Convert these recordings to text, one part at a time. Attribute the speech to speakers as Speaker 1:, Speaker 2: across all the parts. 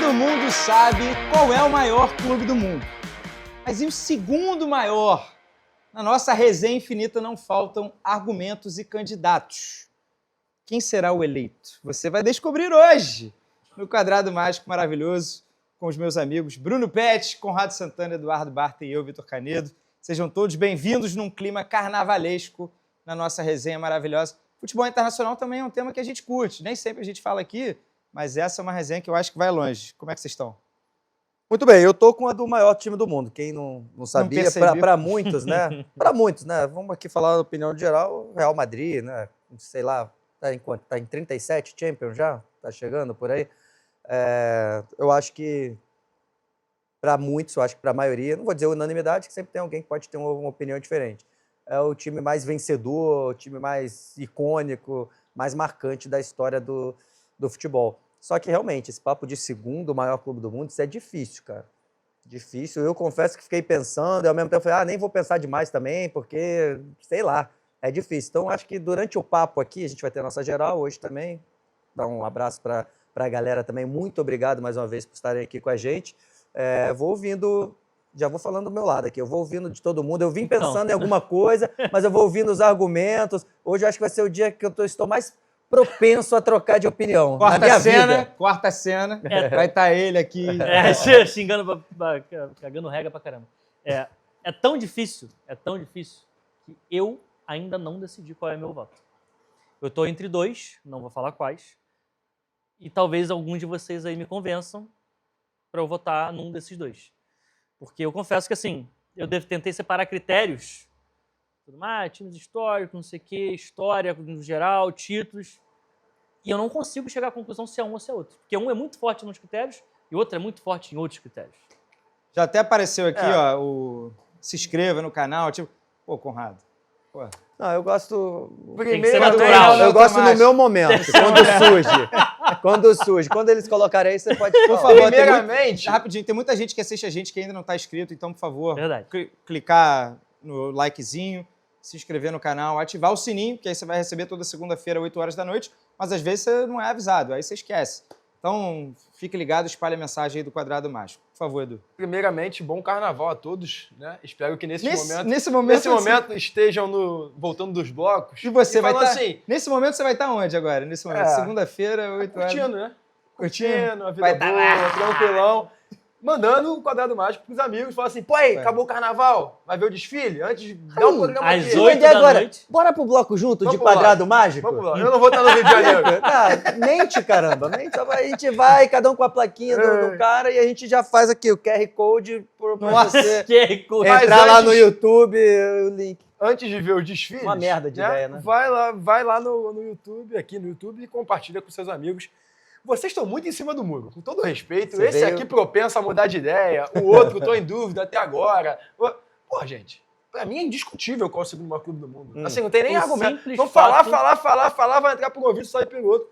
Speaker 1: Todo mundo sabe qual é o maior clube do mundo. Mas e o segundo maior? Na nossa resenha infinita não faltam argumentos e candidatos. Quem será o eleito? Você vai descobrir hoje, no Quadrado Mágico Maravilhoso, com os meus amigos Bruno Pet, Conrado Santana, Eduardo Barta e eu, Vitor Canedo. Sejam todos bem-vindos num clima carnavalesco na nossa resenha maravilhosa. Futebol internacional também é um tema que a gente curte. Nem sempre a gente fala aqui, mas essa é uma resenha que eu acho que vai longe. Como é que vocês estão?
Speaker 2: Muito bem, eu tô com a do maior time do mundo. Quem não sabia, para muitos, né? Para muitos, né? Vamos aqui falar a opinião geral, Real Madrid, né? Sei lá, tá em quanto? Tá em 37 Champions já? Tá chegando por aí? Eu acho que para muitos, eu acho que para a maioria, não vou dizer unanimidade, que sempre tem alguém que pode ter uma opinião diferente. É o time mais vencedor, o time mais icônico, mais marcante da história do futebol. Só que, realmente, esse papo de segundo maior clube do mundo, isso é difícil, cara. Difícil. Eu confesso que fiquei pensando e, ao mesmo tempo, falei, nem vou pensar demais também, porque, sei lá, é difícil. Então, acho que durante o papo aqui, a gente vai ter a nossa geral hoje também. Dar um abraço para a galera também. Muito obrigado, mais uma vez, por estarem aqui com a gente. Vou ouvindo... Já vou falando do meu lado aqui, eu vou ouvindo de todo mundo. Eu vim pensando em alguma coisa, mas eu vou ouvindo os argumentos. Hoje eu acho que vai ser o dia que eu estou mais propenso a trocar de opinião.
Speaker 1: Quarta cena, vai estar ele aqui.
Speaker 3: Xingando, cagando regra pra caramba. É tão difícil que eu ainda não decidi qual é o meu voto. Eu estou entre dois, não vou falar quais, e talvez alguns de vocês aí me convençam para eu votar num desses dois. Porque eu confesso que, assim, eu tentei separar critérios, tudo mais, times históricos, não sei o quê, história no geral, títulos, e eu não consigo chegar à conclusão se é um ou se é outro. Porque um é muito forte nos critérios e o outro é muito forte em outros critérios.
Speaker 1: Já até apareceu aqui, se inscreva no canal, tipo, Conrado,
Speaker 2: Não, eu gosto...
Speaker 3: Tem que ser natural.
Speaker 2: Eu gosto no meu momento, quando surge. Quando eles colocarem aí, você pode...
Speaker 1: Por favor,
Speaker 2: primeiramente...
Speaker 1: Rapidinho, tem muita gente que assiste a gente que ainda não está inscrito, então, por favor,
Speaker 3: Verdade.
Speaker 1: clicar no likezinho, se inscrever no canal, ativar o sininho, que aí você vai receber toda segunda-feira, 8 horas da noite, mas às vezes você não é avisado, aí você esquece. Então, fique ligado, espalhe a mensagem aí do Quadrado Mágico. Por favor, Edu.
Speaker 4: Primeiramente, bom carnaval a todos, né? Espero que nesse
Speaker 1: momento
Speaker 4: estejam voltando dos blocos.
Speaker 1: E você vai estar...
Speaker 4: assim,
Speaker 1: nesse momento você vai estar onde agora? Nesse momento? Segunda-feira, 8 horas.
Speaker 4: Curtindo, né?
Speaker 1: Curtindo,
Speaker 4: a vida boa, tranquilão. Mandando o Quadrado Mágico pros amigos. Fala assim, acabou o carnaval. Vai ver o desfile? Antes de dar o programa
Speaker 3: às
Speaker 4: aqui.
Speaker 3: 8 da noite.
Speaker 2: Bora pro bloco junto
Speaker 4: Vamos
Speaker 2: de
Speaker 4: pro
Speaker 2: Quadrado
Speaker 4: bloco.
Speaker 2: Mágico?
Speaker 4: Vamos lá. Eu não vou estar no Rio de Janeiro.
Speaker 2: Mente, caramba. Mente. A gente vai, cada um com a plaquinha do cara, e a gente já faz aqui o QR Code pra você
Speaker 3: QR Code.
Speaker 2: entrar lá no YouTube, o link.
Speaker 4: Antes de ver os desfiles...
Speaker 2: Uma merda de ideia, né?
Speaker 4: Vai lá no YouTube, aqui no YouTube, e compartilha com seus amigos. Vocês estão muito em cima do muro, com todo respeito. Esse aqui propenso a mudar de ideia, o outro estou em dúvida até agora. Pô, gente, pra mim é indiscutível qual é o segundo maior clube do mundo. Assim, não tem nem argumento. Vamos falar, vai entrar por um ouvido e sair pelo outro.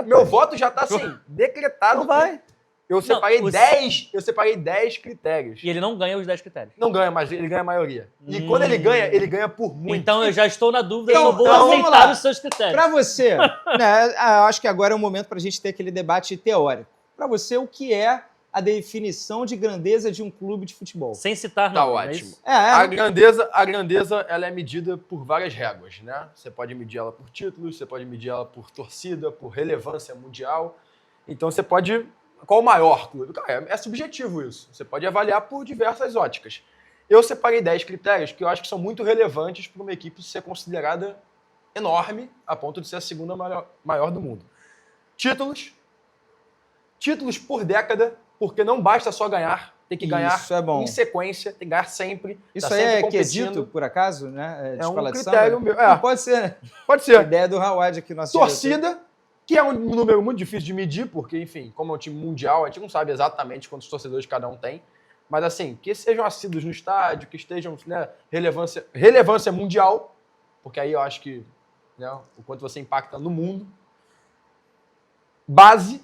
Speaker 4: Meu voto já tá assim, decretado.
Speaker 2: Não vai.
Speaker 4: Eu separei 10 critérios.
Speaker 3: E ele não ganha os 10 critérios.
Speaker 4: Não ganha, mas ele ganha a maioria. E quando ele ganha por muito.
Speaker 3: Então eu já estou na dúvida, eu vou
Speaker 1: vamos
Speaker 3: aceitar
Speaker 1: lá.
Speaker 3: os seus critérios.
Speaker 1: Para você, né, eu acho que agora é o momento para a gente ter aquele debate teórico. Para você, o que é a definição de grandeza de um clube de futebol?
Speaker 3: Sem citar
Speaker 4: Tá
Speaker 3: não.
Speaker 4: ótimo.
Speaker 3: É
Speaker 4: A grandeza ela é medida por várias réguas, né? Você pode medir ela por títulos, você pode medir ela por torcida, por relevância mundial. Então você pode... Qual o maior clube? Cara, é subjetivo isso. Você pode avaliar por diversas óticas. Eu separei 10 critérios que eu acho que são muito relevantes para uma equipe ser considerada enorme, a ponto de ser a segunda maior do mundo. Títulos. Títulos por década, porque não basta só ganhar, tem que ganhar em sequência, tem que ganhar sempre.
Speaker 1: Isso aí é quesito, por acaso, né?
Speaker 4: É um critério meu.
Speaker 1: Não, pode ser, né?
Speaker 4: Pode ser.
Speaker 1: A ideia do Hawad aqui, nosso
Speaker 4: torcida,
Speaker 1: diretor.
Speaker 4: Que é um número muito difícil de medir, porque, enfim, como é um time mundial, a gente não sabe exatamente quantos torcedores cada um tem. Mas, assim, que sejam assíduos no estádio, que estejam, né, relevância mundial, porque aí eu acho que, né, o quanto você impacta no mundo. Base,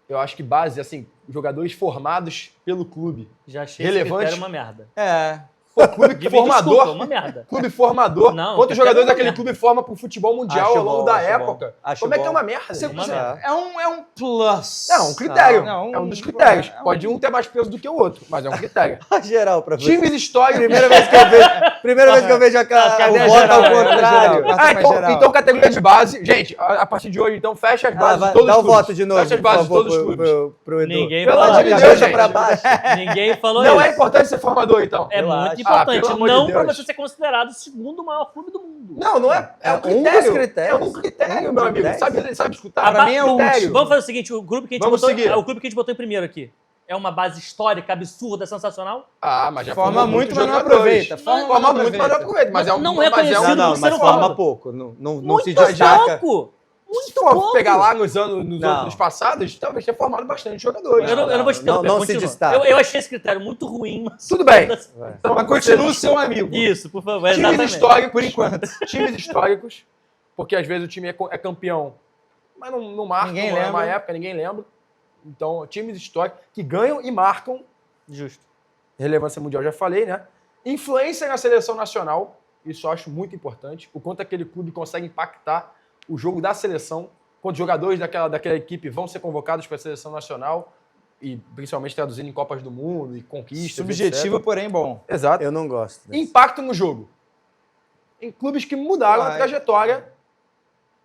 Speaker 4: eu acho que base, assim, jogadores formados pelo clube.
Speaker 3: Já achei esse critério uma merda.
Speaker 4: Pô, clube formador.
Speaker 3: Desculpa, uma merda.
Speaker 4: Clube formador.
Speaker 3: Não,
Speaker 4: Quantos
Speaker 3: qualquer
Speaker 4: jogadores
Speaker 3: uma
Speaker 4: daquele
Speaker 3: merda.
Speaker 4: clube forma pro futebol mundial
Speaker 2: Acho
Speaker 4: ao longo
Speaker 2: bom,
Speaker 4: da
Speaker 2: acho
Speaker 4: época?
Speaker 2: bom. Acho
Speaker 4: Como é que é
Speaker 2: bom.
Speaker 4: uma merda?
Speaker 1: É um plus.
Speaker 4: Não, um critério.
Speaker 1: Não,
Speaker 4: é um dos critérios.
Speaker 1: é um-
Speaker 4: Pode um ter mais peso do que o outro, mas é um critério.
Speaker 2: Geral pra você.
Speaker 4: Times históricos.
Speaker 2: Primeira vez que eu vejo
Speaker 3: Cadê
Speaker 2: o
Speaker 3: a
Speaker 2: voto
Speaker 3: geral?
Speaker 2: ao contrário.
Speaker 1: Geral.
Speaker 4: Ah,
Speaker 1: Pra geral.
Speaker 4: então categoria de base. Gente, a partir de hoje, então, fecha as bases de todos
Speaker 2: Dá
Speaker 4: os
Speaker 2: o
Speaker 4: clubes.
Speaker 2: voto de novo,
Speaker 4: Fecha as
Speaker 2: por
Speaker 4: bases de
Speaker 2: favor,
Speaker 4: todos os clubes.
Speaker 2: pro Edu.
Speaker 3: Ninguém
Speaker 4: Pelo
Speaker 3: falou
Speaker 4: amor de
Speaker 3: isso.
Speaker 4: Deus,
Speaker 2: Cabeça
Speaker 4: gente.
Speaker 2: pra baixo.
Speaker 3: Ninguém falou
Speaker 4: Não
Speaker 3: isso.
Speaker 4: é importante ser formador, então.
Speaker 3: É
Speaker 2: Eu
Speaker 3: muito
Speaker 2: acho.
Speaker 3: importante.
Speaker 4: pelo amor de
Speaker 3: Não pra
Speaker 4: Deus.
Speaker 3: você ser considerado o segundo maior clube do mundo.
Speaker 4: Não é. É um
Speaker 2: um
Speaker 4: critério.
Speaker 2: dos critérios.
Speaker 4: É um critério, meu amigo. Sabe escutar?
Speaker 1: Pra mim é o
Speaker 4: Critério.
Speaker 1: último.
Speaker 3: Vamos fazer o seguinte, o clube que a gente
Speaker 4: Vamos
Speaker 3: botou,
Speaker 4: seguir.
Speaker 3: o clube que a gente botou em primeiro aqui é uma base histórica, absurda, sensacional?
Speaker 4: Ah, mas já
Speaker 1: Forma
Speaker 4: formou
Speaker 1: muito,
Speaker 4: muitos
Speaker 1: mas não
Speaker 4: jogadores.
Speaker 1: aproveita.
Speaker 4: Forma muito, mas não aproveita. Mas é um,
Speaker 3: Não é
Speaker 4: mas
Speaker 3: conhecido.
Speaker 2: Não, não,
Speaker 3: Você
Speaker 2: mas
Speaker 3: não
Speaker 2: forma
Speaker 3: fala.
Speaker 2: pouco. Não se
Speaker 3: Muito
Speaker 2: destaca.
Speaker 3: pouco!
Speaker 4: Se
Speaker 3: Muito
Speaker 4: for
Speaker 3: pouco!
Speaker 4: pegar lá nos anos
Speaker 2: Não.
Speaker 4: nos passados, talvez tenha formado bastante jogadores.
Speaker 3: Eu não vou te interromper,
Speaker 2: não se
Speaker 3: continua.
Speaker 2: destaca.
Speaker 3: Eu achei esse critério muito ruim, mas...
Speaker 4: Tudo bem.
Speaker 1: Mas
Speaker 4: Então,
Speaker 1: continua o seu amigo.
Speaker 3: Isso, por favor,
Speaker 4: times
Speaker 3: exatamente.
Speaker 4: históricos,
Speaker 1: Por enquanto.
Speaker 4: Times históricos, porque às vezes o time é campeão, mas não marca,
Speaker 1: Ninguém
Speaker 4: não é uma
Speaker 1: lembra.
Speaker 4: época, ninguém lembra. Então, times históricos que ganham e marcam,
Speaker 3: Justo.
Speaker 4: relevância mundial, já falei, né? Influência na seleção nacional, isso eu acho muito importante. O quanto aquele clube consegue impactar o jogo da seleção, quantos jogadores daquela equipe vão ser convocados para a seleção nacional, e principalmente traduzindo em Copas do Mundo e conquistas.
Speaker 1: Subjetivo,
Speaker 4: etc.
Speaker 1: porém bom.
Speaker 4: Exato.
Speaker 2: Eu não gosto. desse.
Speaker 4: Impacto no jogo. Em clubes que mudaram a
Speaker 1: Vai.
Speaker 4: trajetória,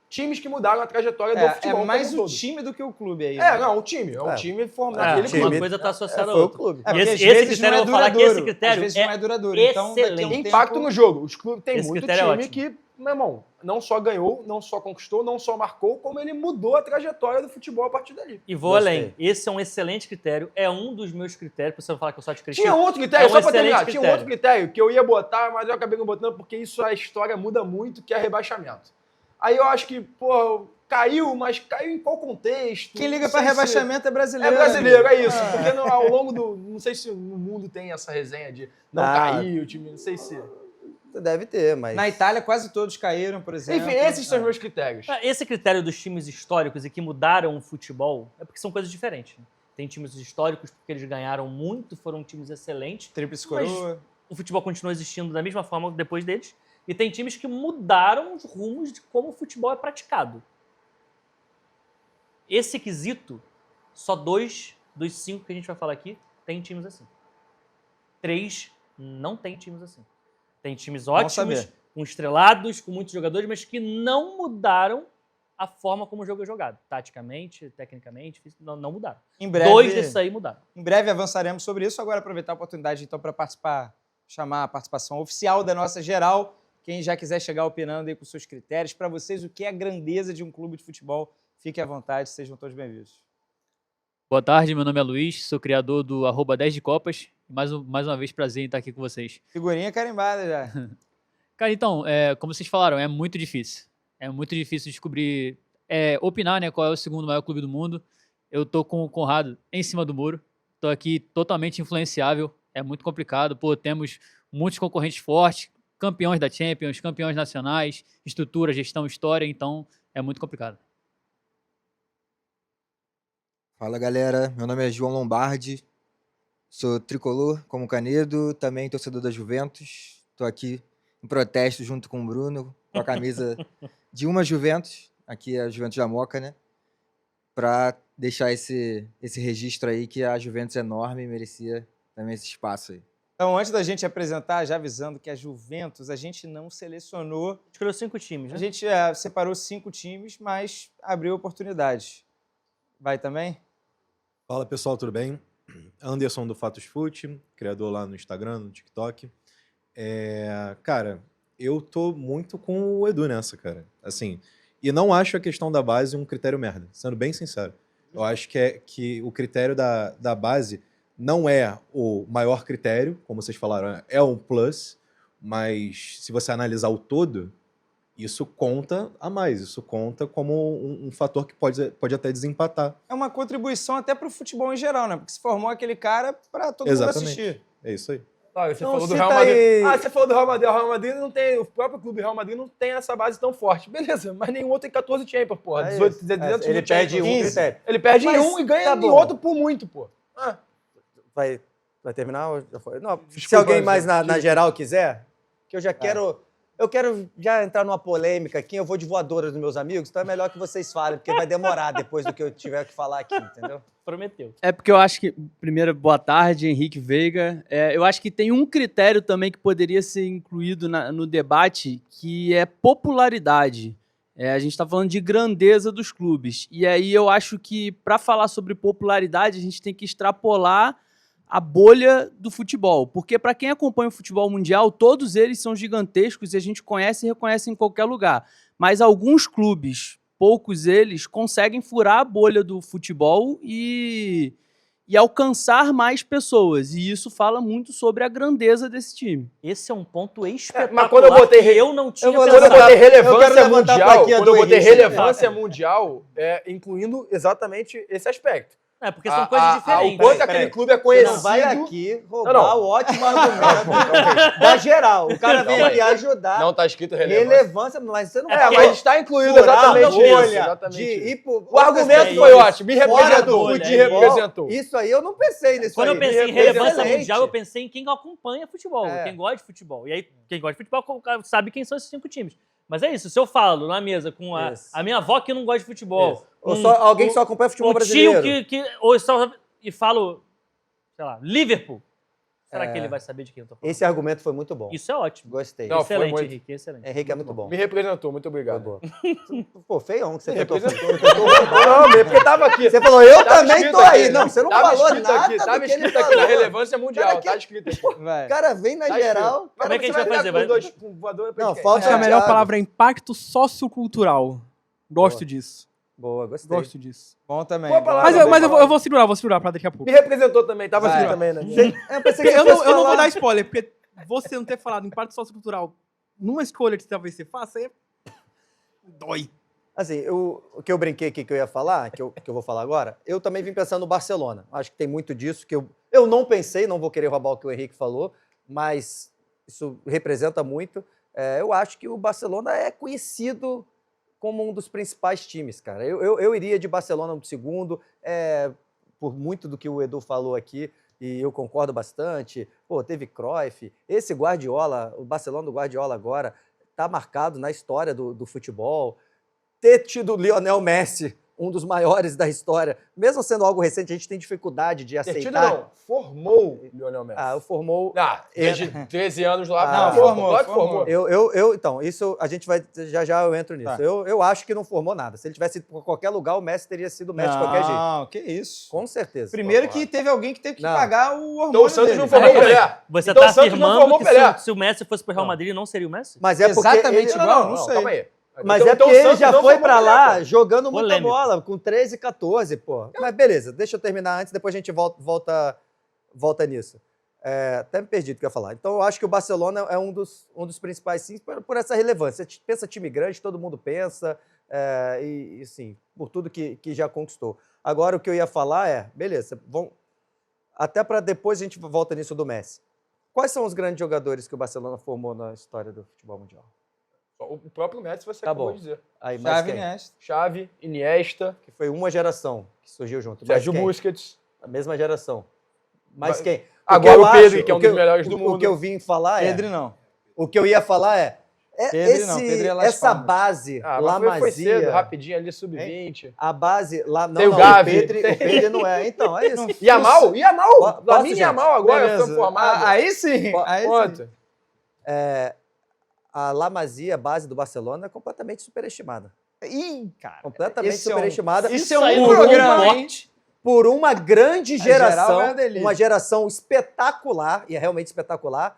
Speaker 4: times que mudaram a trajetória do
Speaker 1: É
Speaker 4: futebol.
Speaker 1: mais
Speaker 4: como um
Speaker 1: o
Speaker 4: todo.
Speaker 1: time do que o clube aí.
Speaker 4: É,
Speaker 1: né?
Speaker 4: não, o time. É um
Speaker 2: É.
Speaker 4: time formado.
Speaker 3: Ah,
Speaker 4: Aquele
Speaker 2: time.
Speaker 3: uma
Speaker 4: clube.
Speaker 3: coisa está associada a
Speaker 2: Foi o
Speaker 3: outra.
Speaker 2: clube.
Speaker 1: É, porque
Speaker 3: Esse-
Speaker 1: às
Speaker 3: esse
Speaker 1: vezes
Speaker 3: critério,
Speaker 1: não é
Speaker 3: eu vou falar que
Speaker 1: duradouro.
Speaker 3: esse critério
Speaker 1: Às vezes
Speaker 3: é
Speaker 1: não é duradouro. Então, daqui a um
Speaker 3: excelente.
Speaker 4: Impacto
Speaker 1: tempo...
Speaker 4: no jogo. Os clubes tem
Speaker 3: Esse
Speaker 4: muito
Speaker 3: critério é
Speaker 4: time
Speaker 3: ótimo.
Speaker 4: que, meu irmão, não só ganhou, não só conquistou, não só marcou, como ele mudou a trajetória do futebol a partir dali.
Speaker 3: E vou
Speaker 2: Gostei.
Speaker 3: além. Esse é um excelente critério. É um dos meus critérios, para você não falar que eu só te critico.
Speaker 4: Tinha outro critério,
Speaker 3: É um
Speaker 4: só pra
Speaker 3: excelente
Speaker 4: terminar, tinha um
Speaker 3: critério.
Speaker 4: outro critério que eu ia botar, mas eu acabei não botando porque isso a história muda muito, que é rebaixamento. Aí eu acho que, pô, caiu, mas caiu em qual contexto?
Speaker 1: Quem liga
Speaker 4: Não
Speaker 1: pra
Speaker 4: sei se-
Speaker 1: rebaixamento é
Speaker 4: É
Speaker 1: brasileiro.
Speaker 4: brasileiro, é
Speaker 1: amigo.
Speaker 4: isso. Porque ao longo do. Não sei se no mundo tem essa resenha de não
Speaker 2: Ah.
Speaker 4: cair, o time. Não sei se.
Speaker 2: Deve ter, mas...
Speaker 1: Na Itália, quase todos caíram, por exemplo.
Speaker 4: Enfim, esses são os meus critérios.
Speaker 3: Esse critério dos times históricos e que mudaram o futebol é porque são coisas diferentes. Né? Tem times históricos porque eles ganharam muito, foram times excelentes.
Speaker 1: Tríplice
Speaker 3: Mas-
Speaker 1: coroa.
Speaker 3: O futebol continua existindo da mesma forma depois deles. E tem times que mudaram os rumos de como o futebol é praticado. Esse quesito, só 2 dos 5 que a gente vai falar aqui tem times assim. 3 não tem times assim. Tem times ótimos,
Speaker 1: saber.
Speaker 3: com estrelados, com muitos jogadores, mas que não mudaram a forma como o jogo é jogado. Taticamente, tecnicamente, não mudaram.
Speaker 1: Em breve,
Speaker 3: 2 desses aí mudaram.
Speaker 1: em breve avançaremos sobre isso. Agora aproveitar a oportunidade então para participar, chamar a participação oficial da nossa geral. Quem já quiser chegar opinando aí com seus critérios, para vocês o que é a grandeza de um clube de futebol, fiquem à vontade, sejam todos bem-vindos.
Speaker 5: Boa tarde, meu nome é Luiz, sou criador do @10 de Copas. Mais uma vez, prazer em estar aqui com vocês.
Speaker 1: Figurinha carimbada já.
Speaker 5: Cara, então, como vocês falaram, é muito difícil. É muito difícil descobrir, opinar, né, qual é o segundo maior clube do mundo. Eu tô com o Conrado em cima do muro. Tô aqui totalmente influenciável. É muito complicado. Pô, temos muitos concorrentes fortes, campeões da Champions, campeões nacionais, estrutura, gestão, história. Então, é muito complicado.
Speaker 6: Fala galera, meu nome é João Lombardi, sou tricolor como Canedo, também torcedor da Juventus. Estou aqui em protesto junto com o Bruno, com a camisa de uma Juventus, aqui é a Juventus da Moca, né? Para deixar esse registro aí que a Juventus é enorme e merecia também esse espaço aí.
Speaker 1: Então, antes da gente apresentar, já avisando que a Juventus, a gente não selecionou.
Speaker 3: Escolheu 5 times,
Speaker 1: A
Speaker 3: né?
Speaker 1: gente separou 5 times, mas abriu oportunidades. Vai também?
Speaker 7: Fala pessoal, tudo bem? Anderson do Fatos Fute, criador lá no Instagram, no TikTok. Cara, eu tô muito com o Edu nessa, cara. Assim, e não acho a questão da base um critério merda, sendo bem sincero. Eu acho que o critério da base não é o maior critério, como vocês falaram, é um plus, mas se você analisar o todo, isso conta a mais, isso conta como um fator que pode até desempatar.
Speaker 1: É uma contribuição até para o futebol em geral, né? Porque se formou aquele cara para todo mundo
Speaker 7: Exatamente.
Speaker 1: assistir.
Speaker 7: É isso aí.
Speaker 4: Ah, você
Speaker 2: Então,
Speaker 4: falou do
Speaker 2: cita
Speaker 4: Real Madrid.
Speaker 2: aí-
Speaker 4: Ah, você falou do Real Madrid. O Real Madrid não tem. O próprio clube Real Madrid não tem essa base tão forte. Beleza, mas nenhum outro tem 14 Champions, porra.
Speaker 2: É
Speaker 4: 18,
Speaker 2: isso.
Speaker 4: 200
Speaker 2: Ele
Speaker 4: mil
Speaker 2: perde um
Speaker 4: Champions.
Speaker 2: critério.
Speaker 4: Ele perde em
Speaker 2: Mas
Speaker 4: um e ganha
Speaker 2: tá
Speaker 4: em
Speaker 2: bom.
Speaker 4: outro por muito, pô. Ah,
Speaker 2: Vai Vai terminar ou já foi? Não, se
Speaker 4: Desculpa,
Speaker 2: alguém mais na
Speaker 4: gente.
Speaker 2: geral quiser, que eu já quero... Eu quero já entrar numa polêmica aqui, eu vou de voadora dos meus amigos, então é melhor que vocês falem, porque vai demorar depois do que eu tiver que falar aqui, entendeu?
Speaker 3: Prometeu.
Speaker 8: É porque eu acho que, primeiro, boa tarde, Henrique Veiga. Eu acho que tem um critério também que poderia ser incluído no debate, que é popularidade. A gente está falando de grandeza dos clubes. E aí eu acho que, para falar sobre popularidade, a gente tem que extrapolar a bolha do futebol. Porque, para quem acompanha o futebol mundial, todos eles são gigantescos e a gente conhece e reconhece em qualquer lugar. Mas alguns clubes, poucos eles, conseguem furar a bolha do futebol e alcançar mais pessoas. E isso fala muito sobre a grandeza desse time.
Speaker 3: Esse é um ponto espetacular
Speaker 4: mas quando eu botei
Speaker 3: que eu não tinha
Speaker 4: Quando eu
Speaker 3: pensado.
Speaker 4: botei
Speaker 2: Eu quero
Speaker 4: relevância
Speaker 2: levantar a
Speaker 4: mundial,
Speaker 2: plaquinha
Speaker 4: quando eu
Speaker 2: do
Speaker 4: botei
Speaker 2: Henrique.
Speaker 4: relevância mundial, incluindo exatamente esse aspecto.
Speaker 3: É, porque são coisas diferentes.
Speaker 4: O quanto aquele
Speaker 2: Peraí.
Speaker 4: clube é
Speaker 2: Você
Speaker 4: conhecido.
Speaker 2: não vai aqui roubar
Speaker 4: Não.
Speaker 2: o ótimo argumento da geral. O cara vem
Speaker 4: Calma
Speaker 2: aqui ajudar.
Speaker 4: Não tá escrito relevância.
Speaker 2: Relevância, mas você não
Speaker 4: Mas está incluído
Speaker 2: furar
Speaker 4: exatamente
Speaker 2: a
Speaker 4: isso.
Speaker 2: bolha
Speaker 4: Exatamente
Speaker 2: de
Speaker 4: isso.
Speaker 2: ir pro-
Speaker 4: O argumento
Speaker 2: outras
Speaker 4: foi
Speaker 2: coisas
Speaker 4: ótimo, me
Speaker 2: fora
Speaker 4: representou.
Speaker 2: do
Speaker 3: Me
Speaker 2: futebol.
Speaker 4: representou.
Speaker 2: Isso aí eu não pensei nisso
Speaker 3: Quando
Speaker 2: aí.
Speaker 3: eu pensei em
Speaker 2: Me
Speaker 3: relevância
Speaker 2: excelente.
Speaker 3: mundial, eu pensei em quem acompanha futebol,
Speaker 2: É.
Speaker 3: quem gosta de futebol. E aí, quem gosta de futebol sabe quem são esses 5 times. Mas é isso, se eu falo na mesa com
Speaker 2: Isso.
Speaker 3: a minha avó que não gosta de futebol,
Speaker 2: Isso. Ou só, alguém que só acompanha futebol
Speaker 3: um
Speaker 2: brasileiro.
Speaker 3: tio ou só, e falo, sei lá, Liverpool, será que ele vai saber de quem eu tô falando?
Speaker 2: Esse argumento foi muito bom.
Speaker 3: Isso é ótimo.
Speaker 2: Gostei.
Speaker 4: Não, foi
Speaker 3: Excelente,
Speaker 4: muito.
Speaker 3: Henrique, excelente.
Speaker 2: Henrique é muito bom.
Speaker 4: Me representou, muito
Speaker 2: Foi
Speaker 4: obrigado.
Speaker 2: boa. Pô, feião que você
Speaker 4: Me
Speaker 2: tentou.
Speaker 4: representou. Não, porque tava aqui.
Speaker 2: Você falou, eu
Speaker 4: Tava
Speaker 2: também
Speaker 4: escrito
Speaker 2: tô aí.
Speaker 4: aqui.
Speaker 2: Não, você não
Speaker 4: Tava
Speaker 2: falou
Speaker 4: escrito
Speaker 2: nada
Speaker 4: aqui, tava
Speaker 2: do que ele
Speaker 4: escrito aqui,
Speaker 2: falou.
Speaker 4: relevância mundial,
Speaker 2: Cara, que-
Speaker 4: tá escrito aqui.
Speaker 1: Vai.
Speaker 2: O cara vem na
Speaker 4: Tá
Speaker 2: geral.
Speaker 4: escrito.
Speaker 3: Como é que a gente vai fazer?
Speaker 4: Com dois com voador,
Speaker 2: Não,
Speaker 4: podcast.
Speaker 2: falta
Speaker 9: Acho que a melhor
Speaker 2: Thiago.
Speaker 9: palavra é impacto sociocultural. Gosto
Speaker 2: Boa.
Speaker 9: disso.
Speaker 2: Boa, gostei.
Speaker 9: Gosto disso.
Speaker 1: Bom também.
Speaker 4: Boa
Speaker 1: bom.
Speaker 4: palavra.
Speaker 9: Mas eu vou segurar pra daqui a pouco.
Speaker 4: Me representou também, tava
Speaker 1: Vai.
Speaker 4: escrito também, né?
Speaker 2: Eu pensei que
Speaker 9: Eu
Speaker 2: você fosse
Speaker 9: não vou
Speaker 2: falar-
Speaker 9: dar spoiler, porque você não ter falado impacto sociocultural numa escolha que talvez você faça, dói.
Speaker 2: Assim, o que eu brinquei aqui que eu ia falar, que eu vou falar agora, eu também vim pensando no Barcelona. Acho que tem muito disso que eu não pensei, não vou querer roubar o que o Henrique falou, mas isso representa muito. Eu acho que o Barcelona é conhecido como um dos principais times, cara. Eu iria de Barcelona no segundo, por muito do que o Edu falou aqui, e eu concordo bastante. Pô, teve Cruyff, esse Guardiola, o Barcelona do Guardiola agora, está marcado na história do futebol. Ter tido Lionel Messi, um dos maiores da história, mesmo sendo algo recente, a gente tem dificuldade de aceitar.
Speaker 4: Tido não, formou o Lionel Messi.
Speaker 2: Formou.
Speaker 4: Desde 13 anos lá.
Speaker 2: Ah,
Speaker 1: formou.
Speaker 2: Então, isso a gente vai. Já eu entro nisso.
Speaker 1: Tá.
Speaker 2: Eu acho que não formou nada. Se ele tivesse ido por qualquer lugar, o Messi teria sido o Messi de qualquer jeito.
Speaker 1: Não, que isso.
Speaker 2: Com certeza.
Speaker 1: Primeiro que teve alguém que teve que
Speaker 2: Não.
Speaker 1: pagar o hormônio
Speaker 4: Então o Santos
Speaker 1: dele.
Speaker 4: não formou o Pelé.
Speaker 3: Você
Speaker 4: Então
Speaker 3: tá
Speaker 4: o Santos não
Speaker 3: afirmando
Speaker 4: formou
Speaker 3: que
Speaker 4: Pelé.
Speaker 3: se o Messi fosse pro Real Madrid, não seria o Messi?
Speaker 2: Mas é porque
Speaker 1: Exatamente
Speaker 2: ele,
Speaker 1: igual. Não sei.
Speaker 4: Calma aí.
Speaker 2: Mas
Speaker 4: Então-
Speaker 2: é
Speaker 4: então o
Speaker 2: porque ele
Speaker 4: Santos
Speaker 2: já
Speaker 4: não
Speaker 2: foi
Speaker 4: formou
Speaker 2: pra
Speaker 4: Pelé,
Speaker 2: lá
Speaker 4: pô.
Speaker 2: jogando muita
Speaker 3: Polêmico.
Speaker 2: bola, com 13, 14, pô. Mas beleza, deixa eu terminar antes, depois a gente volta nisso. Até me perdi do que eu ia falar. Então eu acho que o Barcelona é um dos principais, sim, por essa relevância. Você pensa time grande, todo mundo pensa, e sim, por tudo que já conquistou. Agora o que eu ia falar beleza, até para depois a gente volta nisso do Messi. Quais são os grandes jogadores que o Barcelona formou na história do futebol mundial?
Speaker 4: O próprio Messi você
Speaker 2: Tá
Speaker 4: acabou
Speaker 2: bom.
Speaker 4: de dizer.
Speaker 2: Aí, mais
Speaker 1: Xavi,
Speaker 2: quem?
Speaker 1: Iniesta.
Speaker 4: Xavi, Iniesta,
Speaker 2: Que foi uma geração que surgiu junto.
Speaker 4: Sérgio
Speaker 2: Mais quem?
Speaker 4: Busquets.
Speaker 2: A mesma geração. Mas
Speaker 4: Mas-
Speaker 2: quem?
Speaker 4: Agora
Speaker 2: eu
Speaker 4: o Pedro,
Speaker 2: acho-
Speaker 4: que é um
Speaker 2: o
Speaker 4: dos
Speaker 2: eu-
Speaker 4: melhores do
Speaker 2: O
Speaker 4: mundo.
Speaker 2: que eu vim falar
Speaker 1: Pedro não.
Speaker 2: O que eu ia falar
Speaker 1: Pedro não, Pedro ia Las
Speaker 2: essa
Speaker 1: Palmas.
Speaker 2: base,
Speaker 4: Mas foi cedo,
Speaker 2: Lamazia,
Speaker 4: rapidinho ali, sub-20.
Speaker 2: a base lá... Não,
Speaker 4: Tem o
Speaker 2: não,
Speaker 4: Gavi.
Speaker 2: o Pedro não é. Então, é isso.
Speaker 4: Yamal?
Speaker 2: Posso,
Speaker 4: Lamine
Speaker 2: gente?
Speaker 4: Yamal agora
Speaker 1: Beleza.
Speaker 4: foi formado.
Speaker 1: Aí sim.
Speaker 2: Po-
Speaker 1: Aí sim.
Speaker 4: Quanto?
Speaker 2: A Lamazia, base do Barcelona, é completamente superestimada.
Speaker 1: Ih, cara.
Speaker 2: Completamente
Speaker 1: esse é um-
Speaker 2: superestimada.
Speaker 1: Isso é
Speaker 3: aí
Speaker 1: um
Speaker 3: por
Speaker 1: programa,
Speaker 3: um
Speaker 1: hein?
Speaker 2: Por uma grande
Speaker 1: geral
Speaker 2: geração,
Speaker 1: vai uma delícia.
Speaker 2: uma geração espetacular, e é realmente espetacular.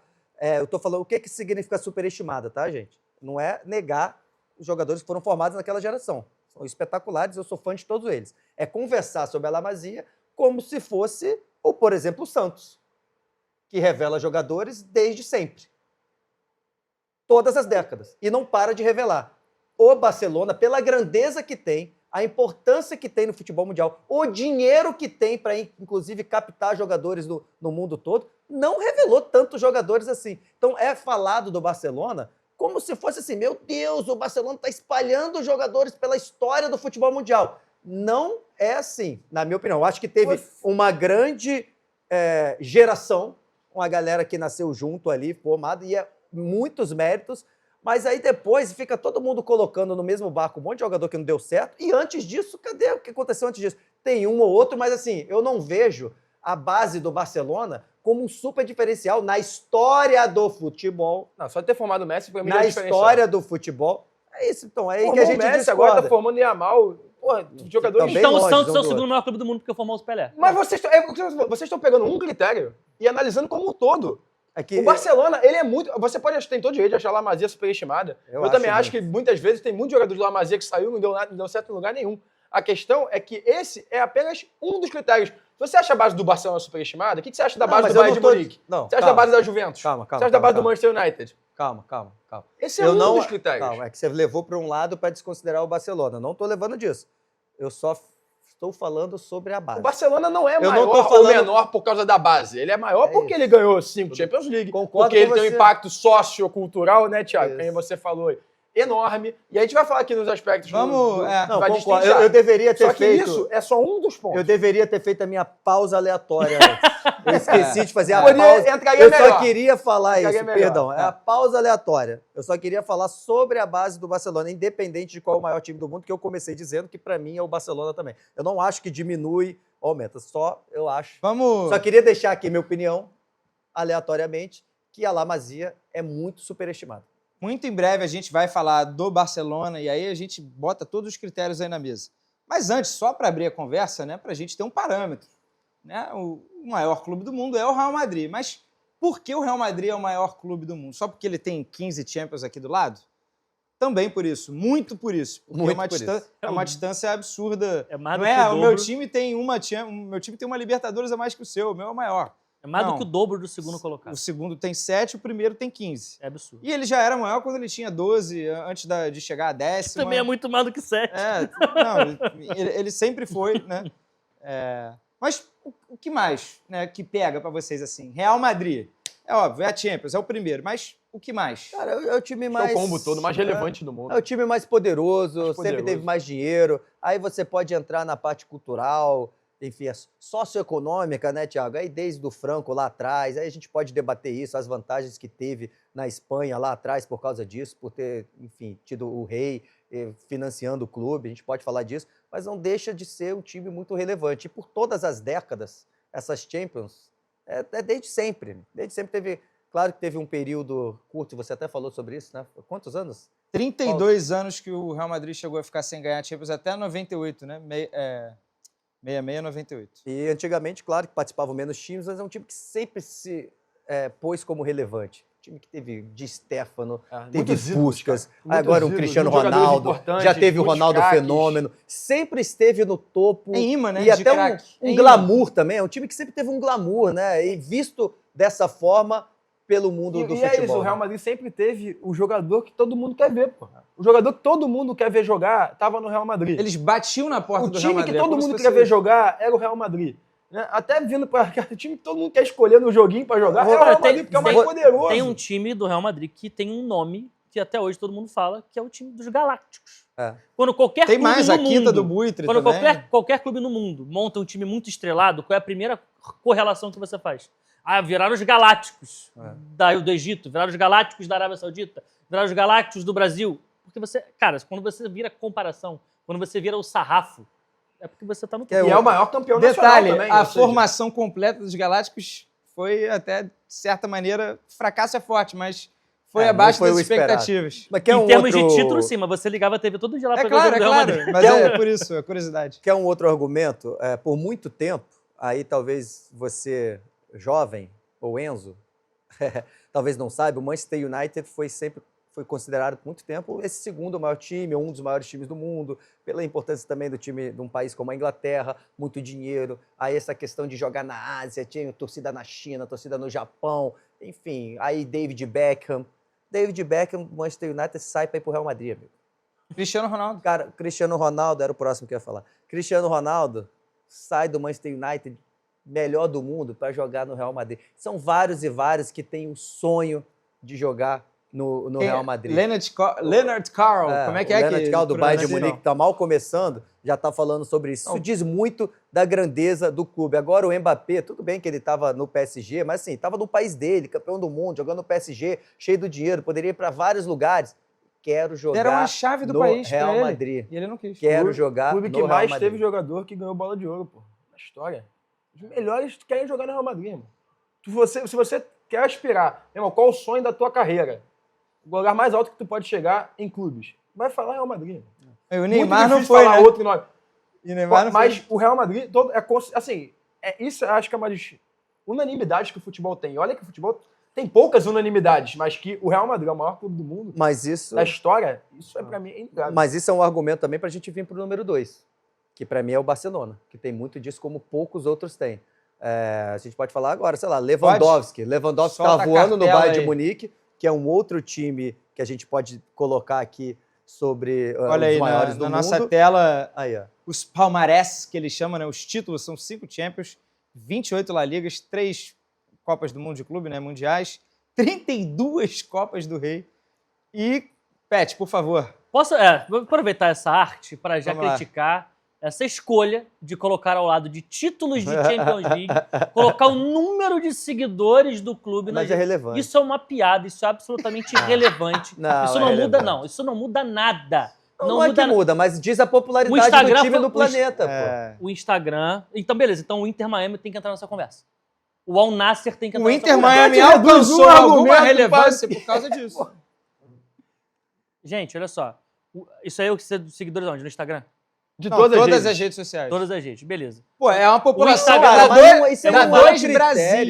Speaker 2: Eu tô falando o que significa superestimada, tá, gente? Não é negar os jogadores que foram formados naquela geração. São espetaculares, eu sou fã de todos eles. É conversar sobre a Lamazia como se fosse, ou por exemplo, o Santos, que revela jogadores desde sempre. Todas as décadas. E não para de revelar. O Barcelona, pela grandeza que tem, a importância que tem no futebol mundial, o dinheiro que tem para, inclusive, captar jogadores no mundo todo, não revelou tantos jogadores assim. Então, é falado do Barcelona como se fosse assim, meu Deus, o Barcelona está espalhando jogadores pela história do futebol mundial. Não é assim, na minha opinião. Eu acho que teve uma grande geração, uma galera que nasceu junto ali, formado, e muitos méritos, mas aí depois fica todo mundo colocando no mesmo barco um monte de jogador que não deu certo, e antes disso, cadê o que aconteceu antes disso? Tem um ou outro, mas assim, eu não vejo a base do Barcelona como um super diferencial na história do futebol.
Speaker 4: Não, só ter formado o Messi foi
Speaker 2: Na história do futebol. É isso, então, é aí que a gente
Speaker 4: o Messi
Speaker 2: discorda.
Speaker 4: agora tá formando Yamal. Porra, jogadores...
Speaker 2: Também
Speaker 3: Então o
Speaker 2: longe,
Speaker 3: Santos
Speaker 2: um
Speaker 3: é o
Speaker 2: do
Speaker 3: segundo
Speaker 2: outro.
Speaker 3: maior clube do mundo porque formou os Pelé.
Speaker 4: Mas vocês estão pegando um critério e analisando como um todo.
Speaker 2: É que
Speaker 4: O Barcelona, ele é muito... Você pode achar, tem todo direito de achar a La Masia superestimada.
Speaker 2: Eu
Speaker 4: Eu também
Speaker 2: acho
Speaker 4: acho que muitas vezes tem muitos jogadores de La Masia que saiu e não deu certo em lugar nenhum. A questão é que esse é apenas um dos critérios. Se você acha a base do Barcelona superestimada, o que você acha da
Speaker 2: Não,
Speaker 4: base
Speaker 2: mas
Speaker 4: do
Speaker 2: eu
Speaker 4: Bayern de
Speaker 2: não tô-
Speaker 4: Munique?
Speaker 2: Não,
Speaker 4: Você acha da
Speaker 2: calma.
Speaker 4: base da Juventus?
Speaker 2: Calma,
Speaker 4: Você acha da base do Manchester United?
Speaker 2: Calma.
Speaker 4: Esse é
Speaker 2: Eu
Speaker 4: um
Speaker 2: não,
Speaker 4: dos critérios.
Speaker 2: calma, é que você levou para um lado para desconsiderar o Barcelona. Não estou levando disso. Eu só estou falando sobre a base.
Speaker 4: O Barcelona não é
Speaker 2: Eu não
Speaker 4: maior
Speaker 2: tô falando-
Speaker 4: ou menor por causa da base. Ele é maior porque ele ganhou 5 Champions League.
Speaker 2: Concordo
Speaker 4: Porque ele
Speaker 2: com
Speaker 4: tem um
Speaker 2: você.
Speaker 4: impacto sociocultural, né, Thiago?
Speaker 2: Isso.
Speaker 4: Como você falou aí, enorme. E a gente vai falar aqui nos aspectos
Speaker 1: Vamos,
Speaker 2: Não,
Speaker 4: vai
Speaker 2: concordo.
Speaker 4: destrinchar.
Speaker 2: Eu deveria ter
Speaker 4: Só que
Speaker 2: feito.
Speaker 4: isso é só um dos pontos.
Speaker 2: Eu deveria ter feito a minha pausa aleatória antes. Eu esqueci de fazer a
Speaker 4: Poderia-
Speaker 2: pausa.
Speaker 4: entraria
Speaker 2: Eu
Speaker 4: melhor.
Speaker 2: só queria falar
Speaker 4: Entraria
Speaker 2: isso,
Speaker 4: melhor.
Speaker 2: perdão. É a pausa aleatória. Eu só queria falar sobre a base do Barcelona, independente de qual é o maior time do mundo, que eu comecei dizendo que para mim é o Barcelona também. Eu não acho que diminui ou aumenta, só eu acho.
Speaker 1: Vamos.
Speaker 2: Só queria deixar aqui minha opinião, aleatoriamente, que a La Masia é muito superestimada.
Speaker 1: Muito em breve a gente vai falar do Barcelona e aí a gente bota todos os critérios aí na mesa. Mas antes, só para abrir a conversa, né, para a gente ter um parâmetro. Né? O maior clube do mundo é o Real Madrid. Mas por que o Real Madrid é o maior clube do mundo? Só porque ele tem 15 Champions aqui do lado? Também por isso, muito por isso. Porque
Speaker 2: Muito
Speaker 1: é uma,
Speaker 2: por isso.
Speaker 1: é uma distância absurda.
Speaker 3: É mais
Speaker 1: Não
Speaker 3: do que
Speaker 1: é?
Speaker 3: o
Speaker 1: O meu
Speaker 3: dobro.
Speaker 1: time tem meu time tem uma Libertadores a mais que o seu, o meu é o maior.
Speaker 3: É mais
Speaker 1: Não.
Speaker 3: do que o dobro do segundo colocado.
Speaker 1: O segundo tem 7, o primeiro tem 15.
Speaker 3: É absurdo.
Speaker 1: E ele já era maior quando ele tinha 12, antes de chegar a 10ª.
Speaker 3: Também é muito mais do que 7.
Speaker 1: Não, ele sempre foi, né? Mas o que mais, né, que pega pra vocês assim? Real Madrid, é óbvio, é a Champions, é o primeiro, mas o que mais?
Speaker 2: Cara, é o time
Speaker 4: É
Speaker 2: mais...
Speaker 4: o combo todo mais relevante do mundo.
Speaker 2: É o time mais poderoso,
Speaker 4: Mais
Speaker 2: sempre
Speaker 4: poderoso.
Speaker 2: teve mais dinheiro. Aí você pode entrar na parte cultural, enfim, socioeconômica, né, Thiago? Aí desde o Franco lá atrás, aí a gente pode debater isso, as vantagens que teve na Espanha lá atrás por causa disso, por ter, enfim, tido o rei financiando o clube, a gente pode falar disso, mas não deixa de ser um time muito relevante. E por todas as décadas, essas Champions, é desde sempre. Desde sempre teve... Claro que teve um período curto, você até falou sobre isso, né? Quantos anos?
Speaker 1: 32 anos que o Real Madrid chegou a ficar sem ganhar a Champions até 98, né? 66, 98.
Speaker 2: E antigamente, claro que participavam menos times, mas é um time que sempre se pôs como relevante. Um time que teve Di Stéfano, teve
Speaker 4: muitos ídolos,
Speaker 2: Puskás,
Speaker 4: cara. Muitos
Speaker 2: agora o
Speaker 4: ídolos,
Speaker 2: Cristiano
Speaker 4: muitos jogadores
Speaker 2: Ronaldo,
Speaker 4: importantes,
Speaker 2: já teve o
Speaker 4: muitos
Speaker 2: Ronaldo
Speaker 4: craques.
Speaker 2: Fenômeno, sempre esteve no topo.
Speaker 1: É imã, né?
Speaker 2: E
Speaker 1: de
Speaker 2: até
Speaker 1: craque. É
Speaker 2: um
Speaker 1: imã.
Speaker 2: glamour também, é um time que sempre teve um glamour, né? E visto dessa forma pelo mundo do
Speaker 4: E
Speaker 2: futebol.
Speaker 4: é isso, o Real
Speaker 2: né?
Speaker 4: Madrid sempre teve o jogador que todo mundo quer ver, pô. O jogador que todo mundo quer ver jogar tava no Real Madrid.
Speaker 1: Eles batiam na porta
Speaker 4: O
Speaker 1: do Real
Speaker 4: time
Speaker 1: Madrid.
Speaker 4: que
Speaker 1: é
Speaker 4: todo
Speaker 1: como se
Speaker 4: mundo
Speaker 1: fosse
Speaker 4: queria ver
Speaker 1: isso.
Speaker 4: jogar era o Real Madrid. Né? Até vindo para o time que todo mundo quer escolher no joguinho para jogar é o
Speaker 3: Cara,
Speaker 4: Real Madrid, porque é o mais poderoso.
Speaker 3: Tem um time do Real Madrid que tem um nome que até hoje todo mundo fala, que é o time dos Galácticos.
Speaker 2: É.
Speaker 3: Quando qualquer
Speaker 1: Tem
Speaker 3: clube
Speaker 1: mais
Speaker 3: no
Speaker 1: a quinta
Speaker 3: mundo,
Speaker 1: do Buitre
Speaker 3: quando
Speaker 1: também.
Speaker 3: qualquer clube no mundo monta um time muito estrelado, qual é a primeira correlação que você faz? Ah, viraram os Galácticos do Egito, viraram os Galácticos da Arábia Saudita, viraram os Galácticos do Brasil. Porque você, cara, quando você vira comparação, quando você vira o sarrafo, é porque você tá no
Speaker 4: E é o maior campeão
Speaker 1: Detalhe,
Speaker 4: nacional também.
Speaker 1: a
Speaker 4: ou seja,
Speaker 1: formação completa dos Galácticos foi até, de certa maneira, fracasso é forte, mas foi
Speaker 2: Não
Speaker 1: abaixo
Speaker 2: foi
Speaker 1: das
Speaker 2: o esperado.
Speaker 1: expectativas.
Speaker 2: Mas quer
Speaker 3: em
Speaker 2: um
Speaker 3: termos
Speaker 2: outro...
Speaker 3: de título, sim, mas você ligava a TV todo dia lá
Speaker 1: É
Speaker 3: pra
Speaker 1: claro,
Speaker 3: ver
Speaker 1: é
Speaker 3: o Real
Speaker 1: claro,
Speaker 3: Madrid.
Speaker 1: mas é por isso, é curiosidade.
Speaker 2: Quer um outro argumento? Por muito tempo, aí talvez você, jovem, ou Enzo, talvez não saiba, o Manchester United foi considerado por muito tempo esse segundo maior time, ou um dos maiores times do mundo, pela importância também do time de um país como a Inglaterra, muito dinheiro, aí essa questão de jogar na Ásia, tinha torcida na China, torcida no Japão, enfim, aí David Beckham, Manchester United sai para ir pro Real Madrid, amigo.
Speaker 1: Cristiano Ronaldo.
Speaker 2: Cara, Cristiano Ronaldo era o próximo que eu ia falar. Cristiano Ronaldo sai do Manchester United, melhor do mundo, para jogar no Real Madrid. São vários e vários que têm o sonho de jogar no Real Madrid.
Speaker 1: Leonard Carl, como é que é?
Speaker 2: Leonard Carl do Bayern de
Speaker 1: pronuncia?
Speaker 2: Munique, tá mal começando, já tá falando sobre isso. Isso diz muito da grandeza do clube. Agora o Mbappé, tudo bem que ele tava no PSG, mas assim, tava no país dele, campeão do mundo, jogando no PSG, cheio do dinheiro, poderia ir para vários lugares. Quero jogar
Speaker 1: Deram uma chave do
Speaker 2: no
Speaker 1: país pra
Speaker 2: Real
Speaker 1: ele.
Speaker 2: Madrid.
Speaker 1: E ele não quis.
Speaker 2: Quero jogar
Speaker 4: clube
Speaker 2: no
Speaker 4: que
Speaker 2: Real
Speaker 4: mais
Speaker 2: Madrid.
Speaker 4: teve jogador que ganhou bola de ouro, pô, na história. Os melhores querem jogar no Real Madrid, irmão. Se você quer aspirar, irmão, qual o sonho da tua carreira? O lugar mais alto que tu pode chegar em clubes. Vai falar Real Madrid.
Speaker 1: O Neymar não
Speaker 4: Muito difícil
Speaker 1: foi,
Speaker 4: falar
Speaker 1: né?
Speaker 4: outro nome.
Speaker 1: E o Neymar não
Speaker 4: Mas
Speaker 1: foi.
Speaker 4: o Real Madrid, isso eu acho que é uma das unanimidades que o futebol tem. Olha que o futebol tem poucas unanimidades, mas que o Real Madrid é o maior clube do mundo,
Speaker 2: Mas isso,
Speaker 4: da história, isso é pra mim inegável.
Speaker 2: mas isso é um argumento também pra gente vir pro número 2, que pra mim é o Barcelona, que tem muito disso como poucos outros têm. A gente pode falar agora, sei lá, Lewandowski. Lewandowski
Speaker 1: Solta
Speaker 2: tá
Speaker 1: a
Speaker 2: voando no
Speaker 1: cartela
Speaker 2: Bayern de
Speaker 1: aí.
Speaker 2: Munique, que é um outro time que a gente pode colocar aqui sobre
Speaker 1: Olha
Speaker 2: os
Speaker 1: aí,
Speaker 2: maiores
Speaker 1: na
Speaker 2: do
Speaker 1: nossa
Speaker 2: mundo.
Speaker 1: tela,
Speaker 2: Aí, ó.
Speaker 1: os palmarés, que eles chamam, né? Os títulos são 5 Champions, 28 La Ligas, 3 Copas do Mundo de Clube, né? Mundiais, 32 Copas do Rei. E, Pet, por favor.
Speaker 3: Vou aproveitar essa arte para já
Speaker 1: Vamos lá.
Speaker 3: criticar essa escolha de colocar ao lado de títulos de Champions League, colocar o número de seguidores do clube na
Speaker 2: Mas é relevante.
Speaker 3: Isso é uma piada, isso é absolutamente irrelevante.
Speaker 2: Não,
Speaker 3: isso
Speaker 2: é
Speaker 3: não muda,
Speaker 2: relevante.
Speaker 3: não. Isso não muda nada.
Speaker 2: Não é que
Speaker 3: muda
Speaker 2: muda, mas diz a popularidade
Speaker 3: O Instagram
Speaker 2: do time
Speaker 3: foi-
Speaker 2: no
Speaker 3: o
Speaker 2: planeta,
Speaker 3: o Instagram. Então, beleza. Então o Inter Miami tem que entrar nessa conversa. O Al Nassr tem que entrar
Speaker 1: O
Speaker 3: nessa
Speaker 1: Inter
Speaker 3: conversa.
Speaker 1: Miami
Speaker 4: Pet reduz
Speaker 1: alcançou
Speaker 4: um
Speaker 1: alguma
Speaker 4: argumento
Speaker 1: relevância por causa disso.
Speaker 3: Gente, olha só. Isso aí é o que você dos seguidores onde? No Instagram?
Speaker 4: De
Speaker 1: Não,
Speaker 4: todas,
Speaker 1: todas
Speaker 4: as
Speaker 1: as redes sociais.
Speaker 3: Todas as redes, beleza.
Speaker 1: Pô, é uma população.
Speaker 3: Instagram,
Speaker 1: Dá
Speaker 2: mas
Speaker 1: dois,
Speaker 2: não- isso
Speaker 1: dá
Speaker 2: não é um
Speaker 1: dois
Speaker 2: critério,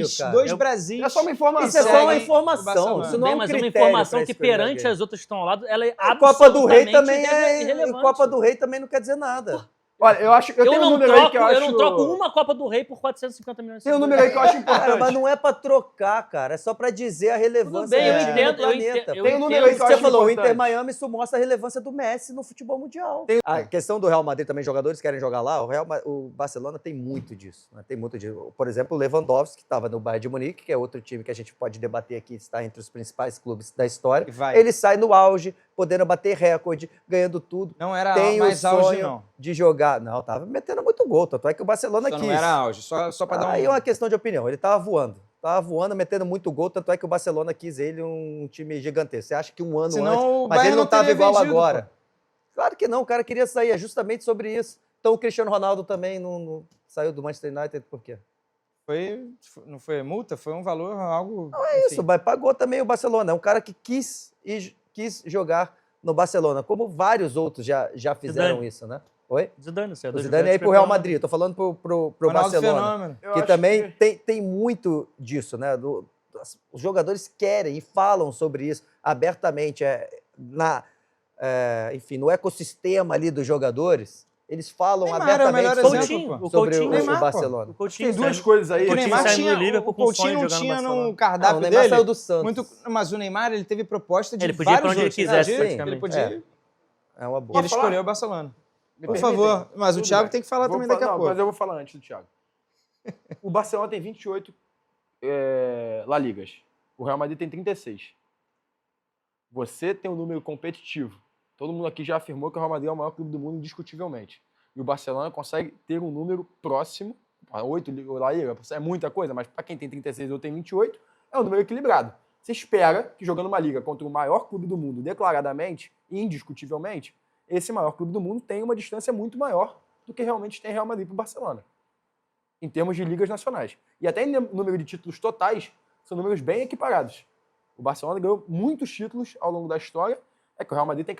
Speaker 1: Brasis.
Speaker 2: cara.
Speaker 1: Dois Brasis.
Speaker 4: É só uma informação.
Speaker 2: Isso é só uma
Speaker 1: Seguem o
Speaker 2: informação.
Speaker 1: Barcelona.
Speaker 2: Isso não é um
Speaker 3: Mas é uma
Speaker 2: critério
Speaker 3: informação
Speaker 2: pra
Speaker 3: que
Speaker 2: escolher
Speaker 3: perante
Speaker 2: alguém.
Speaker 3: as outras que estão ao lado, ela é
Speaker 2: A Copa do Rei
Speaker 3: absolutamente
Speaker 2: também é.
Speaker 3: irrelevante.
Speaker 2: Copa do Rei também não quer dizer nada.
Speaker 4: Olha, eu tenho um
Speaker 3: não
Speaker 4: número
Speaker 3: troco,
Speaker 4: aí que eu acho...
Speaker 3: eu não troco uma Copa do Rei por 450 milhões de
Speaker 4: Tem um
Speaker 3: seguidores.
Speaker 4: número aí que eu acho importante.
Speaker 2: Cara, mas não é pra trocar, cara. É só pra dizer a relevância
Speaker 3: Tudo bem,
Speaker 2: do
Speaker 3: eu
Speaker 2: time
Speaker 3: entendo,
Speaker 2: no planeta.
Speaker 3: eu
Speaker 4: Tem um número
Speaker 3: entendo.
Speaker 4: aí que eu
Speaker 2: Você
Speaker 4: acho
Speaker 2: falou, o
Speaker 4: importante.
Speaker 2: Inter Miami, isso mostra a relevância do Messi no futebol mundial. A questão do Real Madrid também, jogadores querem jogar lá, o Barcelona tem muito disso. Né? Tem muito disso. Por exemplo, o Lewandowski, que estava no Bayern de Munique, que é outro time que a gente pode debater aqui, está entre os principais clubes da história.
Speaker 1: E vai.
Speaker 2: Ele sai no auge, podendo bater recorde, ganhando tudo.
Speaker 1: Não era
Speaker 2: Tem
Speaker 1: mais
Speaker 2: o
Speaker 1: auge,
Speaker 2: sonho
Speaker 1: não.
Speaker 2: de jogar. Não, tava metendo muito gol. Tanto é que o Barcelona
Speaker 1: Só
Speaker 2: quis.
Speaker 1: não era auge. Só pra dar
Speaker 2: Aí é
Speaker 1: um...
Speaker 2: uma questão de opinião. Ele tava voando. Tava voando, metendo muito gol, tanto é que o Barcelona quis ele um time gigantesco. Você acha que um ano
Speaker 1: Senão
Speaker 2: antes...
Speaker 1: o
Speaker 2: Mas
Speaker 1: Bayern
Speaker 2: ele não
Speaker 1: não teria
Speaker 2: tava igual
Speaker 1: vendido,
Speaker 2: agora.
Speaker 1: pô.
Speaker 2: Claro que não, o cara queria sair. É justamente sobre isso. Então o Cristiano Ronaldo também não saiu do Manchester United por quê?
Speaker 1: Não foi multa? Foi um valor, algo...
Speaker 2: Não é isso, mas pagou também o Barcelona. É um cara que quis jogar no Barcelona, como vários outros já fizeram
Speaker 3: Zidane.
Speaker 2: isso, né? Oi?
Speaker 3: Zidane, você é
Speaker 2: O
Speaker 3: dois
Speaker 2: Zidane aí
Speaker 3: Juventus
Speaker 2: pro Real
Speaker 3: campeão.
Speaker 2: Madrid. Tô falando pro
Speaker 1: Ronaldo
Speaker 2: Barcelona.
Speaker 1: Fenômeno.
Speaker 4: Eu
Speaker 2: Que
Speaker 4: acho
Speaker 2: também tem muito disso, né? Os jogadores querem e falam sobre isso abertamente. Enfim, no ecossistema ali dos jogadores, eles falam
Speaker 1: Neymar é o
Speaker 2: abertamente
Speaker 1: melhor
Speaker 2: sobre,
Speaker 1: exemplo, pô.
Speaker 3: O
Speaker 2: sobre
Speaker 3: Coutinho,
Speaker 2: o
Speaker 1: Neymar, pô.
Speaker 2: Barcelona.
Speaker 3: O Coutinho
Speaker 4: Tem duas
Speaker 3: saiu-
Speaker 4: coisas aí.
Speaker 1: O
Speaker 3: Coutinho
Speaker 1: Neymar
Speaker 3: saiu do
Speaker 1: tinha,
Speaker 3: Liverpool
Speaker 1: o
Speaker 3: com sonho
Speaker 1: Coutinho não
Speaker 3: de jogar no
Speaker 1: tinha
Speaker 3: Barcelona.
Speaker 1: no cardápio
Speaker 2: o Neymar
Speaker 1: dele.
Speaker 2: saiu do Santos.
Speaker 1: Mas o Neymar ele teve proposta de
Speaker 3: Ele podia ir pra
Speaker 1: vários
Speaker 3: onde ele
Speaker 1: outros.
Speaker 3: quisesse,
Speaker 1: Ele
Speaker 3: praticamente.
Speaker 1: podia.
Speaker 2: É uma
Speaker 1: E
Speaker 2: boa.
Speaker 1: ele escolheu o Barcelona.
Speaker 4: Me
Speaker 1: Por
Speaker 4: permitem?
Speaker 1: favor. Mas o
Speaker 4: Tudo
Speaker 1: Thiago
Speaker 4: bem.
Speaker 1: tem que falar
Speaker 4: Vou
Speaker 1: também daqui a
Speaker 4: não,
Speaker 1: pouco.
Speaker 4: Mas eu vou falar antes do Thiago. O Barcelona tem 28 La Ligas. O Real Madrid tem 36. Você tem um número competitivo. Todo mundo aqui já afirmou que o Real Madrid é o maior clube do mundo, indiscutivelmente. E o Barcelona consegue ter um número próximo. 8 La Liga é muita coisa, mas para quem tem 36 ou tem 28, é um número equilibrado. Você espera que jogando uma liga contra o maior clube do mundo, declaradamente, indiscutivelmente, esse maior clube do mundo tem uma distância muito maior do que realmente tem Real Madrid para o Barcelona, em termos de ligas nacionais. E até em número de títulos totais, são números bem equiparados. O Barcelona ganhou muitos títulos ao longo da história, é que o Real Madrid tem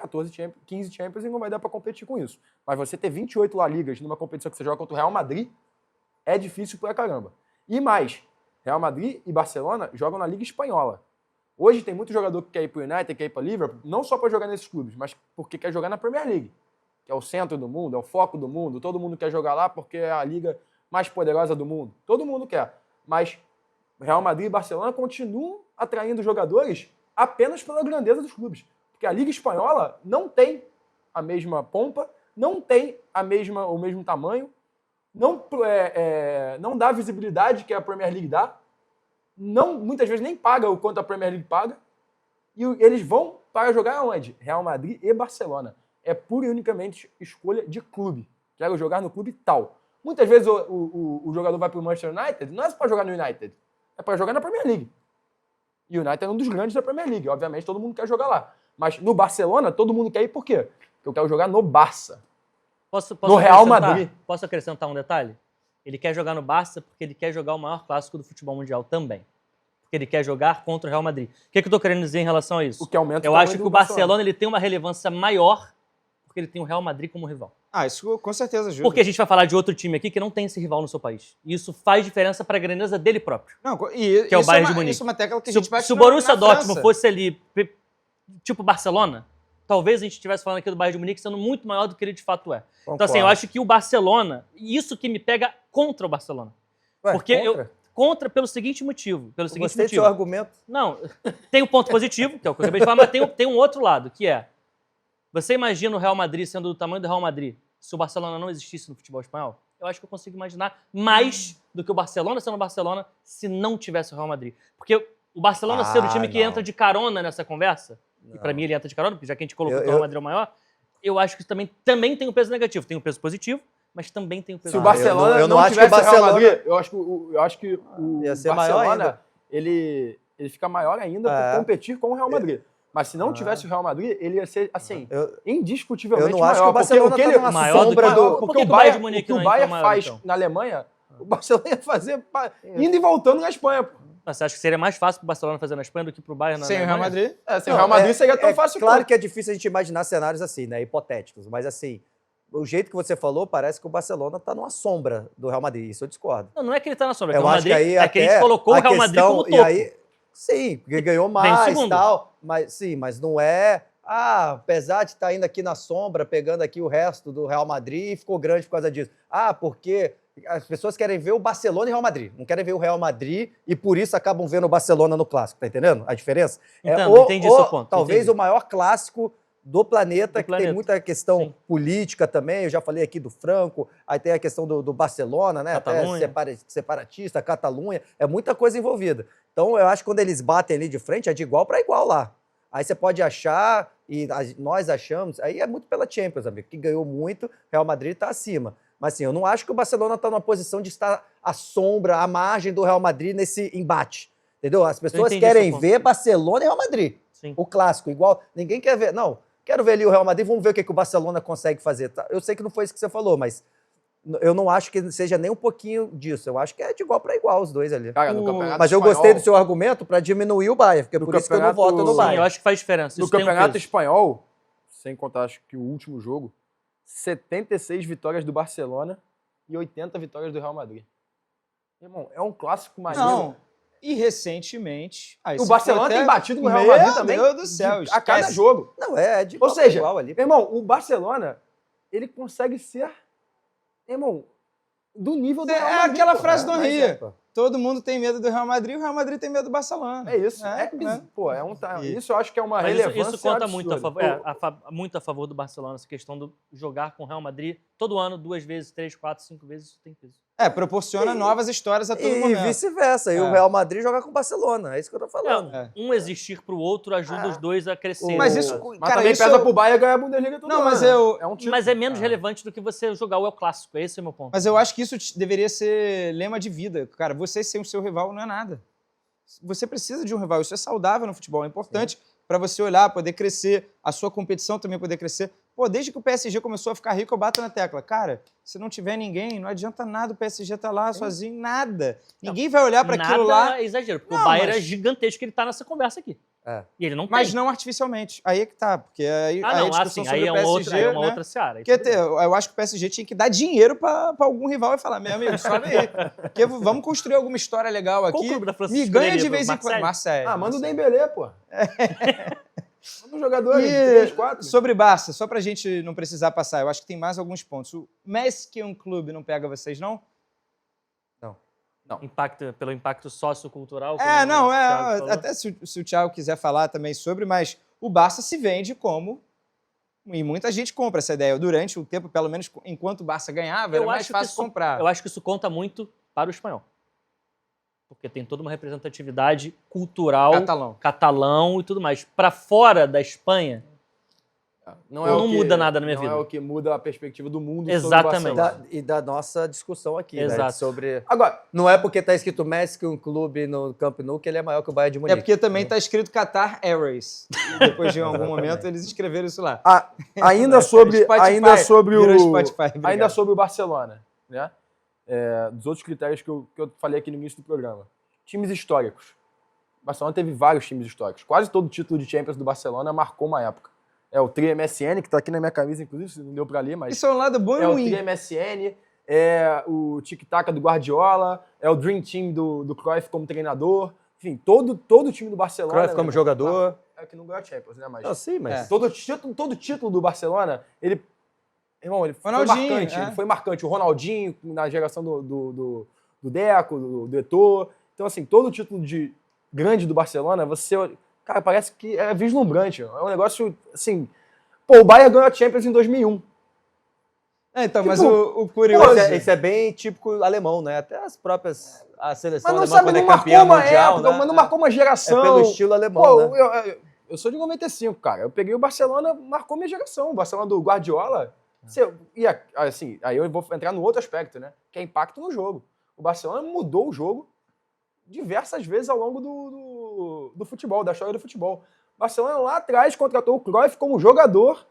Speaker 4: 15 Champions e não vai dar para competir com isso. Mas você ter 28 La Ligas numa competição que você joga contra o Real Madrid é difícil pra caramba. E mais, Real Madrid e Barcelona jogam na Liga Espanhola. Hoje tem muito jogador que quer ir para o United, quer ir para o Liverpool, não só para jogar nesses clubes, mas porque quer jogar na Premier League, que é o centro do mundo, é o foco do mundo. Todo mundo quer jogar lá porque é a liga mais poderosa do mundo. Todo mundo quer. Mas Real Madrid e Barcelona continuam atraindo jogadores apenas pela grandeza dos clubes. Porque a Liga Espanhola não tem a mesma pompa, não tem o mesmo tamanho, não dá a visibilidade que a Premier League dá, muitas vezes nem paga o quanto a Premier League paga. E eles vão para jogar onde? Real Madrid e Barcelona. É pura e unicamente escolha de clube. Quero jogar no clube tal. Muitas vezes o jogador vai para o Manchester United, não é para jogar no United, é para jogar na Premier League. E o United é um dos grandes da Premier League. Obviamente, todo mundo quer jogar lá. Mas no Barcelona, todo mundo quer ir por quê? Porque eu quero jogar no Barça. No Real Madrid.
Speaker 3: Posso acrescentar um detalhe? Ele quer jogar no Barça porque ele quer jogar o maior clássico do futebol mundial também. Porque ele quer jogar contra o Real Madrid. O que eu tô querendo dizer em relação a isso?
Speaker 4: O que aumenta
Speaker 3: Eu acho que o Barcelona ele tem uma relevância maior porque ele tem o Real Madrid como rival.
Speaker 1: Ah, isso com certeza ajuda.
Speaker 3: Porque a gente vai falar de outro time aqui que não tem esse rival no seu país. E isso faz diferença para a grandeza dele próprio.
Speaker 1: Não,
Speaker 3: que é o Bayern de Munique.
Speaker 1: Isso é uma tecla que a
Speaker 3: Se,
Speaker 1: gente bate
Speaker 3: se o Borussia
Speaker 1: na
Speaker 3: Dortmund
Speaker 1: França.
Speaker 3: fosse ali, tipo Barcelona, talvez a gente estivesse falando aqui do Bayern de Munique sendo muito maior do que ele de fato é. Então, assim, eu acho que o Barcelona, e isso que me pega contra o Barcelona.
Speaker 2: Ué,
Speaker 3: Porque
Speaker 2: contra?
Speaker 3: Contra pelo seguinte motivo.
Speaker 2: Gostei do seu argumento.
Speaker 3: Não, tem um ponto positivo, que é o que eu acabei de falar, mas tem um outro lado, que é, você imagina o Real Madrid sendo do tamanho do Real Madrid, se o Barcelona não existisse no futebol espanhol? Eu acho que eu consigo imaginar mais do que o Barcelona sendo o Barcelona se não tivesse o Real Madrid. Porque o Barcelona ser o time que entra de carona nessa conversa, e pra mim ele entra de carona, porque já que a gente colocou que o Real Madrid é o maior, eu acho que isso também tem um peso negativo. Tem um peso positivo, mas também tem um peso
Speaker 4: Se o
Speaker 3: negativo.
Speaker 4: Barcelona
Speaker 2: eu não
Speaker 4: não
Speaker 2: acho que
Speaker 4: tivesse
Speaker 2: o
Speaker 4: o Real
Speaker 2: Barcelona-
Speaker 4: Madrid, eu acho que o
Speaker 2: Ia ser maior
Speaker 4: Barcelona,
Speaker 2: ainda.
Speaker 4: ele fica maior ainda por competir com o Real Madrid. Mas se não tivesse o Real Madrid, ele ia ser, assim, indiscutivelmente
Speaker 2: eu não acho
Speaker 4: maior.
Speaker 2: que o Barcelona
Speaker 4: porque
Speaker 2: tá numa
Speaker 3: maior do
Speaker 2: sombra
Speaker 3: que-
Speaker 2: do...
Speaker 3: Por
Speaker 4: Porque
Speaker 3: que
Speaker 4: o
Speaker 3: que o Bayern de
Speaker 4: Bayern,
Speaker 3: Munique
Speaker 4: o que
Speaker 3: não
Speaker 4: o
Speaker 3: é
Speaker 4: Bayern
Speaker 3: maior,
Speaker 4: faz
Speaker 3: então?
Speaker 4: na Alemanha, o Barcelona ia fazer indo e voltando na Espanha. Pô.
Speaker 3: Mas você acha que seria mais fácil pro Barcelona fazer na Espanha do que pro Bayern na
Speaker 1: Sem o Real
Speaker 3: Alemanha?
Speaker 1: Madrid.
Speaker 4: Sem o Real Madrid seria tão fácil
Speaker 2: Claro
Speaker 4: quanto.
Speaker 2: que é difícil a gente imaginar cenários assim, né? Hipotéticos. Mas assim, o jeito que você falou, parece que o Barcelona tá numa sombra do Real Madrid. Isso eu discordo.
Speaker 3: Não é que ele tá na sombra, é que
Speaker 2: Eu
Speaker 3: o
Speaker 2: acho
Speaker 3: Madrid,
Speaker 2: que aí
Speaker 3: é que a gente
Speaker 2: até
Speaker 3: colocou o
Speaker 2: a
Speaker 3: Real Madrid
Speaker 2: questão-
Speaker 3: como topo.
Speaker 2: E aí, sim, porque ganhou mais e
Speaker 3: segundo.
Speaker 2: tal. Mas, sim, mas não é... Ah, apesar de estar indo aqui na sombra, pegando aqui o resto do Real Madrid, ficou grande por causa disso. Ah, porque as pessoas querem ver o Barcelona e o Real Madrid. Não querem ver o Real Madrid e por isso acabam vendo o Barcelona no clássico. Tá entendendo a diferença?
Speaker 3: Entendo, entendi seu ponto,
Speaker 2: Talvez
Speaker 3: entendi.
Speaker 2: o maior clássico do planeta, que
Speaker 3: planeta.
Speaker 2: tem muita questão
Speaker 3: Sim.
Speaker 2: política também. Eu já falei aqui do Franco, aí tem a questão do Barcelona, né?
Speaker 3: Catalunha.
Speaker 2: Até separatista, Catalunha. É muita coisa envolvida. Então, eu acho que quando eles batem ali de frente, é de igual para igual lá. Aí você pode achar, e nós achamos, aí é muito pela Champions, amigo, que ganhou muito, Real Madrid está acima. Mas assim, eu não acho que o Barcelona está numa posição de estar à sombra, à margem do Real Madrid nesse embate. Entendeu? As pessoas
Speaker 3: entendi
Speaker 2: querem
Speaker 3: seu ponto.
Speaker 2: ver Barcelona e Real Madrid.
Speaker 3: Sim.
Speaker 2: O clássico, igual. Ninguém quer ver. Não, quero ver ali o Real Madrid, vamos ver o que o Barcelona consegue fazer. Tá? Eu sei que não foi isso que você falou, mas eu não acho que seja nem um pouquinho disso. Eu acho que é de igual para igual os dois ali.
Speaker 4: Cara, no Campeonato
Speaker 2: Mas eu
Speaker 4: Espanhol,
Speaker 2: gostei do seu argumento para diminuir o Bayern, porque é
Speaker 4: No
Speaker 2: por isso que eu não
Speaker 4: campeonato-
Speaker 2: voto no
Speaker 3: Sim,
Speaker 2: Bayern.
Speaker 3: eu acho que faz diferença.
Speaker 4: No
Speaker 3: Isso tem um
Speaker 4: Campeonato
Speaker 3: peso.
Speaker 4: Espanhol, sem contar acho que o último jogo, 76 vitórias do Barcelona e 80 vitórias do Real Madrid. Irmão, é um clássico maneiro.
Speaker 1: Não. E recentemente... aí
Speaker 4: O
Speaker 1: se
Speaker 4: Barcelona
Speaker 1: for até-
Speaker 4: tem batido no Real Madrid também.
Speaker 1: Meu Deus do céu,
Speaker 4: a cada
Speaker 1: esquece.
Speaker 4: jogo.
Speaker 2: Não, é de
Speaker 4: Ou
Speaker 2: igual pra
Speaker 4: seja,
Speaker 2: igual ali.
Speaker 4: meu irmão, o Barcelona, ele consegue ser, irmão, do nível do Real
Speaker 1: É
Speaker 4: Madrid.
Speaker 1: aquela
Speaker 4: pô.
Speaker 1: frase do
Speaker 2: mas
Speaker 1: Henry.
Speaker 2: é, pô.
Speaker 1: Todo mundo tem medo do Real Madrid, o Real Madrid tem medo do Barcelona.
Speaker 4: É isso. Pô, isso eu acho que é uma
Speaker 3: Mas
Speaker 4: relevância
Speaker 3: isso conta
Speaker 4: absurda.
Speaker 3: muito muito a favor do Barcelona, essa questão do jogar com o Real Madrid todo ano, 2 vezes, 3, 4, 5 vezes, isso tem peso.
Speaker 1: Proporciona novas histórias a todo
Speaker 2: E
Speaker 1: momento.
Speaker 2: vice-versa. E o Real Madrid joga com o Barcelona. É isso que eu tô falando.
Speaker 3: Um existir pro outro ajuda os dois a crescer.
Speaker 1: Mas isso,
Speaker 4: Mas
Speaker 1: cara,
Speaker 4: também
Speaker 1: isso
Speaker 4: pesa pro Bayern ganhar a Bundesliga todo
Speaker 1: Não,
Speaker 4: ano,
Speaker 1: mas
Speaker 4: né?
Speaker 1: eu-
Speaker 4: É um título.
Speaker 3: Mas é menos relevante do que você jogar o El Clássico, esse é o meu ponto.
Speaker 1: Mas eu acho que isso deveria ser lema de vida. Cara, você ser o seu rival não é nada. Você precisa de um rival. Isso é saudável no futebol. É importante para você olhar, poder crescer, a sua competição também poder crescer. Pô, desde que o PSG começou a ficar rico, eu bato na tecla. Cara, se não tiver ninguém, não adianta nada o PSG estar lá sozinho, nada. Ninguém vai olhar para aquilo lá,
Speaker 3: Nada é exagero, porque
Speaker 1: Não,
Speaker 3: o Bayern
Speaker 1: mas-
Speaker 3: é gigantesco, ele tá nessa conversa aqui.
Speaker 2: É.
Speaker 3: E ele não
Speaker 1: mas
Speaker 3: tem.
Speaker 1: não artificialmente. Aí é que tá, porque aí,
Speaker 3: Ah,
Speaker 1: aí
Speaker 3: não,
Speaker 1: a discussão
Speaker 3: assim,
Speaker 1: sobre
Speaker 3: aí é
Speaker 1: o
Speaker 3: uma
Speaker 1: PSG,
Speaker 3: outra, aí é uma
Speaker 1: né?
Speaker 3: outra seara. aí
Speaker 1: Porque
Speaker 3: tudo bem.
Speaker 1: eu acho que o PSG tinha que dar dinheiro para algum rival e falar, meu amigo, sobe aí. Porque vamos construir alguma história legal
Speaker 3: Qual
Speaker 1: aqui.
Speaker 3: clube da França
Speaker 1: Me ganha de vez em quando. Marseille.
Speaker 4: Ah, manda o
Speaker 1: Marseille.
Speaker 4: Dembélé, pô. Manda um jogador de
Speaker 1: E
Speaker 4: 3, 4.
Speaker 1: sobre Barça, só pra gente não precisar passar, eu acho que tem mais alguns pontos. O Messi um clube não pega vocês, não?
Speaker 3: Pelo impacto sociocultural.
Speaker 1: Não,
Speaker 3: como o Thiago falou.
Speaker 1: até se o Thiago quiser falar também sobre, mas o Barça se vende como, e muita gente compra essa ideia. Durante o tempo, pelo menos enquanto o Barça ganhava, era mais fácil comprar.
Speaker 3: Eu acho que isso conta muito para o espanhol. porque tem toda uma representatividade cultural, catalão e tudo mais. Para fora da Espanha, não muda nada na minha vida.
Speaker 4: Não é o que muda a perspectiva do mundo
Speaker 3: Exatamente.
Speaker 4: sobre o Barcelona.
Speaker 2: E da nossa discussão aqui,
Speaker 3: Exato.
Speaker 2: né? Sobre...
Speaker 4: Agora,
Speaker 2: Não é porque tá escrito Messi que um clube no Camp Nou que ele é maior que o Bayern de
Speaker 1: É
Speaker 2: Munique.
Speaker 1: porque também está escrito Qatar Airways. E depois de algum momento eles escreveram isso lá.
Speaker 4: ainda sobre
Speaker 1: Virou Spotify, obrigado.
Speaker 4: ainda sobre o Barcelona, né? Dos outros critérios que eu falei aqui no início do programa. Times históricos. O Barcelona teve vários times históricos. Quase todo título de Champions do Barcelona marcou uma época. É o Tri MSN, que está aqui na minha camisa, inclusive, não deu para ler, mas...
Speaker 1: Isso é um lado bom e
Speaker 4: É o
Speaker 1: ruim.
Speaker 4: Tri MSN, é o tic-tac do Guardiola, é o Dream Team do Cruyff como treinador. Enfim, todo o time do Barcelona...
Speaker 2: Cruyff como jogador.
Speaker 4: É que não ganhou a Champions, né? Mas
Speaker 2: Não, sim, mas...
Speaker 4: todo título do Barcelona, ele foi
Speaker 1: Ronaldinho,
Speaker 4: marcante. Ele foi marcante. O Ronaldinho, na geração do Deco, do Eto'o. Então, assim, todo título grande do Barcelona, cara, parece que é vislumbrante. É um negócio, assim... Pô, o Bayern ganhou a Champions em 2001.
Speaker 1: Então,
Speaker 4: Tipo,
Speaker 1: mas o curioso...
Speaker 2: Isso é bem típico alemão, né? Até as próprias... A seleção
Speaker 4: Mas não
Speaker 2: alemã,
Speaker 4: sabe,
Speaker 2: quando
Speaker 4: não
Speaker 2: é
Speaker 4: marcou
Speaker 2: campeã
Speaker 4: uma
Speaker 2: mundial,
Speaker 4: época,
Speaker 2: né?
Speaker 4: mas não marcou uma geração.
Speaker 2: É pelo estilo alemão,
Speaker 4: Pô,
Speaker 2: né?
Speaker 4: eu sou de 95, cara. Eu peguei o Barcelona, marcou minha geração. O Barcelona do Guardiola. Assim, aí eu vou entrar no outro aspecto, né? Que é impacto no jogo. O Barcelona mudou o jogo diversas vezes ao longo do futebol, da história do futebol. O Barcelona lá atrás contratou o Cruyff como jogador,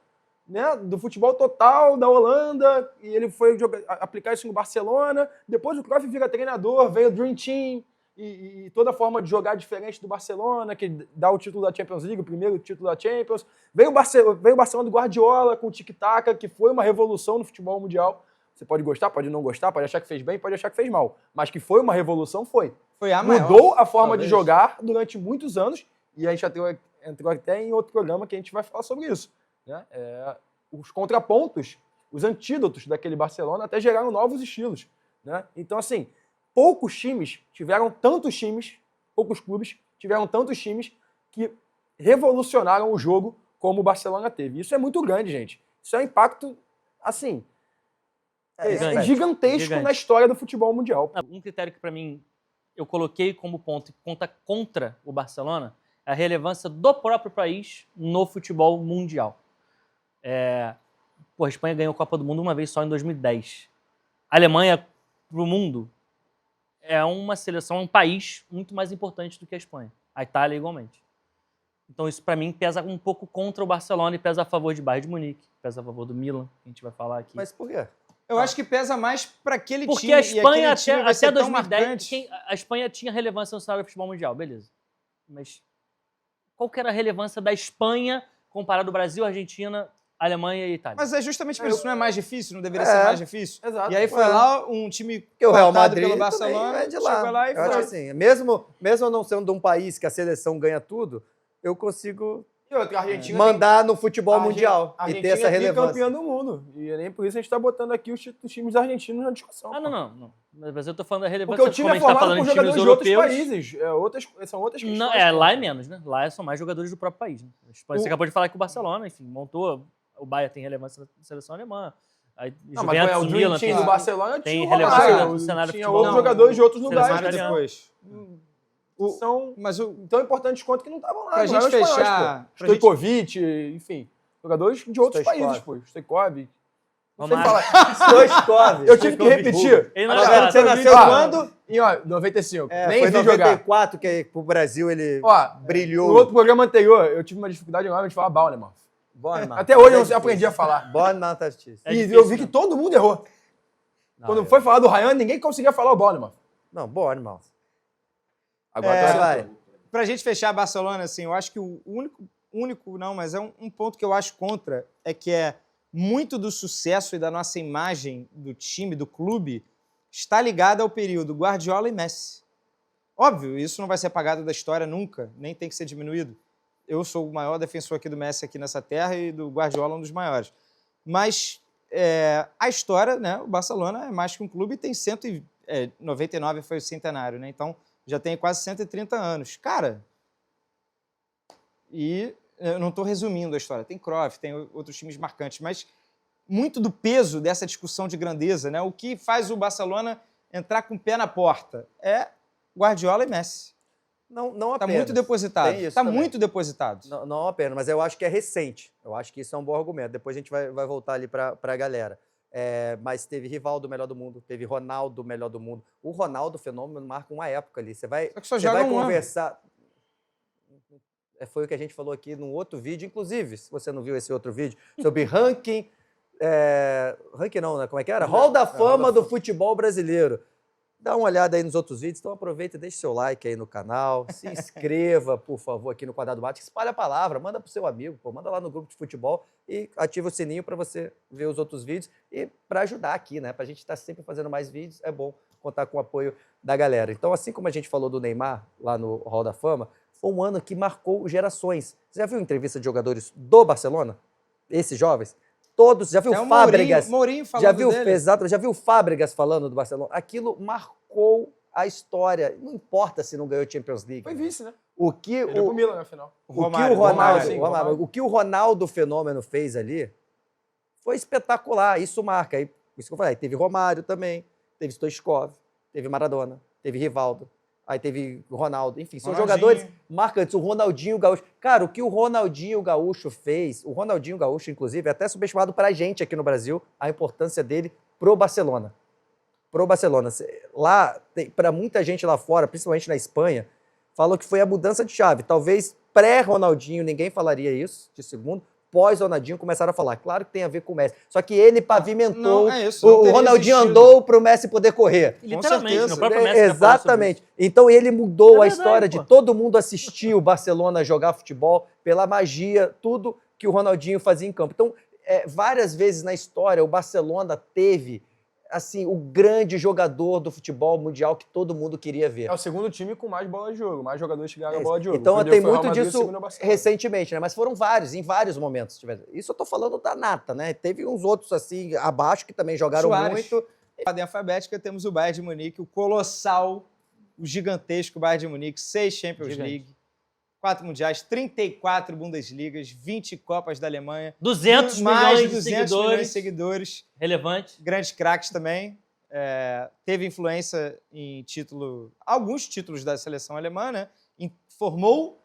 Speaker 4: né, do futebol total da Holanda, e ele foi aplicar isso no Barcelona. Depois o Cruyff vira treinador, veio o Dream Team, e toda a forma de jogar diferente do Barcelona, que dá o título da Champions League, o primeiro título da Champions. Veio o Barcelona do Guardiola com o tic-tac, que foi uma revolução no futebol mundial. Você pode gostar, pode não gostar, pode achar que fez bem, pode achar que fez mal. Mas que foi uma revolução, foi.
Speaker 1: Foi a maior,
Speaker 4: Mudou a forma
Speaker 1: talvez.
Speaker 4: de jogar durante muitos anos, e a gente já entrou até em outro programa que a gente vai falar sobre isso. Né? Os contrapontos, os antídotos daquele Barcelona até geraram novos estilos. Né? Então, assim, poucos clubes tiveram tantos times que revolucionaram o jogo como o Barcelona teve. Isso é muito grande, gente. Isso é um impacto, assim, gigantesco na história do futebol mundial.
Speaker 3: Um critério que, para mim, eu coloquei como ponto e conta contra o Barcelona é a relevância do próprio país no futebol mundial. A Espanha ganhou a Copa do Mundo uma vez só em 2010. A Alemanha, pro mundo, é uma seleção, um país muito mais importante do que a Espanha. A Itália, igualmente. Então, isso, para mim, pesa um pouco contra o Barcelona e pesa a favor de Bayern de Munique, pesa a favor do Milan, que a gente vai falar aqui.
Speaker 2: Mas por quê?
Speaker 1: Eu acho que pesa mais para aquele
Speaker 3: Porque
Speaker 1: time.
Speaker 3: a Espanha,
Speaker 1: e aquele time vai
Speaker 3: até
Speaker 1: ser tão
Speaker 3: 2010,
Speaker 1: marcante.
Speaker 3: a Espanha tinha relevância no cenário do futebol mundial, beleza. Mas qual que era a relevância da Espanha comparado ao Brasil, Argentina, Alemanha e Itália?
Speaker 1: Mas é justamente por isso, não é mais difícil? Não deveria ser mais difícil?
Speaker 4: Exato.
Speaker 1: E aí foi lá um time
Speaker 2: Porque o Real
Speaker 1: cotado
Speaker 2: Madrid
Speaker 1: pelo Barcelona,
Speaker 2: é de lá.
Speaker 1: chegou lá e
Speaker 2: Eu acho
Speaker 1: foi.
Speaker 2: assim, mesmo eu não sendo de um país que a seleção ganha tudo, eu consigo
Speaker 4: E outra, a Argentina
Speaker 2: mandar no futebol mundial
Speaker 4: a
Speaker 2: e ter
Speaker 4: Argentina
Speaker 2: essa
Speaker 4: é
Speaker 2: relevância.
Speaker 4: campeã do mundo. E nem por isso a gente está botando aqui os times argentinos na discussão.
Speaker 3: Não. Mas eu tô falando da relevância,
Speaker 4: Porque o time
Speaker 3: como a
Speaker 4: é
Speaker 3: gente tá
Speaker 4: formado
Speaker 3: falando
Speaker 4: por
Speaker 3: de times
Speaker 4: jogadores de outros
Speaker 3: europeus.
Speaker 4: países. São outras questões.
Speaker 3: Não, lá é menos, né? Lá são mais jogadores do próprio país. Né? A Espanha, você acabou de falar que o Barcelona, enfim, montou. O Bayern tem relevância na seleção alemã. Aí,
Speaker 4: Não, mas
Speaker 3: Juventus,
Speaker 4: o
Speaker 3: o
Speaker 4: Dream
Speaker 3: Milan
Speaker 4: Team do Barcelona
Speaker 3: tem
Speaker 4: tinha o
Speaker 3: relevância
Speaker 4: Romário,
Speaker 3: no cenário do
Speaker 4: tinha
Speaker 3: futebol.
Speaker 4: outros
Speaker 3: Não,
Speaker 4: jogadores de outros
Speaker 3: seleção
Speaker 4: lugares.
Speaker 3: italiana.
Speaker 1: depois.
Speaker 4: São
Speaker 1: Mas
Speaker 4: tão importantes quanto que não estavam lá.
Speaker 1: Pra
Speaker 4: não
Speaker 1: gente
Speaker 4: eram espanhóis,
Speaker 1: fechar-
Speaker 4: pô.
Speaker 1: pra gente-
Speaker 4: Stojkovic, enfim. Jogadores de outros
Speaker 2: Stoichkov.
Speaker 4: países, pô. Stoichkov. Não sei
Speaker 3: Romário.
Speaker 4: falar.
Speaker 2: Stoichkov.
Speaker 4: Eu tive que repetir.
Speaker 3: Ele não
Speaker 4: Agora,
Speaker 3: era
Speaker 2: Você
Speaker 3: nada.
Speaker 2: nasceu quando?
Speaker 4: Em 95. Nem
Speaker 2: foi em
Speaker 4: vi jogar.
Speaker 2: 94 que pro Brasil ele brilhou.
Speaker 4: No outro programa anterior, eu tive uma dificuldade enorme de falar Bauerman.
Speaker 2: Bournemouth.
Speaker 4: Até hoje eu não aprendi a falar.
Speaker 2: Bournemouth é difícil.
Speaker 3: É
Speaker 4: E
Speaker 3: difícil,
Speaker 4: eu vi que
Speaker 3: né?
Speaker 4: todo mundo errou. Quando foi falar do Ryan, ninguém conseguia falar o Bauerman.
Speaker 2: Não, Bournemouth.
Speaker 4: Agora tá
Speaker 2: vai.
Speaker 1: Pra gente fechar Barcelona, assim, eu acho que o único não, mas é um ponto que eu acho contra, é que muito do sucesso e da nossa imagem do time, do clube, está ligado ao período Guardiola e Messi. Óbvio, isso não vai ser apagado da história nunca, nem tem que ser diminuído. Eu sou o maior defensor aqui do Messi aqui nessa terra e do Guardiola um dos maiores. Mas a história, né, o Barcelona é mais que um clube e tem 99 foi o centenário, né? Então já tem quase 130 anos. Cara, e eu não estou resumindo a história, tem Cruyff, tem outros times marcantes, mas muito do peso dessa discussão de grandeza, né? O que faz o Barcelona entrar com o pé na porta é Guardiola e Messi.
Speaker 2: Não
Speaker 1: Tá
Speaker 2: apenas.
Speaker 1: muito depositado.
Speaker 2: Tem isso
Speaker 1: Tá
Speaker 2: também.
Speaker 1: muito depositado.
Speaker 2: Não apenas, mas eu acho que é recente. Eu acho que isso é um bom argumento. Depois a gente vai voltar ali para a galera. Mas teve Rivaldo, melhor do mundo. Teve Ronaldo, melhor do mundo. O Ronaldo, fenômeno, marca uma época ali. Você vai,
Speaker 1: Só que só
Speaker 2: você
Speaker 1: joga
Speaker 2: vai
Speaker 1: um ano.
Speaker 2: conversar... Foi o que a gente falou aqui num outro vídeo. Inclusive, se você não viu esse outro vídeo, sobre ranking... ranking não, né? Como é que era? Hall da Fama do futebol brasileiro. Dá uma olhada aí nos outros vídeos, então aproveita e deixa seu like aí no canal, se inscreva, por favor, aqui no Quadrado Bate, espalha a palavra, manda pro seu amigo, manda lá no grupo de futebol e ativa o sininho para você ver os outros vídeos e para ajudar aqui, né? Pra gente estar sempre fazendo mais vídeos, é bom contar com o apoio da galera. Então, assim como a gente falou do Neymar lá no Hall da Fama, foi um ano que marcou gerações. Você já viu entrevista de jogadores do Barcelona? Esses jovens? Todos, já viu
Speaker 1: É o
Speaker 2: Fábregas?
Speaker 1: Mourinho falando
Speaker 2: Já viu,
Speaker 1: dele.
Speaker 2: exato, já viu Fábregas falando do Barcelona? Aquilo marcou a história. Não importa se não ganhou Champions League.
Speaker 4: Foi vice, né?
Speaker 2: O que
Speaker 4: Ele pro Milan na final.
Speaker 2: o que o Ronaldo Fenômeno fez ali foi espetacular. Isso marca. Isso que eu falei. Teve Romário também, teve Stoichkov, teve Maradona, teve Rivaldo. Aí teve o Ronaldo. Enfim, são jogadores marcantes. O Ronaldinho Gaúcho. Cara, o que o Ronaldinho Gaúcho fez, o Ronaldinho Gaúcho, inclusive, é até subestimado pra gente aqui no Brasil, a importância dele pro Barcelona. Pro Barcelona. Lá, pra muita gente lá fora, principalmente na Espanha, falou que foi a mudança de chave. Talvez pré-Ronaldinho ninguém falaria isso, de segundo. Pós-Ronaldinho começaram a falar. Claro que tem a ver com o Messi. Só que ele pavimentou.
Speaker 1: Não, é isso, não
Speaker 2: o
Speaker 1: teria
Speaker 2: Ronaldinho
Speaker 1: existido.
Speaker 2: andou pro Messi poder correr.
Speaker 3: Literalmente,
Speaker 1: certeza.
Speaker 3: no próprio Messi já falou sobre
Speaker 2: Exatamente. Então ele mudou a
Speaker 3: É verdade,
Speaker 2: história
Speaker 3: pô.
Speaker 2: de todo mundo assistir o Barcelona jogar futebol pela magia, tudo que o Ronaldinho fazia em campo. Então, várias vezes na história, o Barcelona teve assim, o grande jogador do futebol mundial que todo mundo queria ver.
Speaker 4: É o segundo time com mais bola de jogo, mais jogadores que ganharam a bola de jogo.
Speaker 2: Então
Speaker 4: O
Speaker 2: tem
Speaker 4: primeiro foi o Real
Speaker 2: muito
Speaker 4: Madrid, o
Speaker 2: disso
Speaker 4: segundo é o Barcelona.
Speaker 2: recentemente, né? Mas foram vários, em vários momentos. Isso eu tô falando da nata, né? Teve uns outros assim abaixo que também jogaram
Speaker 1: Suárez.
Speaker 2: muito.
Speaker 1: Na ordem alfabética temos o Bayern de Munique, o colossal, o gigantesco Bayern de Munique, 6 Champions
Speaker 3: Gigante.
Speaker 1: League, 4 mundiais, 34 Bundesligas, 20 Copas da Alemanha,
Speaker 3: 200
Speaker 1: mais de
Speaker 3: milhões de
Speaker 1: 200 milhões de
Speaker 3: seguidores.
Speaker 1: seguidores,
Speaker 3: Relevante.
Speaker 1: grandes craques também. Teve influência em alguns títulos da seleção alemã, né? Formou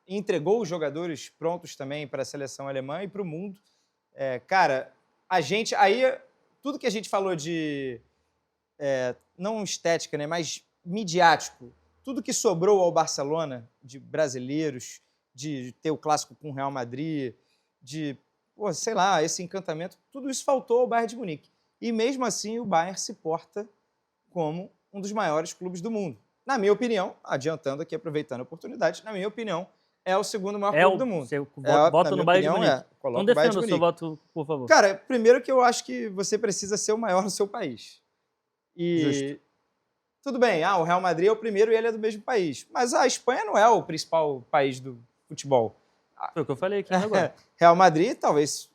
Speaker 1: e entregou os jogadores prontos também para a seleção alemã e para o mundo. Cara, tudo que a gente falou de, não estética, né? Mas midiático, tudo que sobrou ao Barcelona de brasileiros, de ter o clássico com o Real Madrid, de, sei lá, esse encantamento, tudo isso faltou ao Bayern de Munique. E mesmo assim o Bayern se porta como um dos maiores clubes do mundo. Na minha opinião, adiantando aqui, aproveitando a oportunidade, na minha opinião, é o segundo maior clube do mundo.
Speaker 3: Você vota no Bayern de Munique.
Speaker 1: Coloca
Speaker 3: Não
Speaker 1: o Bayern
Speaker 3: defenda
Speaker 1: de
Speaker 3: o seu
Speaker 1: Munique.
Speaker 3: voto, por favor.
Speaker 1: Cara, primeiro que eu acho que você precisa ser o maior no seu país. E
Speaker 3: Justo.
Speaker 1: tudo bem, o Real Madrid é o primeiro e ele é do mesmo país. Mas a Espanha não é o principal país do futebol.
Speaker 3: Foi o que eu falei aqui agora.
Speaker 1: Real Madrid talvez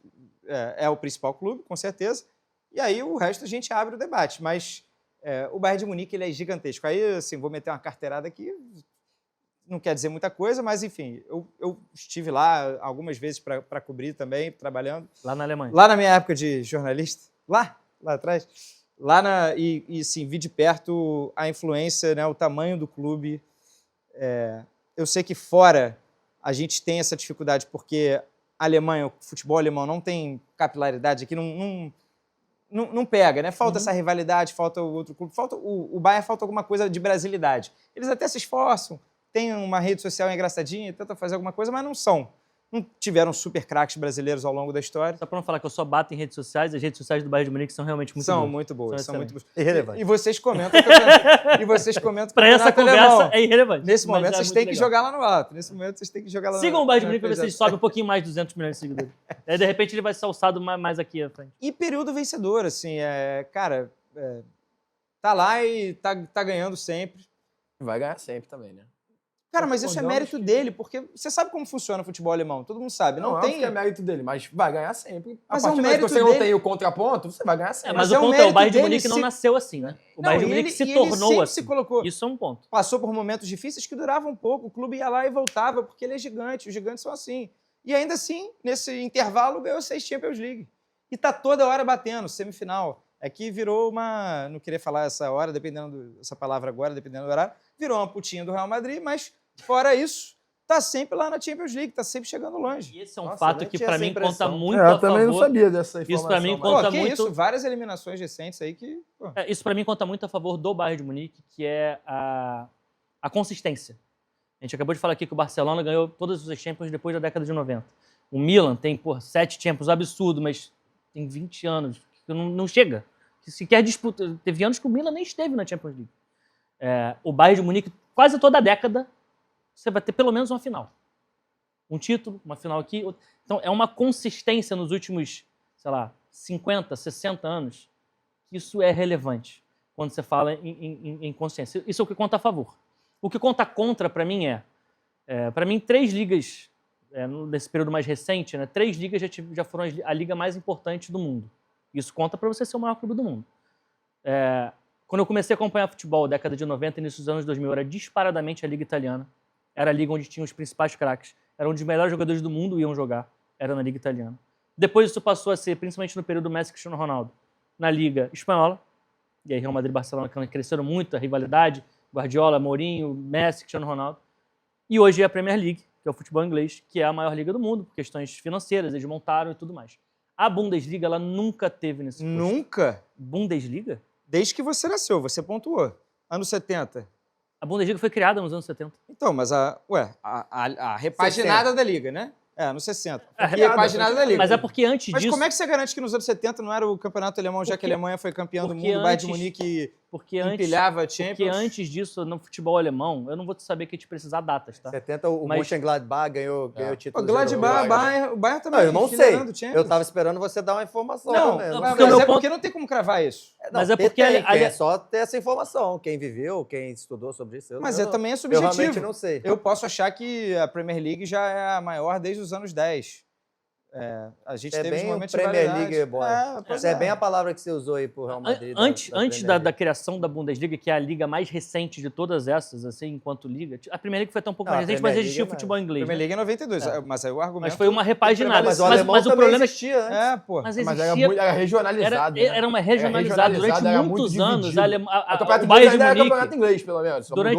Speaker 1: é o principal clube, com certeza. E aí o resto a gente abre o debate. Mas o Bayern de Munique ele é gigantesco. Aí, assim, vou meter uma carteirada aqui. Não quer dizer muita coisa, mas enfim, eu estive lá algumas vezes para cobrir também, trabalhando.
Speaker 3: Lá na Alemanha.
Speaker 1: Lá na minha época de jornalista, lá atrás, e sim, vi de perto a influência, né, o tamanho do clube. Eu sei que fora a gente tem essa dificuldade porque a Alemanha, o futebol alemão não tem capilaridade aqui, não pega, né? Falta essa rivalidade, falta o outro clube, o Bayern falta alguma coisa de brasilidade. Eles até se esforçam, têm uma rede social engraçadinha, tentam fazer alguma coisa, mas não tiveram super craques brasileiros ao longo da história.
Speaker 3: Só para não falar que eu só bato em redes sociais, as redes sociais do Bayern de Munique são realmente muito
Speaker 1: São
Speaker 3: boas.
Speaker 1: muito boas,
Speaker 3: São
Speaker 1: são muito boas.
Speaker 2: Irrelevante.
Speaker 1: E vocês comentam
Speaker 3: Para essa conversa
Speaker 1: alemão.
Speaker 3: é irrelevante.
Speaker 1: Nesse
Speaker 3: mas
Speaker 1: momento
Speaker 3: é
Speaker 1: vocês
Speaker 3: muito
Speaker 1: têm que
Speaker 3: legal.
Speaker 1: jogar lá no alto. Nesse momento vocês têm que jogar lá no
Speaker 3: Sigam o Bayern de Munique
Speaker 1: na
Speaker 3: para ver se ele
Speaker 1: projeção.
Speaker 3: sobe um pouquinho mais de 200 milhões de seguidores. Aí, de repente, ele vai ser alçado mais aqui à frente.
Speaker 1: E período vencedor, assim, cara, tá lá e tá ganhando sempre.
Speaker 4: Vai ganhar sempre também, né?
Speaker 1: Cara, mas isso é
Speaker 4: Concordamos
Speaker 1: mérito dele, porque você sabe como funciona o futebol alemão, todo mundo sabe. Não
Speaker 4: é
Speaker 1: tem.
Speaker 4: que é mérito dele, mas vai ganhar sempre.
Speaker 1: Mas
Speaker 4: a
Speaker 1: é um
Speaker 4: partir do momento
Speaker 1: mérito
Speaker 4: que você não
Speaker 1: dele.
Speaker 4: tem o contraponto, você vai ganhar sempre.
Speaker 3: Mas
Speaker 1: é
Speaker 3: o
Speaker 1: um
Speaker 3: ponto é, o
Speaker 1: mérito
Speaker 3: Bayern de
Speaker 1: dele
Speaker 3: Munique não
Speaker 1: se-
Speaker 3: nasceu assim, né? O
Speaker 1: Não,
Speaker 3: Bayern de
Speaker 1: e
Speaker 3: Munique
Speaker 1: ele-
Speaker 3: se
Speaker 1: e ele
Speaker 3: tornou
Speaker 1: sempre
Speaker 3: assim.
Speaker 1: se colocou.
Speaker 3: Isso é um ponto.
Speaker 1: Passou por momentos difíceis que duravam um pouco, o clube ia lá e voltava, porque ele é gigante, os gigantes são assim. E ainda assim, nesse intervalo, ganhou 6 Champions League. E tá toda hora batendo, semifinal. É que virou uma... Não queria falar essa hora, essa palavra agora, dependendo do horário. Virou uma putinha do Real Madrid, mas fora isso, tá sempre lá na Champions League, tá sempre chegando longe.
Speaker 3: E esse é um
Speaker 2: Nossa,
Speaker 3: fato
Speaker 2: nem
Speaker 3: que
Speaker 2: tinha
Speaker 3: pra
Speaker 2: essa
Speaker 3: mim conta
Speaker 2: impressão.
Speaker 3: muito
Speaker 4: eu
Speaker 3: a
Speaker 4: também não
Speaker 3: favor.
Speaker 4: sabia dessa informação.
Speaker 3: Isso pra mim
Speaker 4: mas-
Speaker 1: Pô,
Speaker 3: conta
Speaker 1: que
Speaker 3: muito.
Speaker 1: isso? Várias eliminações recentes aí que... Pô.
Speaker 3: Isso pra mim conta muito a favor do Bayern de Munique, que é a consistência. A gente acabou de falar aqui que o Barcelona ganhou todas as Champions depois da década de 90. O Milan tem, 7 Champions, absurdo, mas tem 20 anos, que não chega. Que sequer disputa. Teve anos que o Milan nem esteve na Champions League. O Bayern de Munique, quase toda a década, você vai ter pelo menos uma final. Um título, uma final aqui. Então, é uma consistência nos últimos, sei lá, 50, 60 anos. Isso é relevante quando você fala em consciência. Isso é o que conta a favor. O que conta contra, para mim, para mim, 3 ligas, nesse período mais recente, né, 3 ligas já foram a liga mais importante do mundo. Isso conta para você ser o maior clube do mundo. Quando eu comecei a acompanhar futebol, década de 90 e início dos anos 2000, era disparadamente a liga italiana. Era a liga onde tinham os principais craques. Era onde os melhores jogadores do mundo iam jogar. Era na liga italiana. Depois isso passou a ser, principalmente no período Messi e Cristiano Ronaldo, na liga espanhola. E aí Real Madrid e Barcelona cresceram muito, a rivalidade. Guardiola, Mourinho, Messi, Cristiano Ronaldo. E hoje é a Premier League, que é o futebol inglês, que é a maior liga do mundo, por questões financeiras, eles montaram e tudo mais. A Bundesliga, ela nunca teve nesse posto.
Speaker 1: Nunca?
Speaker 3: Bundesliga?
Speaker 1: Desde que você nasceu, você pontuou. Anos 70.
Speaker 3: A Bundesliga foi criada nos anos 70.
Speaker 1: Então, mas a repaginada da liga, né? Anos 60.
Speaker 3: A
Speaker 1: repaginada da liga.
Speaker 3: Mas é porque antes
Speaker 1: Mas
Speaker 3: disso...
Speaker 1: como é que você garante que nos anos 70 não era o campeonato alemão, já que a Alemanha foi campeã do mundo, o Bayern de Munique empilhava a Champions?
Speaker 3: Porque antes disso, no futebol alemão, eu não vou te saber que te precisar datas, tá?
Speaker 2: 70, o Mönchengladbach ganhou o título.
Speaker 1: O Gladbach, o Bayern também.
Speaker 2: Não, eu não sei.
Speaker 1: Champions.
Speaker 2: Eu tava esperando você dar uma informação.
Speaker 1: Não,
Speaker 2: também.
Speaker 1: mas porque não tem como cravar isso.
Speaker 3: Mas é porque
Speaker 2: é só ter essa informação. Quem viveu, quem estudou sobre isso.
Speaker 1: Mas também é
Speaker 2: Eu
Speaker 1: subjetivo.
Speaker 2: realmente não sei.
Speaker 1: Eu posso achar que a Premier League já é a maior desde os anos 10. A gente teve
Speaker 2: bem
Speaker 1: um momento
Speaker 2: o Premier
Speaker 1: de
Speaker 2: League, boy.
Speaker 1: pois
Speaker 2: É bem a palavra que você usou aí pro Real Madrid.
Speaker 3: Antes da criação da Bundesliga, que é a liga mais recente de todas essas, assim, enquanto liga, a Premier League foi até um pouco mais recente, mas existia o futebol inglês.
Speaker 1: A Premier League
Speaker 3: né?
Speaker 1: é 92, mas aí o argumento...
Speaker 3: Mas foi uma repaginada.
Speaker 2: Mas o alemão
Speaker 3: mas o
Speaker 2: também
Speaker 3: problema
Speaker 2: existia antes.
Speaker 1: pô.
Speaker 3: Mas
Speaker 4: Mas
Speaker 3: existia...
Speaker 4: era regionalizado. né?
Speaker 3: Era uma regionalizada. Durante
Speaker 4: era
Speaker 3: muitos
Speaker 4: muito
Speaker 3: anos,
Speaker 4: dividido.
Speaker 3: o
Speaker 4: O campeonato
Speaker 3: Bayern
Speaker 4: inglês
Speaker 3: de
Speaker 4: ainda era
Speaker 3: Munique...
Speaker 4: campeonato inglês, pelo menos. Só mudou
Speaker 3: era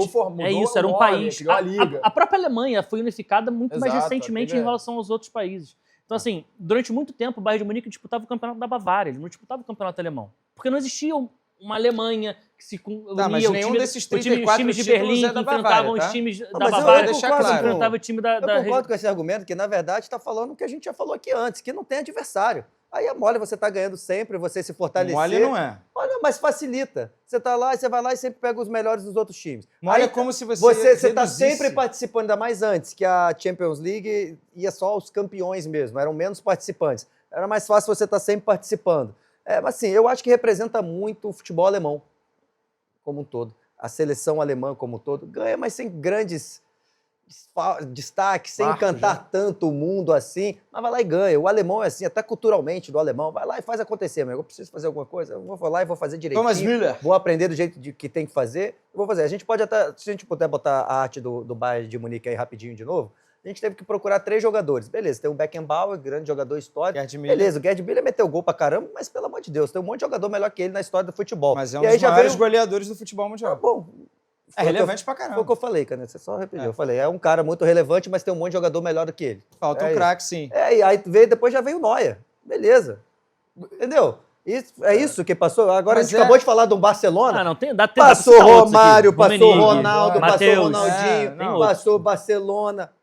Speaker 3: um
Speaker 4: o nome,
Speaker 3: país.
Speaker 4: criou a liga.
Speaker 3: A própria Alemanha foi unificada muito mais
Speaker 4: Exato,
Speaker 3: recentemente
Speaker 4: é.
Speaker 3: em relação aos outros países. Então, assim, durante muito tempo, o Bayern de Munique disputava o campeonato da Bavária, ele não disputava o campeonato alemão. Porque não existia uma Alemanha que se unia...
Speaker 1: mas nenhum desses 34
Speaker 3: os times de
Speaker 1: títulos
Speaker 3: Berlim
Speaker 1: é da
Speaker 3: que enfrentavam
Speaker 1: Bavária, tá?
Speaker 3: os times da
Speaker 2: mas eu
Speaker 3: Bavária,
Speaker 1: concordo
Speaker 3: que
Speaker 1: com-
Speaker 3: enfrentava o time da
Speaker 2: Eu concordo com esse argumento, que na verdade está falando o que a gente já falou aqui antes, que não tem adversário. Aí é mole, você tá ganhando sempre, você se fortalecer.
Speaker 1: Mole não é.
Speaker 2: Olha, mas facilita. Você tá lá, você vai lá e sempre pega os melhores dos outros times.
Speaker 1: Mole
Speaker 2: Aí
Speaker 1: é como se você
Speaker 2: Você tá
Speaker 1: reduzisse.
Speaker 2: sempre participando, ainda mais antes, que a Champions League ia só os campeões mesmo, eram menos participantes. Era mais fácil você estar sempre participando. Mas assim, eu acho que representa muito o futebol alemão como um todo. A seleção alemã como um todo ganha, mas sem grandes destaques, sem
Speaker 4: Marcos,
Speaker 2: encantar tanto o mundo assim, mas vai lá e ganha. O alemão é assim, até culturalmente do alemão, vai lá e faz acontecer, meu. Eu preciso fazer alguma coisa, eu vou lá e vou fazer direitinho.
Speaker 1: Thomas Müller.
Speaker 2: Vou aprender do jeito que tem que fazer, eu vou fazer. A gente pode até, se a gente puder botar a arte do Bayern de Munique aí rapidinho de novo, a gente teve que procurar 3 jogadores. Beleza, tem o Beckenbauer, grande jogador histórico.
Speaker 1: Gerd Müller.
Speaker 2: Beleza, o Gerd Müller meteu gol pra caramba, mas pelo amor de Deus, tem um monte de jogador melhor que ele na história do futebol.
Speaker 1: Mas é um
Speaker 2: E aí
Speaker 1: dos
Speaker 2: já
Speaker 1: maiores
Speaker 2: veio...
Speaker 1: goleadores do futebol mundial.
Speaker 2: Bom,
Speaker 1: É relevante pra
Speaker 2: foi o
Speaker 1: caramba.
Speaker 2: que eu falei, cara. Você só repetiu. Eu falei, é um cara muito relevante, mas tem um monte de jogador melhor do que ele.
Speaker 1: Falta um craque, sim.
Speaker 2: E aí depois já veio o Neuer. Beleza. Entendeu? Isso que passou. Agora
Speaker 1: Mas
Speaker 2: a gente acabou de falar do Barcelona.
Speaker 3: não, dá tempo.
Speaker 2: Passou
Speaker 3: pra citar outros aqui.
Speaker 2: Romário, passou
Speaker 3: Rummenigge,
Speaker 2: Ronaldo, passou
Speaker 3: Mateus.
Speaker 2: Ronaldinho,
Speaker 1: não.
Speaker 2: passou Barcelona.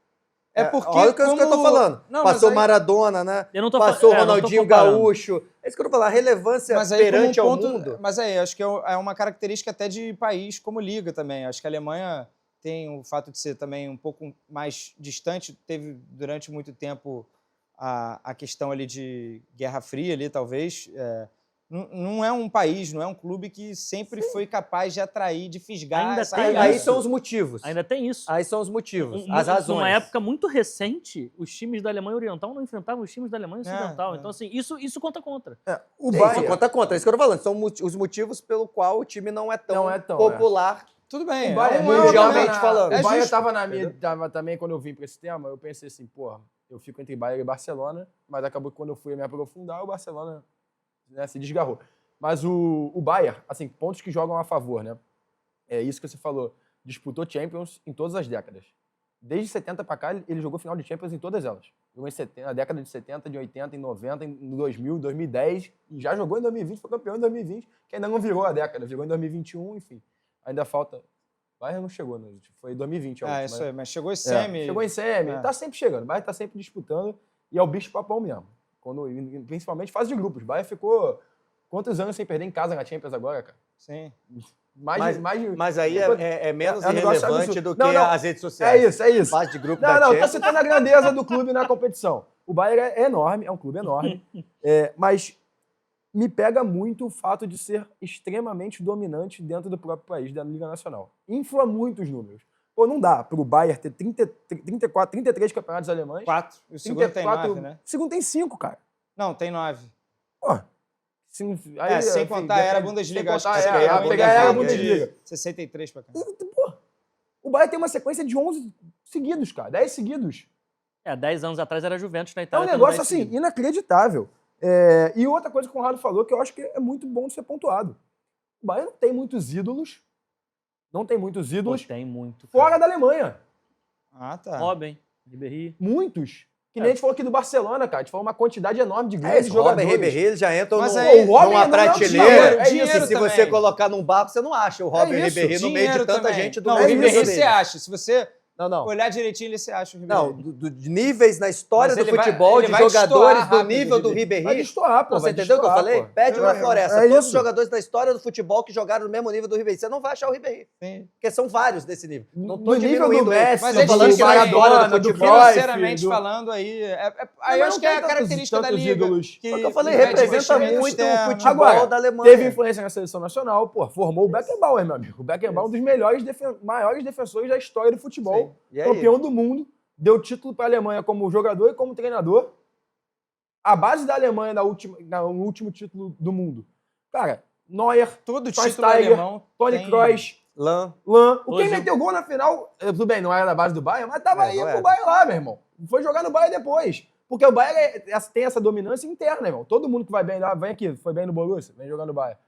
Speaker 1: É porque
Speaker 2: Olha o que eu tô
Speaker 1: como-
Speaker 2: falando.
Speaker 1: Não, mas
Speaker 2: Passou
Speaker 1: aí-
Speaker 2: Maradona, né?
Speaker 3: Eu não tô
Speaker 2: Passou
Speaker 3: eu não tô
Speaker 2: Ronaldinho
Speaker 3: comparando.
Speaker 2: Gaúcho. É isso que eu tô falando. A relevância
Speaker 1: Mas aí,
Speaker 2: perante
Speaker 1: como
Speaker 2: ao
Speaker 1: um ponto,
Speaker 2: mundo.
Speaker 1: mas aí, acho que é uma característica até de país como liga também. Acho que a Alemanha tem o fato de ser também um pouco mais distante. Teve durante muito tempo a questão ali de Guerra Fria ali, talvez. Não é um país, não é um clube que sempre foi capaz de atrair, de fisgar
Speaker 3: Ainda
Speaker 1: essa
Speaker 3: tem
Speaker 1: raiz.
Speaker 2: Aí
Speaker 3: isso.
Speaker 2: são os motivos.
Speaker 3: Ainda tem isso.
Speaker 2: Aí são os motivos, as razões.
Speaker 3: Numa época muito recente, os times da Alemanha Oriental não enfrentavam os times da Alemanha Ocidental. Então, assim, isso conta contra.
Speaker 2: O
Speaker 4: Bayern-
Speaker 2: Bayern conta contra, é isso que eu tô falando. São os motivos pelo qual o time não é tão,
Speaker 4: Não é tão,
Speaker 2: popular.
Speaker 1: Tudo bem.
Speaker 4: O Bayern,
Speaker 2: mundialmente falando.
Speaker 4: O Bayern
Speaker 1: justo.
Speaker 4: tava também, quando eu vim pra esse tema, eu pensei assim, porra, eu fico entre Bayern e Barcelona, mas acabou que quando eu fui me aprofundar, o Barcelona, né, se desgarrou. Mas o Bayern, assim, pontos que jogam a favor, né? É isso que você falou. Disputou Champions em todas as décadas. Desde 70 para cá, ele jogou final de Champions em todas elas. Jogou na década de 70, de 80, em 90, em 2000, 2010. E já jogou em 2020, foi campeão em 2020, que ainda não virou a década. Virou em 2021, enfim. Ainda falta... Bayern não chegou, né? Foi 2020.
Speaker 1: Isso aí, mas chegou em semi.
Speaker 4: Chegou em semi. Tá sempre chegando. O Bayern tá sempre disputando. E é o bicho-papão mesmo. Principalmente fase de grupos. O Bayern ficou quantos anos sem perder em casa na Champions agora, cara?
Speaker 1: Sim.
Speaker 2: Mas aí é menos
Speaker 4: um negócio
Speaker 2: irrelevante do que
Speaker 4: Não,
Speaker 2: as redes sociais.
Speaker 4: É isso.
Speaker 2: Fase de grupo
Speaker 4: Não,
Speaker 2: da
Speaker 4: tá
Speaker 2: Champions.
Speaker 4: citando a grandeza do clube na competição. O Bayern é enorme, é um clube enorme. Mas me pega muito o fato de ser extremamente dominante dentro do próprio país, da Liga Nacional. Infla muito os números. Pô, não dá pro Bayern ter 34, 33 campeonatos alemães.
Speaker 1: 4. E o segundo tem 9, né?
Speaker 4: O segundo tem 5, cara.
Speaker 1: Não, tem 9.
Speaker 4: Pô,
Speaker 1: sem contar a era Bundesliga.
Speaker 4: Sem
Speaker 1: Acho que
Speaker 4: contar a era Bundesliga.
Speaker 1: 63 pra cá.
Speaker 4: Pô, o Bayern tem uma sequência de 11 seguidos, cara. 10 seguidos.
Speaker 3: 10 anos atrás era Juventus na
Speaker 4: É
Speaker 3: Itália.
Speaker 4: um negócio, assim, inacreditável. E outra coisa que o Conrado falou, que eu acho que é muito bom de ser pontuado. O Bayern não tem muitos ídolos. Não tem muitos ídolos.
Speaker 3: Tem muito.
Speaker 4: Fora da Alemanha.
Speaker 1: Ah, tá.
Speaker 3: Robben, Ribéry.
Speaker 4: Muitos. Que nem a gente falou aqui do Barcelona, cara. A gente falou uma quantidade enorme de grandes jogadores.
Speaker 2: Robben, Ribéry, eles já entram
Speaker 1: Mas
Speaker 2: numa
Speaker 1: aí,
Speaker 4: Robben
Speaker 2: prateleira.
Speaker 1: dinheiro
Speaker 2: Se
Speaker 1: também.
Speaker 2: você colocar num barco, você não acha o Robben
Speaker 4: isso,
Speaker 2: Ribéry no meio de tanta
Speaker 1: também.
Speaker 2: gente do
Speaker 1: Não, o
Speaker 2: mundo.
Speaker 1: Ribéry você acha. Se você
Speaker 2: Não.
Speaker 1: olhar direitinho, você acha o Ribéry.
Speaker 2: Não, de níveis na história
Speaker 1: Mas
Speaker 2: do
Speaker 1: ele vai-
Speaker 2: futebol,
Speaker 1: ele
Speaker 2: de
Speaker 1: vai
Speaker 2: jogadores
Speaker 1: destoar
Speaker 2: do
Speaker 1: rápido,
Speaker 2: nível do
Speaker 1: Ribéry.
Speaker 4: Vai
Speaker 2: Ribéry.
Speaker 4: destoar, pô.
Speaker 2: Você
Speaker 4: vai
Speaker 2: entendeu o que eu
Speaker 4: destoar,
Speaker 2: falei?
Speaker 4: pô.
Speaker 2: Pede uma floresta.
Speaker 4: É
Speaker 2: Todos os
Speaker 4: isso.
Speaker 2: jogadores da história do futebol que jogaram no mesmo nível do Ribéry. Você não vai achar o Ribéry.
Speaker 1: Sim.
Speaker 2: Porque são vários desse nível. Não tô
Speaker 4: No nível do
Speaker 2: diminuindo ele.
Speaker 4: Messi,
Speaker 1: Mas
Speaker 2: Tô
Speaker 1: é
Speaker 2: falando
Speaker 1: difícil
Speaker 2: que na
Speaker 1: também.
Speaker 2: história do
Speaker 4: do
Speaker 2: futebol...
Speaker 4: Cruyff,
Speaker 1: Financeiramente falando, aí eu acho que é a característica da liga.
Speaker 4: Ídolos.
Speaker 1: Que
Speaker 2: Só que eu falei,
Speaker 1: pede
Speaker 2: representa
Speaker 1: investimento
Speaker 2: muito o
Speaker 1: externo.
Speaker 2: futebol
Speaker 4: Agora,
Speaker 2: da Alemanha.
Speaker 4: Teve influência na seleção nacional, pô, formou o Beckenbauer, meu amigo. O Beckenbauer é um dos melhores, maiores defensores da história do futebol.
Speaker 2: E aí?
Speaker 4: Campeão do mundo, deu título para a Alemanha como jogador e como treinador. A base da Alemanha no último título do mundo. Cara, Neuer,
Speaker 1: Todo título
Speaker 4: Schweinsteiger,
Speaker 1: alemão
Speaker 4: Toni
Speaker 1: tem-
Speaker 4: Kroos,
Speaker 2: Lan.
Speaker 4: Lan. O
Speaker 3: Hoje
Speaker 4: quem meteu gol na final, tudo bem, não era da base do Bayern, mas tava
Speaker 2: É,
Speaker 4: aí
Speaker 2: não
Speaker 4: pro
Speaker 2: era.
Speaker 4: Bayern lá, meu irmão. Foi jogar no Bayern depois. Porque o Bayern tem essa dominância interna, irmão. Todo mundo que vai bem lá, vem aqui, foi bem no Borussia, vem jogar no Bayern.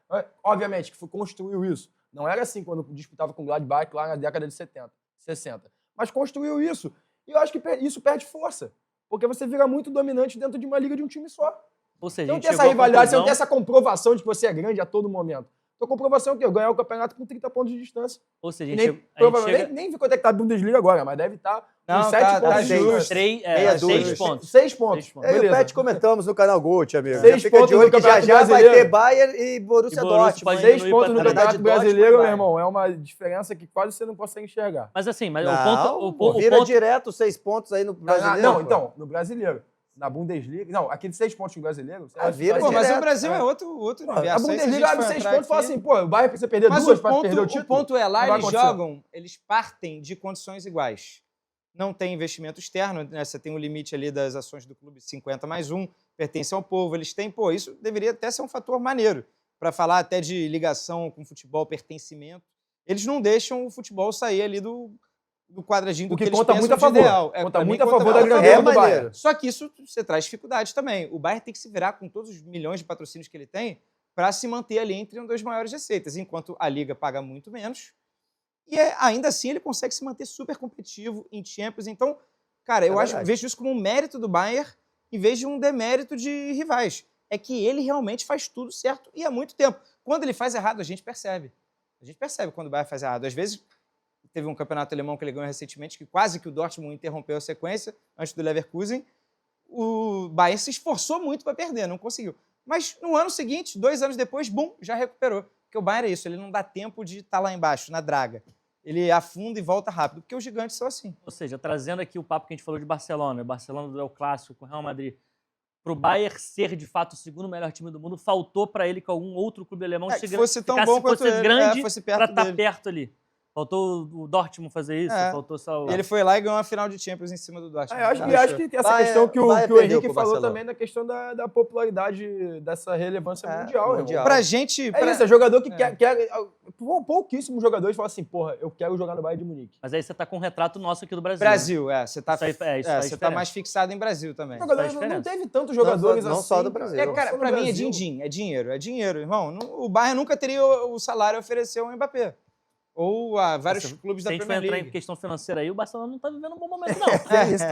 Speaker 4: Obviamente que construiu isso. Não era assim quando disputava com o Gladbach lá na década de 70, 60. Mas construiu isso. E eu acho que isso perde força. Porque você vira muito dominante dentro de uma liga de um time só.
Speaker 3: Ou seja,
Speaker 4: Você
Speaker 3: a
Speaker 4: não
Speaker 3: gente
Speaker 4: tem essa
Speaker 3: chegou à
Speaker 4: rivalidade, você não tem
Speaker 3: conclusão-
Speaker 4: essa comprovação de que você é grande a todo momento. Tua comprovação é o quê? Eu ganhar o campeonato com 30 pontos de distância.
Speaker 3: Ou seja,
Speaker 4: E
Speaker 3: a
Speaker 4: nem,
Speaker 3: gente chega-
Speaker 4: provavelmente, nem vi quanto é que tá a Bundesliga agora, mas deve estar
Speaker 1: Não,
Speaker 4: com 7
Speaker 1: tá
Speaker 4: pontos de
Speaker 1: justo.
Speaker 4: distância.
Speaker 2: Meia dúzia.
Speaker 3: 6 pontos.
Speaker 4: 6 pontos.
Speaker 3: 6 pontos.
Speaker 2: Eu e o
Speaker 4: Beleza.
Speaker 2: Pet comentamos no canal Gold, amigo.
Speaker 4: Seis
Speaker 2: Fica
Speaker 4: pontos
Speaker 2: de olho
Speaker 4: no
Speaker 2: que já
Speaker 4: Campeonato
Speaker 2: já vai
Speaker 4: Brasileiro.
Speaker 2: ter Bayern e Borussia
Speaker 3: E Borussia
Speaker 2: Dortmund.
Speaker 3: pode
Speaker 4: 6
Speaker 3: diminuir
Speaker 4: pontos
Speaker 3: pra
Speaker 4: no
Speaker 3: três.
Speaker 4: Campeonato
Speaker 2: Dortmund vai.
Speaker 4: Brasileiro, meu irmão, é uma diferença que quase você não consegue enxergar.
Speaker 3: Mas assim, mas
Speaker 2: Não,
Speaker 3: o ponto...
Speaker 2: vira direto 6 pontos aí no brasileiro.
Speaker 4: Não,
Speaker 2: pô.
Speaker 4: então, no Brasileiro. Na Bundesliga. Não, aquele 6 pontos no Brasileiro. você acha que
Speaker 2: vira
Speaker 4: vai
Speaker 1: Pô,
Speaker 4: ser-
Speaker 1: mas
Speaker 2: direto.
Speaker 1: o Brasil é outro universo.
Speaker 4: A
Speaker 1: Aí, se
Speaker 4: Bundesliga
Speaker 1: gente
Speaker 4: abre
Speaker 1: for
Speaker 4: 6
Speaker 1: entrar
Speaker 4: pontos e fala
Speaker 1: aqui-
Speaker 4: assim, pô, o Bayern precisa perder
Speaker 1: Mas
Speaker 4: duas
Speaker 1: o
Speaker 4: para perder o
Speaker 1: ponto,
Speaker 4: título.
Speaker 1: o ponto é lá,
Speaker 4: Não vai
Speaker 1: eles
Speaker 4: acontecer.
Speaker 1: jogam, eles partem de condições iguais. Não tem investimento externo, né? Você tem um limite ali das ações do clube, 50 mais 1, pertence ao povo. Eles têm, pô, isso deveria até ser um fator maneiro, para falar até de ligação com o futebol, pertencimento. Eles não deixam o futebol sair ali do quadradinho do
Speaker 4: O que
Speaker 1: eles
Speaker 4: conta
Speaker 1: pensam
Speaker 4: muito a
Speaker 1: de
Speaker 4: favor.
Speaker 1: ideal.
Speaker 4: Conta
Speaker 1: pra mim,
Speaker 4: muito a favor da
Speaker 1: muito
Speaker 4: grandeza do
Speaker 2: maneiro.
Speaker 4: Bayern.
Speaker 1: Só que isso você traz dificuldade também. O Bayern tem que se virar com todos os milhões de patrocínios que ele tem para se manter ali entre uma das maiores receitas, enquanto a Liga paga muito menos. E ainda assim ele consegue se manter super competitivo em Champions. Então, cara, eu
Speaker 2: verdade.
Speaker 1: vejo isso como um mérito do Bayern em vez de um demérito de rivais. É que ele realmente faz tudo certo e há muito tempo. Quando ele faz errado, a gente percebe. A gente percebe quando o Bayern faz errado. Às vezes, teve um campeonato alemão que ele ganhou recentemente, que quase que o Dortmund interrompeu a sequência antes do Leverkusen. O Bayern se esforçou muito para perder, não conseguiu. Mas no ano seguinte, 2 anos depois, bum, já recuperou. Porque o Bayern é isso, ele não dá tempo de estar lá embaixo, na draga. Ele afunda e volta rápido, porque os gigantes são assim.
Speaker 3: Ou seja, trazendo aqui o papo que a gente falou de Barcelona, Barcelona do El Clássico com o Real Madrid, para o Bayern ser, de fato, o segundo melhor time do mundo, faltou para ele que algum outro clube alemão
Speaker 1: Que fosse tão
Speaker 3: ficasse-
Speaker 1: bom quanto
Speaker 3: fosse
Speaker 1: ele,
Speaker 3: grande
Speaker 1: fosse
Speaker 3: para
Speaker 1: perto
Speaker 3: estar
Speaker 1: dele.
Speaker 3: perto ali. Faltou o Dortmund fazer isso, faltou só o...
Speaker 1: Ele foi lá e ganhou uma final de Champions em cima do Dortmund.
Speaker 4: Eu acho que essa questão que o
Speaker 2: perdeu
Speaker 4: Henrique
Speaker 2: pro
Speaker 4: falou
Speaker 2: Barcelona.
Speaker 4: também da questão da popularidade dessa relevância mundial.
Speaker 2: mundial.
Speaker 1: Pra gente...
Speaker 4: É isso, é jogador que quer... Pouquíssimos jogadores falam assim, porra, eu quero jogar no Bayern de Munique.
Speaker 3: Mas aí você tá com um retrato nosso aqui do Brasil.
Speaker 1: Brasil, você tá,
Speaker 3: Isso aí- isso faz
Speaker 1: você tá
Speaker 3: diferença.
Speaker 1: mais fixado em Brasil também.
Speaker 4: Jogador,
Speaker 3: faz
Speaker 4: não
Speaker 3: diferença.
Speaker 4: teve tantos jogadores
Speaker 2: não
Speaker 4: assim.
Speaker 2: só do Brasil.
Speaker 1: Cara,
Speaker 4: só no
Speaker 1: pra mim é
Speaker 4: Brasil.
Speaker 1: din-din, é dinheiro, irmão. O Bayern nunca teria o salário a oferecer ao Mbappé. Ou a vários clubes
Speaker 3: Se a
Speaker 1: da
Speaker 3: gente for
Speaker 1: Premier
Speaker 3: entrar em
Speaker 1: League.
Speaker 3: questão financeira aí, o Barcelona não tá vivendo um bom momento, não.
Speaker 2: isso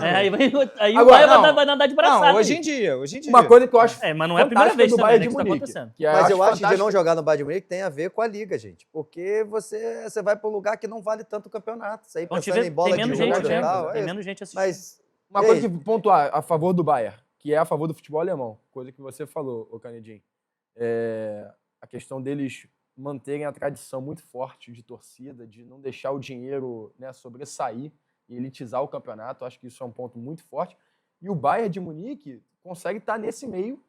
Speaker 3: Aí o
Speaker 4: Agora,
Speaker 3: Bayern
Speaker 1: não.
Speaker 3: vai nadar de braçada.
Speaker 1: Não, hoje
Speaker 3: aí.
Speaker 1: em dia.
Speaker 4: Uma coisa que eu acho
Speaker 3: Mas não é a primeira
Speaker 4: fantástica
Speaker 3: vez
Speaker 4: do
Speaker 3: também,
Speaker 4: Bayern
Speaker 3: né,
Speaker 4: de
Speaker 3: que tá
Speaker 4: Munique.
Speaker 3: acontecendo.
Speaker 4: que eu
Speaker 2: Mas eu acho que de
Speaker 4: fantástico-
Speaker 2: não jogar no Bayern de Munique tem a ver com a liga, gente. Porque você vai para um lugar que não vale tanto o campeonato. Isso aí
Speaker 3: Vamos te
Speaker 2: pensando
Speaker 3: ver,
Speaker 2: em bola
Speaker 3: tem
Speaker 2: de
Speaker 3: menos
Speaker 2: ouro
Speaker 3: gente
Speaker 2: e
Speaker 3: vendo,
Speaker 2: tal.
Speaker 3: tem
Speaker 2: é
Speaker 3: menos gente assistindo.
Speaker 2: Mas
Speaker 4: Uma coisa que pontuar a favor do Bayern, que é a favor do futebol alemão, coisa que você falou, ô Canedinho, é a questão deles manterem a tradição muito forte de torcida, de não deixar o dinheiro, né, sobressair e elitizar o campeonato. Acho que isso é um ponto muito forte. E o Bayern de Munique consegue estar nesse meio,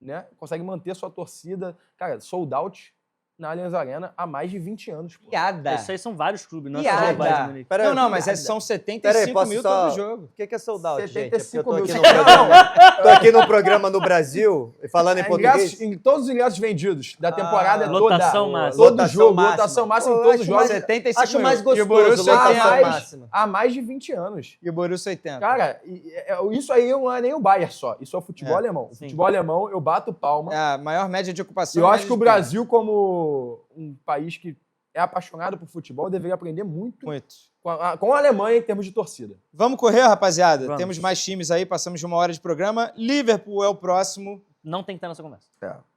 Speaker 4: né? Consegue manter sua torcida, cara, sold out na Allianz Arena há mais de 20 anos. Pô.
Speaker 1: Piada.
Speaker 3: Isso aí são vários clubes, não é só o Bayern de
Speaker 1: Piada.
Speaker 3: Munique.
Speaker 2: Pera-
Speaker 1: Não, mas
Speaker 2: piada.
Speaker 1: são
Speaker 2: Pera aí,
Speaker 1: 75
Speaker 2: posso
Speaker 1: mil
Speaker 2: só-
Speaker 1: todo jogo.
Speaker 2: o que é sold out, gente? É porque eu
Speaker 4: 75
Speaker 2: tô
Speaker 4: mil.
Speaker 2: aqui, no programa, tô aqui no programa no Brasil, e falando em português.
Speaker 4: Em todos os ingressos vendidos da temporada toda.
Speaker 3: Lotação máxima.
Speaker 4: Todo
Speaker 2: Lotação
Speaker 4: jogo,
Speaker 2: máxima.
Speaker 4: lotação máxima
Speaker 2: Pô,
Speaker 4: em todos os
Speaker 2: acho
Speaker 4: jogos.
Speaker 2: mais-
Speaker 1: 75
Speaker 2: Acho
Speaker 1: mil.
Speaker 2: mais
Speaker 1: E o
Speaker 2: gostoso,
Speaker 1: Borussia
Speaker 2: lotação
Speaker 1: 80.
Speaker 2: máxima.
Speaker 4: Há mais de 20 anos.
Speaker 1: E o Borussia 80.
Speaker 4: Cara, isso aí não é nem o Bayern só. Isso é o futebol alemão. O
Speaker 3: Sim.
Speaker 4: futebol alemão, eu bato palma.
Speaker 1: É a maior média de
Speaker 4: E
Speaker 1: ocupação.
Speaker 4: eu
Speaker 1: é
Speaker 4: acho que o
Speaker 1: média de
Speaker 4: Brasil, como um país que é apaixonado por futebol, deveria aprender muito
Speaker 1: Muito.
Speaker 4: com a Alemanha em termos de torcida.
Speaker 1: Vamos correr, rapaziada?
Speaker 3: Vamos.
Speaker 1: Temos mais times aí, passamos de 1 hora de programa. Liverpool é o próximo.
Speaker 3: Não tem que estar nessa conversa.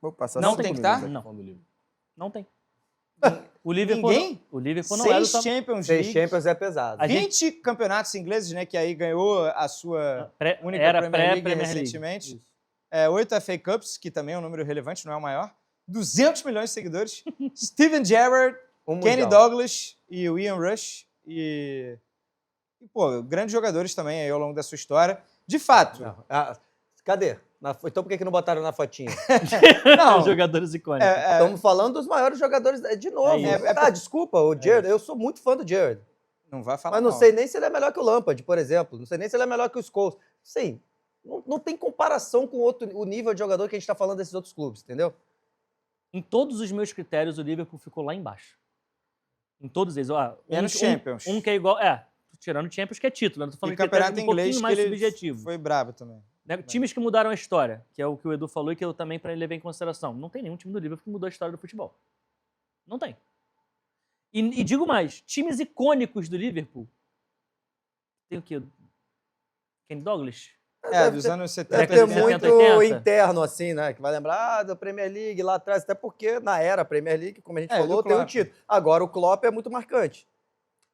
Speaker 4: Vou passar
Speaker 1: Não
Speaker 4: cinco
Speaker 1: tem que
Speaker 4: minutos
Speaker 1: tá?
Speaker 4: aqui
Speaker 3: Não.
Speaker 4: falando do Liverpool.
Speaker 3: Não tem. O Liverpool
Speaker 1: Ninguém?
Speaker 3: não. O Liverpool não é do
Speaker 1: 6 Champions
Speaker 2: 6
Speaker 1: League.
Speaker 2: Champions é pesado.
Speaker 3: A gente-
Speaker 1: 20 campeonatos ingleses, né? Que aí ganhou a sua única
Speaker 3: Era
Speaker 1: Premier League
Speaker 3: pré-Premier League.
Speaker 1: recentemente.
Speaker 3: Isso.
Speaker 1: 8 FA Cups, que também é um número relevante, não é o maior. 200 milhões de seguidores. Steven Gerrard, Kenny
Speaker 2: Mundial.
Speaker 1: Douglas e o Ian Rush. Pô, grandes jogadores também aí ao longo da sua história. De fato.
Speaker 2: Não. Cadê? Então por que não botaram na fotinha?
Speaker 1: Não.
Speaker 3: Jogadores icônicos.
Speaker 2: Estamos falando dos maiores jogadores. De novo. Desculpa, o Gerrard. Eu sou muito fã do Gerrard.
Speaker 1: Não vai falar
Speaker 2: Mas não
Speaker 1: mal.
Speaker 2: sei nem se ele é melhor que o Lampard, por exemplo. Não sei nem se ele é melhor que o Scholes. Sim, não tem comparação com o nível de jogador que a gente está falando desses outros clubes, entendeu?
Speaker 3: Em todos os meus critérios, o Liverpool ficou lá embaixo. Em todos eles. Ó,
Speaker 1: Menos Champions.
Speaker 3: Um que é igual... tirando o Champions, que é título. Eu tô falando
Speaker 1: E
Speaker 3: de critérios
Speaker 1: campeonato
Speaker 3: um
Speaker 1: inglês
Speaker 3: pouquinho
Speaker 1: que
Speaker 3: mais
Speaker 1: ele
Speaker 3: subjetivo.
Speaker 1: foi brabo também.
Speaker 3: Né? Times que mudaram a história, que é o que o Edu falou e que eu também para ele levei em consideração. Não tem nenhum time do Liverpool que mudou a história do futebol. Não tem. E digo mais, times icônicos do Liverpool. Tem o quê? Kenny Douglas?
Speaker 1: Dos anos 70.
Speaker 2: Deve ter
Speaker 3: 70,
Speaker 2: muito
Speaker 3: 80.
Speaker 2: interno, assim, né? Que vai lembrar da Premier League lá atrás, até porque na era Premier League, como a gente
Speaker 1: É,
Speaker 2: falou,
Speaker 1: do
Speaker 2: tem um
Speaker 1: Klopp.
Speaker 2: título. Agora o Klopp é muito marcante.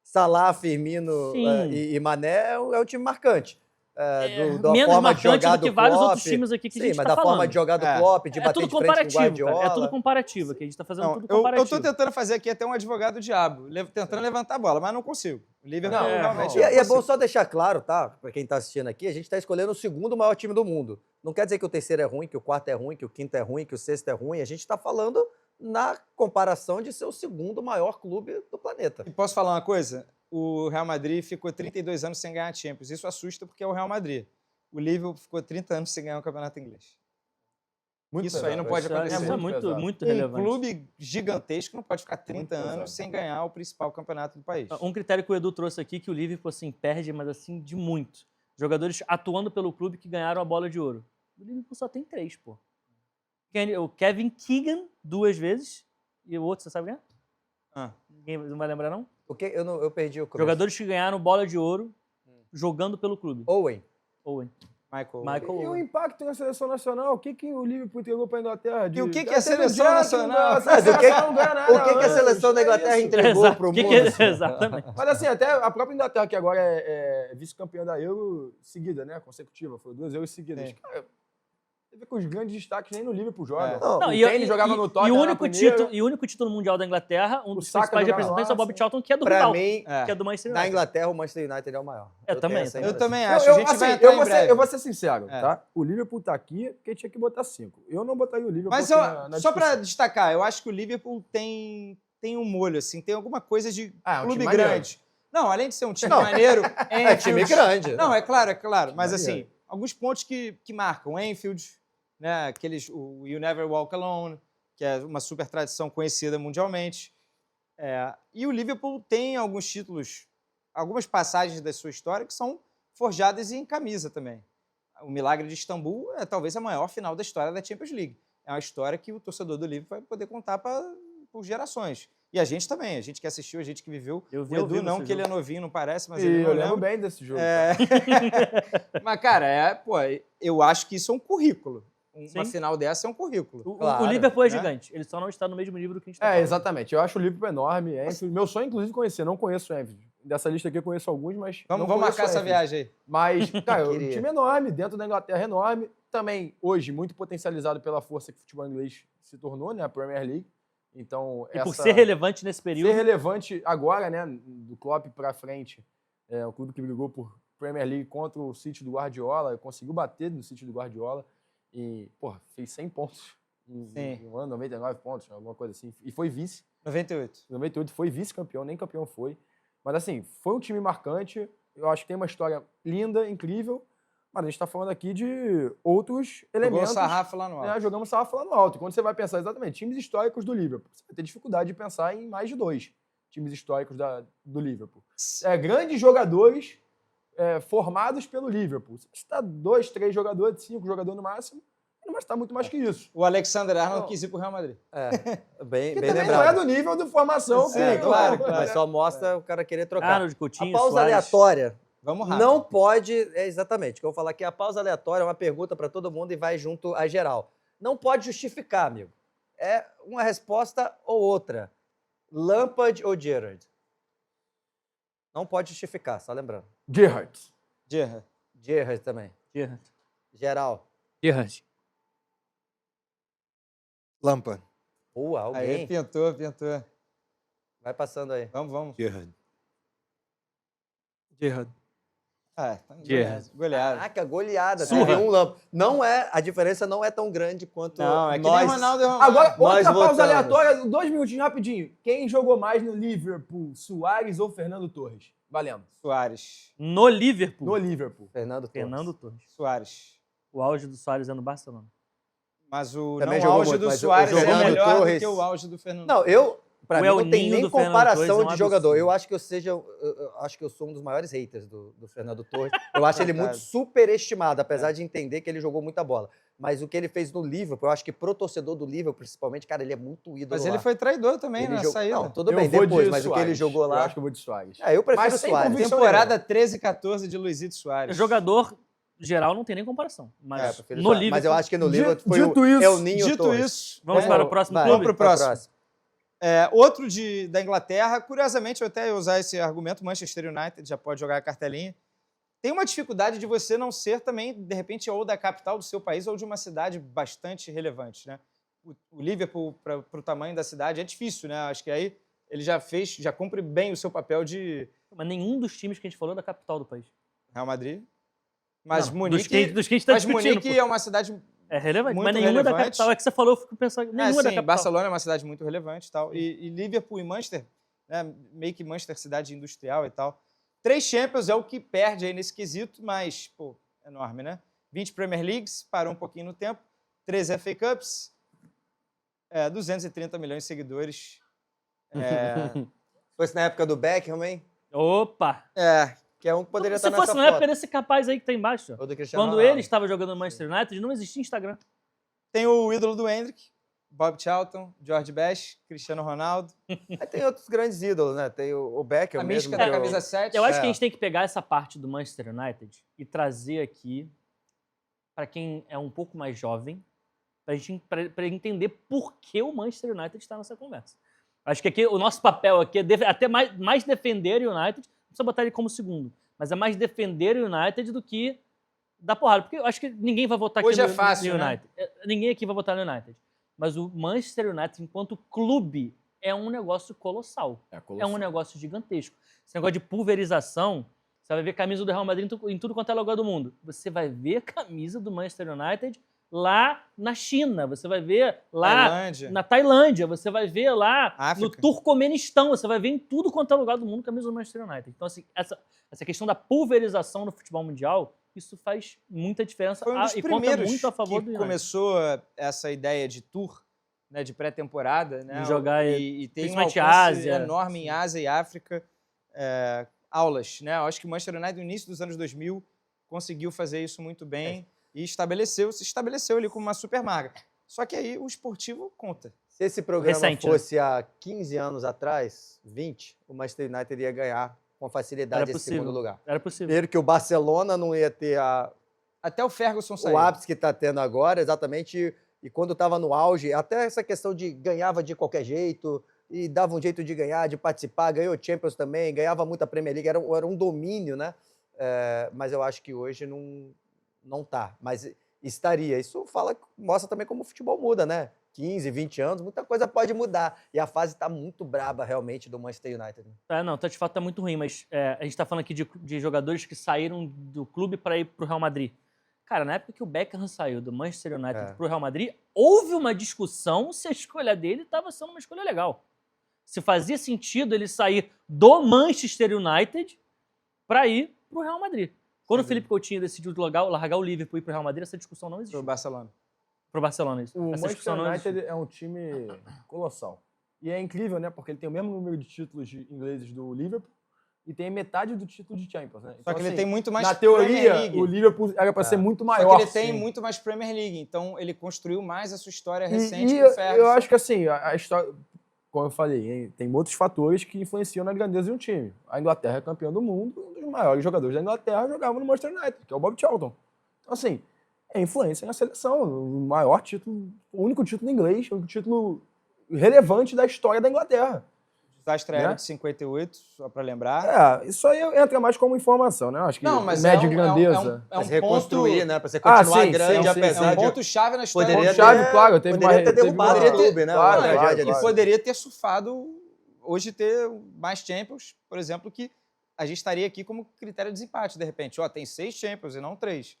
Speaker 2: Salah, Firmino
Speaker 3: Sim.
Speaker 2: e Mané é um time marcante. Da
Speaker 3: menos
Speaker 2: forma de
Speaker 3: marcante
Speaker 2: jogar
Speaker 3: do que
Speaker 2: do
Speaker 3: vários
Speaker 2: Klopp.
Speaker 3: outros times aqui que a
Speaker 2: Sim,
Speaker 3: gente
Speaker 2: mas
Speaker 3: tá
Speaker 2: da forma
Speaker 3: falando.
Speaker 2: de jogar do
Speaker 1: É.
Speaker 2: Klopp, de
Speaker 3: É
Speaker 2: bater
Speaker 3: tudo
Speaker 2: de frente com o
Speaker 3: comparativo,
Speaker 2: Guardiola.
Speaker 3: cara. É tudo comparativo, que a gente tá fazendo
Speaker 1: Não,
Speaker 3: tudo
Speaker 1: eu
Speaker 3: comparativo.
Speaker 1: tô tentando fazer aqui até um advogado diabo, tentando levantar a bola, mas não consigo. O Liverpool realmente
Speaker 2: E
Speaker 1: não
Speaker 2: é bom
Speaker 1: consigo.
Speaker 2: só deixar claro, tá? Pra quem tá assistindo aqui, a gente tá escolhendo o segundo maior time do mundo. Não quer dizer que o terceiro é ruim, que o quarto é ruim, que o quinto é ruim, que o sexto é ruim. A gente tá falando na comparação de ser o segundo maior clube do planeta.
Speaker 1: E posso falar uma coisa? O Real Madrid ficou 32 anos sem ganhar a Champions. Isso assusta porque é o Real Madrid. O Liverpool ficou 30 anos sem ganhar o campeonato inglês. Isso aí não pode acontecer.
Speaker 3: Isso é muito
Speaker 1: Um
Speaker 3: relevante.
Speaker 1: clube gigantesco não pode ficar 30
Speaker 4: Muito
Speaker 1: anos
Speaker 4: pesado.
Speaker 1: sem ganhar o principal campeonato do país.
Speaker 3: Um critério que o Edu trouxe aqui, que o Liverpool assim, perde, mas assim, de muito. Jogadores atuando pelo clube que ganharam a bola de ouro. O Liverpool só tem 3, pô. O Kevin Keegan, 2 vezes. E o outro, você sabe ganhar? Ninguém não vai lembrar, não?
Speaker 2: O que? Eu perdi o começo.
Speaker 3: Jogadores que ganharam bola de ouro jogando pelo clube.
Speaker 2: Owen.
Speaker 3: Owen.
Speaker 1: Michael.
Speaker 4: E o
Speaker 3: Owen.
Speaker 4: impacto na seleção nacional? O que o Liverpool entregou para a Inglaterra?
Speaker 1: E o que
Speaker 4: Já
Speaker 1: é a
Speaker 4: teve
Speaker 1: seleção
Speaker 4: Jack,
Speaker 1: nacional?
Speaker 4: A seleção não ganha nada
Speaker 2: O que a
Speaker 4: antes,
Speaker 2: seleção da
Speaker 4: é
Speaker 2: Inglaterra
Speaker 4: isso.
Speaker 2: entregou
Speaker 3: Exato.
Speaker 2: pro
Speaker 3: O que
Speaker 2: mundo?
Speaker 3: que exatamente.
Speaker 4: Mas assim, até a própria Inglaterra, que agora é vice-campeã da Euro seguida, né? Consecutiva. Foi 2 Euros seguidas.
Speaker 1: Sim.
Speaker 4: Cara, você vê que os grandes destaques nem no Liverpool jogam.
Speaker 2: Não,
Speaker 3: Não,
Speaker 4: o Kane jogava no Tottenham.
Speaker 3: e o único título mundial da Inglaterra, um dos
Speaker 4: Saka
Speaker 3: principais
Speaker 4: jogava
Speaker 3: representantes
Speaker 4: lá,
Speaker 3: é o Bob
Speaker 4: sim.
Speaker 3: Charlton, que é do
Speaker 2: Pra
Speaker 3: rival,
Speaker 2: mim,
Speaker 3: que é do Manchester
Speaker 2: na
Speaker 3: United.
Speaker 2: Inglaterra, o Manchester United é o maior.
Speaker 3: Eu também,
Speaker 2: tenho essa
Speaker 3: também.
Speaker 1: Eu também
Speaker 2: impressão.
Speaker 1: acho. A gente vai entrar em breve.
Speaker 4: Eu vou ser sincero,
Speaker 1: É.
Speaker 4: tá? O Liverpool tá aqui porque tinha que botar 5. Eu não botaria o Liverpool
Speaker 1: Mas
Speaker 4: aqui na
Speaker 1: só para
Speaker 4: discussão.
Speaker 1: destacar, eu acho que o Liverpool tem tem um molho, assim, tem alguma coisa de
Speaker 4: Ah, é um
Speaker 1: clube
Speaker 4: time maneiro.
Speaker 1: grande. Não, além de ser um time maneiro,
Speaker 2: É time grande.
Speaker 1: Não, é claro, mas
Speaker 2: Maneiro.
Speaker 1: assim, alguns pontos que marcam. Anfield, né, o You Never Walk Alone, que é uma super tradição conhecida mundialmente. E o Liverpool tem alguns títulos, algumas passagens da sua história que são forjadas em camisa também. O Milagre de Istambul é talvez a maior final da história da Champions League. É uma história que o torcedor do Liverpool vai poder contar por gerações. E a gente também, a gente que assistiu, a gente que viveu.
Speaker 3: Eu vi
Speaker 1: O
Speaker 3: ao
Speaker 1: Edu
Speaker 3: vivo
Speaker 1: não,
Speaker 3: esse
Speaker 1: que ele é
Speaker 3: jogo.
Speaker 1: novinho, não parece, mas
Speaker 4: E
Speaker 1: ele não
Speaker 4: eu lembro
Speaker 1: lembra.
Speaker 4: bem desse jogo.
Speaker 1: Mas, cara, eu acho que isso é um currículo. Uma
Speaker 3: Sim.
Speaker 1: final dessa é um currículo.
Speaker 3: O
Speaker 2: Claro,
Speaker 3: Liverpool é
Speaker 1: né?
Speaker 3: gigante. Ele só não está no mesmo nível do que a gente está
Speaker 4: É,
Speaker 3: falando.
Speaker 4: exatamente. Eu acho o Liverpool enorme. Anfield. Meu sonho, inclusive, conhecer. Não conheço o Anfield. Dessa lista aqui eu conheço alguns, mas
Speaker 1: Vamos
Speaker 4: não
Speaker 1: marcar
Speaker 4: conheço o
Speaker 1: essa
Speaker 4: Anfield.
Speaker 1: viagem aí.
Speaker 4: Mas, cara, o
Speaker 2: Queria.
Speaker 4: time é enorme, dentro da Inglaterra é enorme. Também, hoje, muito potencializado pela força que o futebol inglês se tornou, né? A Premier League. Então,
Speaker 3: E por ser relevante nesse período,
Speaker 4: ser relevante agora, né? Do Klopp pra frente, o clube que brigou por Premier League contra o City do Guardiola, conseguiu bater no City do Guardiola e, pô, fez 100 pontos em um ano, 99 pontos, alguma coisa assim. E foi vice.
Speaker 1: 98.
Speaker 4: Em 98 foi vice-campeão, nem campeão foi. Mas assim, foi um time marcante. Eu acho que tem uma história linda, incrível. Mas a gente está falando aqui de outros
Speaker 1: Jogou o
Speaker 4: elementos.
Speaker 1: sarrafo lá no alto.
Speaker 4: Né? Jogamos sarrafo lá no alto. E quando você vai pensar exatamente times históricos do Liverpool, você vai ter dificuldade de pensar em mais de 2 times históricos do Liverpool. Grandes jogadores formados pelo Liverpool. Você está 2, 3 jogadores, 5 jogadores no máximo, não vai estar muito mais que isso.
Speaker 1: O Alexander Arnold
Speaker 4: Não.
Speaker 1: quis ir pro Real Madrid.
Speaker 2: Bem
Speaker 4: Que
Speaker 2: bem
Speaker 4: também
Speaker 2: lembrado.
Speaker 4: não é do nível de formação.
Speaker 1: Sim,
Speaker 4: que-
Speaker 1: claro.
Speaker 2: Mas só mostra o cara querer trocar.
Speaker 3: Arnold, Coutinho,
Speaker 2: A pausa
Speaker 3: Suárez.
Speaker 2: aleatória
Speaker 1: Vamos rápido.
Speaker 2: não pode... exatamente, o que eu vou falar aqui. A pausa aleatória é uma pergunta para todo mundo e vai junto a geral. Não pode justificar, amigo. É uma resposta ou outra. Lampard ou Gerrard? Não pode justificar, só lembrando.
Speaker 4: Gerrard.
Speaker 1: Gerrard.
Speaker 2: Gerrard também.
Speaker 3: Gerrard.
Speaker 2: Geral.
Speaker 5: Gerrard.
Speaker 6: Lampard.
Speaker 2: Alguém.
Speaker 1: Aí, pintou.
Speaker 2: Vai passando aí.
Speaker 1: Vamos.
Speaker 7: Gerrard.
Speaker 8: Gerrard.
Speaker 5: Gerrard.
Speaker 1: Goleada.
Speaker 2: Caraca, goleada.
Speaker 3: Surra.
Speaker 2: Teve um Lampard. Não é, a diferença não é tão grande quanto
Speaker 1: Não, é que
Speaker 2: nós...
Speaker 1: nem Ronaldo e Ronaldo.
Speaker 4: Agora,
Speaker 2: Nós
Speaker 4: outra pausa
Speaker 2: votamos.
Speaker 4: aleatória, 2 minutinhos rapidinho. Quem jogou mais no Liverpool, Suárez ou Fernando Torres? Valendo.
Speaker 1: Soares.
Speaker 3: No Liverpool,
Speaker 4: No Liverpool.
Speaker 2: Fernando Torres.
Speaker 3: Fernando Torres.
Speaker 1: Soares.
Speaker 3: O auge do Soares é no Barcelona.
Speaker 1: Mas o
Speaker 2: Também
Speaker 1: não
Speaker 2: jogou
Speaker 1: auge
Speaker 2: muito,
Speaker 1: do
Speaker 2: mas o
Speaker 1: Soares é
Speaker 2: Fernando
Speaker 1: melhor do
Speaker 2: Torres-
Speaker 1: que o auge do Fernando.
Speaker 2: Não, pra
Speaker 3: O
Speaker 2: mim
Speaker 3: El
Speaker 2: não tem
Speaker 3: Ninho
Speaker 2: nem
Speaker 3: do Fernando
Speaker 2: comparação
Speaker 3: Torres é um
Speaker 2: de jogador.
Speaker 3: absurdo.
Speaker 2: Eu acho que eu acho que eu sou um dos maiores haters do Fernando Torres. Eu acho ele muito
Speaker 1: Verdade.
Speaker 2: superestimado, apesar de entender que ele jogou muita bola. Mas o que ele fez no Liverpool, eu acho que pro torcedor do Liverpool, principalmente, cara, ele é muito ídolo
Speaker 1: Mas
Speaker 2: lá.
Speaker 1: ele foi traidor também
Speaker 2: Ele
Speaker 1: na
Speaker 2: jogou-
Speaker 1: saída.
Speaker 2: Não, tudo
Speaker 4: Eu
Speaker 2: bem,
Speaker 4: vou
Speaker 2: depois,
Speaker 4: de
Speaker 2: mas o que ele
Speaker 4: Suárez.
Speaker 2: jogou
Speaker 4: Eu
Speaker 2: lá...
Speaker 4: acho que eu vou de Suárez.
Speaker 2: eu prefiro
Speaker 4: Mas
Speaker 2: o
Speaker 4: sem
Speaker 2: Suárez.
Speaker 4: convicção
Speaker 1: Temporada 13 e 14 de Luizito Soares.
Speaker 3: Jogador geral não tem nem comparação.
Speaker 2: Eu
Speaker 3: Mas
Speaker 2: prefiro o
Speaker 3: no
Speaker 2: Suárez.
Speaker 3: Liverpool...
Speaker 2: Mas eu acho que no
Speaker 4: Dito-
Speaker 2: Liverpool foi
Speaker 4: dito
Speaker 2: o
Speaker 4: isso-
Speaker 2: El Ninho
Speaker 1: Dito
Speaker 2: Torres.
Speaker 1: isso,
Speaker 3: Vamos
Speaker 1: né?
Speaker 3: para o próximo
Speaker 2: Vai,
Speaker 3: clube?
Speaker 1: Vamos pro
Speaker 2: vai
Speaker 1: próximo. Outro da Inglaterra, curiosamente, eu até ia usar esse argumento, Manchester United já pode jogar a cartelinha. Tem uma dificuldade de você não ser também, de repente, ou da capital do seu país ou de uma cidade bastante relevante, né? O Liverpool, para o tamanho da cidade, é difícil, né? Acho que aí ele já cumpre bem o seu papel de
Speaker 3: Mas nenhum dos times que a gente falou é da capital do país.
Speaker 1: Real Madrid. Mas
Speaker 3: Não,
Speaker 1: Munique,
Speaker 3: dos que a gente tá
Speaker 1: mas
Speaker 3: discutindo,
Speaker 1: Munique
Speaker 3: pô.
Speaker 1: é uma cidade
Speaker 3: É relevante,
Speaker 1: muito
Speaker 3: mas nenhuma é da
Speaker 1: relevante.
Speaker 3: capital. É que você falou, eu fico pensando, nenhuma é da
Speaker 1: sim,
Speaker 3: capital.
Speaker 1: Barcelona é uma cidade muito relevante e tal. E Liverpool e Manchester, né, meio que Manchester cidade industrial e tal. 3 Champions é o que perde aí nesse quesito, mas, pô, enorme, né? 20 Premier Leagues, parou um pouquinho no tempo. 13 FA Cups, 230 milhões de seguidores.
Speaker 2: Fosse na época do Beckham, hein?
Speaker 3: Opa!
Speaker 2: Que é um que poderia
Speaker 3: Se
Speaker 2: estar
Speaker 3: fosse
Speaker 2: nessa
Speaker 3: na época
Speaker 2: foto.
Speaker 3: desse capaz aí que tá embaixo.
Speaker 2: Ou do Cristiano
Speaker 3: Quando
Speaker 2: Ronaldo.
Speaker 3: ele estava jogando no Manchester United, não existia Instagram.
Speaker 1: Tem o ídolo do Hendrick, Bob Charlton, George Best, Cristiano Ronaldo.
Speaker 2: Aí tem outros grandes ídolos, né? Tem o Beckham
Speaker 1: A
Speaker 2: mesmo.
Speaker 1: mística
Speaker 2: que
Speaker 1: da
Speaker 2: eu-
Speaker 1: camisa 7.
Speaker 3: Eu acho que a gente tem que pegar essa parte do Manchester United e trazer aqui para quem é um pouco mais jovem, para entender por que o Manchester United está nessa conversa. Acho que aqui o nosso papel aqui é até mais defender o United, não precisa botar ele como segundo, mas é mais defender o United do que dar porrada, porque eu acho que ninguém vai votar
Speaker 1: Hoje
Speaker 3: aqui
Speaker 1: é fácil,
Speaker 3: no
Speaker 1: né?
Speaker 3: United. Ninguém aqui vai votar no United. Mas o Manchester United, enquanto clube, é um negócio colossal. É um negócio gigantesco. Esse negócio de pulverização, você vai ver camisa do Real Madrid em tudo quanto é lugar do mundo. Você vai ver camisa do Manchester United lá na China, você vai ver lá
Speaker 1: Tailândia.
Speaker 3: na Tailândia, você vai ver lá
Speaker 1: África.
Speaker 3: no Turcomenistão, você vai ver em tudo quanto é lugar do mundo camisa do Manchester United. Então, assim, essa questão da pulverização no futebol mundial, isso faz muita diferença
Speaker 1: Foi um dos
Speaker 3: e conta
Speaker 1: primeiros
Speaker 3: muito a favor
Speaker 1: que
Speaker 3: do United.
Speaker 1: começou essa ideia de tour, né, de pré-temporada, né,
Speaker 3: De jogar
Speaker 1: e tem um
Speaker 3: principalmente
Speaker 1: alcance
Speaker 3: Ásia.
Speaker 1: enorme em Ásia e África, aulas, né? Eu acho que o Manchester United no início dos anos 2000 conseguiu fazer isso muito bem e se estabeleceu ali como uma super marca. Só que aí o esportivo conta.
Speaker 2: Se esse programa
Speaker 3: Recente, né?
Speaker 2: fosse há 15 anos atrás, 20, o Manchester United ia ganhar com facilidade
Speaker 3: Era
Speaker 2: esse
Speaker 3: possível.
Speaker 2: segundo lugar.
Speaker 3: Era possível.
Speaker 2: Primeiro que o Barcelona não ia ter
Speaker 1: Até o Ferguson saiu.
Speaker 2: o ápice que está tendo agora, exatamente, e quando estava no auge, até essa questão de ganhava de qualquer jeito, e dava um jeito de ganhar, de participar, ganhou Champions também, ganhava muito a Premier League, era um domínio, né? Mas eu acho que hoje não tá. Mas estaria. Isso mostra também como o futebol muda, né? 15, 20 anos, muita coisa pode mudar. E a fase está muito braba, realmente, do Manchester United.
Speaker 3: Não, de fato tá muito ruim, mas a gente tá falando aqui de jogadores que saíram do clube para ir pro Real Madrid. Cara, na época que o Beckham saiu do Manchester United pro Real Madrid, houve uma discussão se a escolha dele estava sendo uma escolha legal. Se fazia sentido ele sair do Manchester United para ir pro Real Madrid. Quando o Felipe Coutinho decidiu largar o Liverpool e ir pro Real Madrid, essa discussão não existiu.
Speaker 1: Pro Barcelona.
Speaker 3: Pro Barcelona, isso.
Speaker 4: O
Speaker 3: Essa discussão
Speaker 4: Manchester
Speaker 3: não
Speaker 4: United é um time colossal. E é incrível, né? Porque ele tem o mesmo número de títulos ingleses do Liverpool e tem metade do título de Champions, né?
Speaker 1: Só que ele tem muito mais
Speaker 4: na
Speaker 1: Premier
Speaker 4: teoria,
Speaker 1: League.
Speaker 4: o Liverpool era para ser muito maior.
Speaker 1: Só que ele tem
Speaker 4: sim.
Speaker 1: muito mais Premier League, então ele construiu mais a sua história recente
Speaker 4: E
Speaker 1: que o Ferguson.
Speaker 4: eu acho que assim, a história, como eu falei, tem outros fatores que influenciam na grandeza de um time. A Inglaterra é campeã do mundo, um dos maiores jogadores da Inglaterra jogava no Manchester United, que é o Bob Charlton. Então, assim, é influência na seleção. O maior título, o único título inglês, o único título relevante da história da Inglaterra.
Speaker 1: Desastre
Speaker 4: Né?
Speaker 1: era de 58, só para lembrar.
Speaker 4: Isso aí entra mais como informação, né? Eu acho que
Speaker 1: Não, mas
Speaker 4: média
Speaker 1: é um
Speaker 2: Pra
Speaker 4: grandeza.
Speaker 1: ponto,
Speaker 2: se reconstruir, né? Pra você continuar
Speaker 4: sim,
Speaker 2: grande,
Speaker 4: sim,
Speaker 2: apesar
Speaker 1: é um
Speaker 2: de...
Speaker 1: ponto-chave na história.
Speaker 2: Poderia
Speaker 4: Ponto-chave, claro, teve
Speaker 2: poderia ter derrubado
Speaker 4: uma-
Speaker 2: o clube, né?
Speaker 4: Claro,
Speaker 2: Uma
Speaker 4: claro,
Speaker 2: tragédia
Speaker 1: E
Speaker 2: dessa.
Speaker 1: poderia ter surfado, hoje ter mais Champions, por exemplo, que a gente estaria aqui como critério de desempate, de repente. Ó, tem 6 Champions e não 3.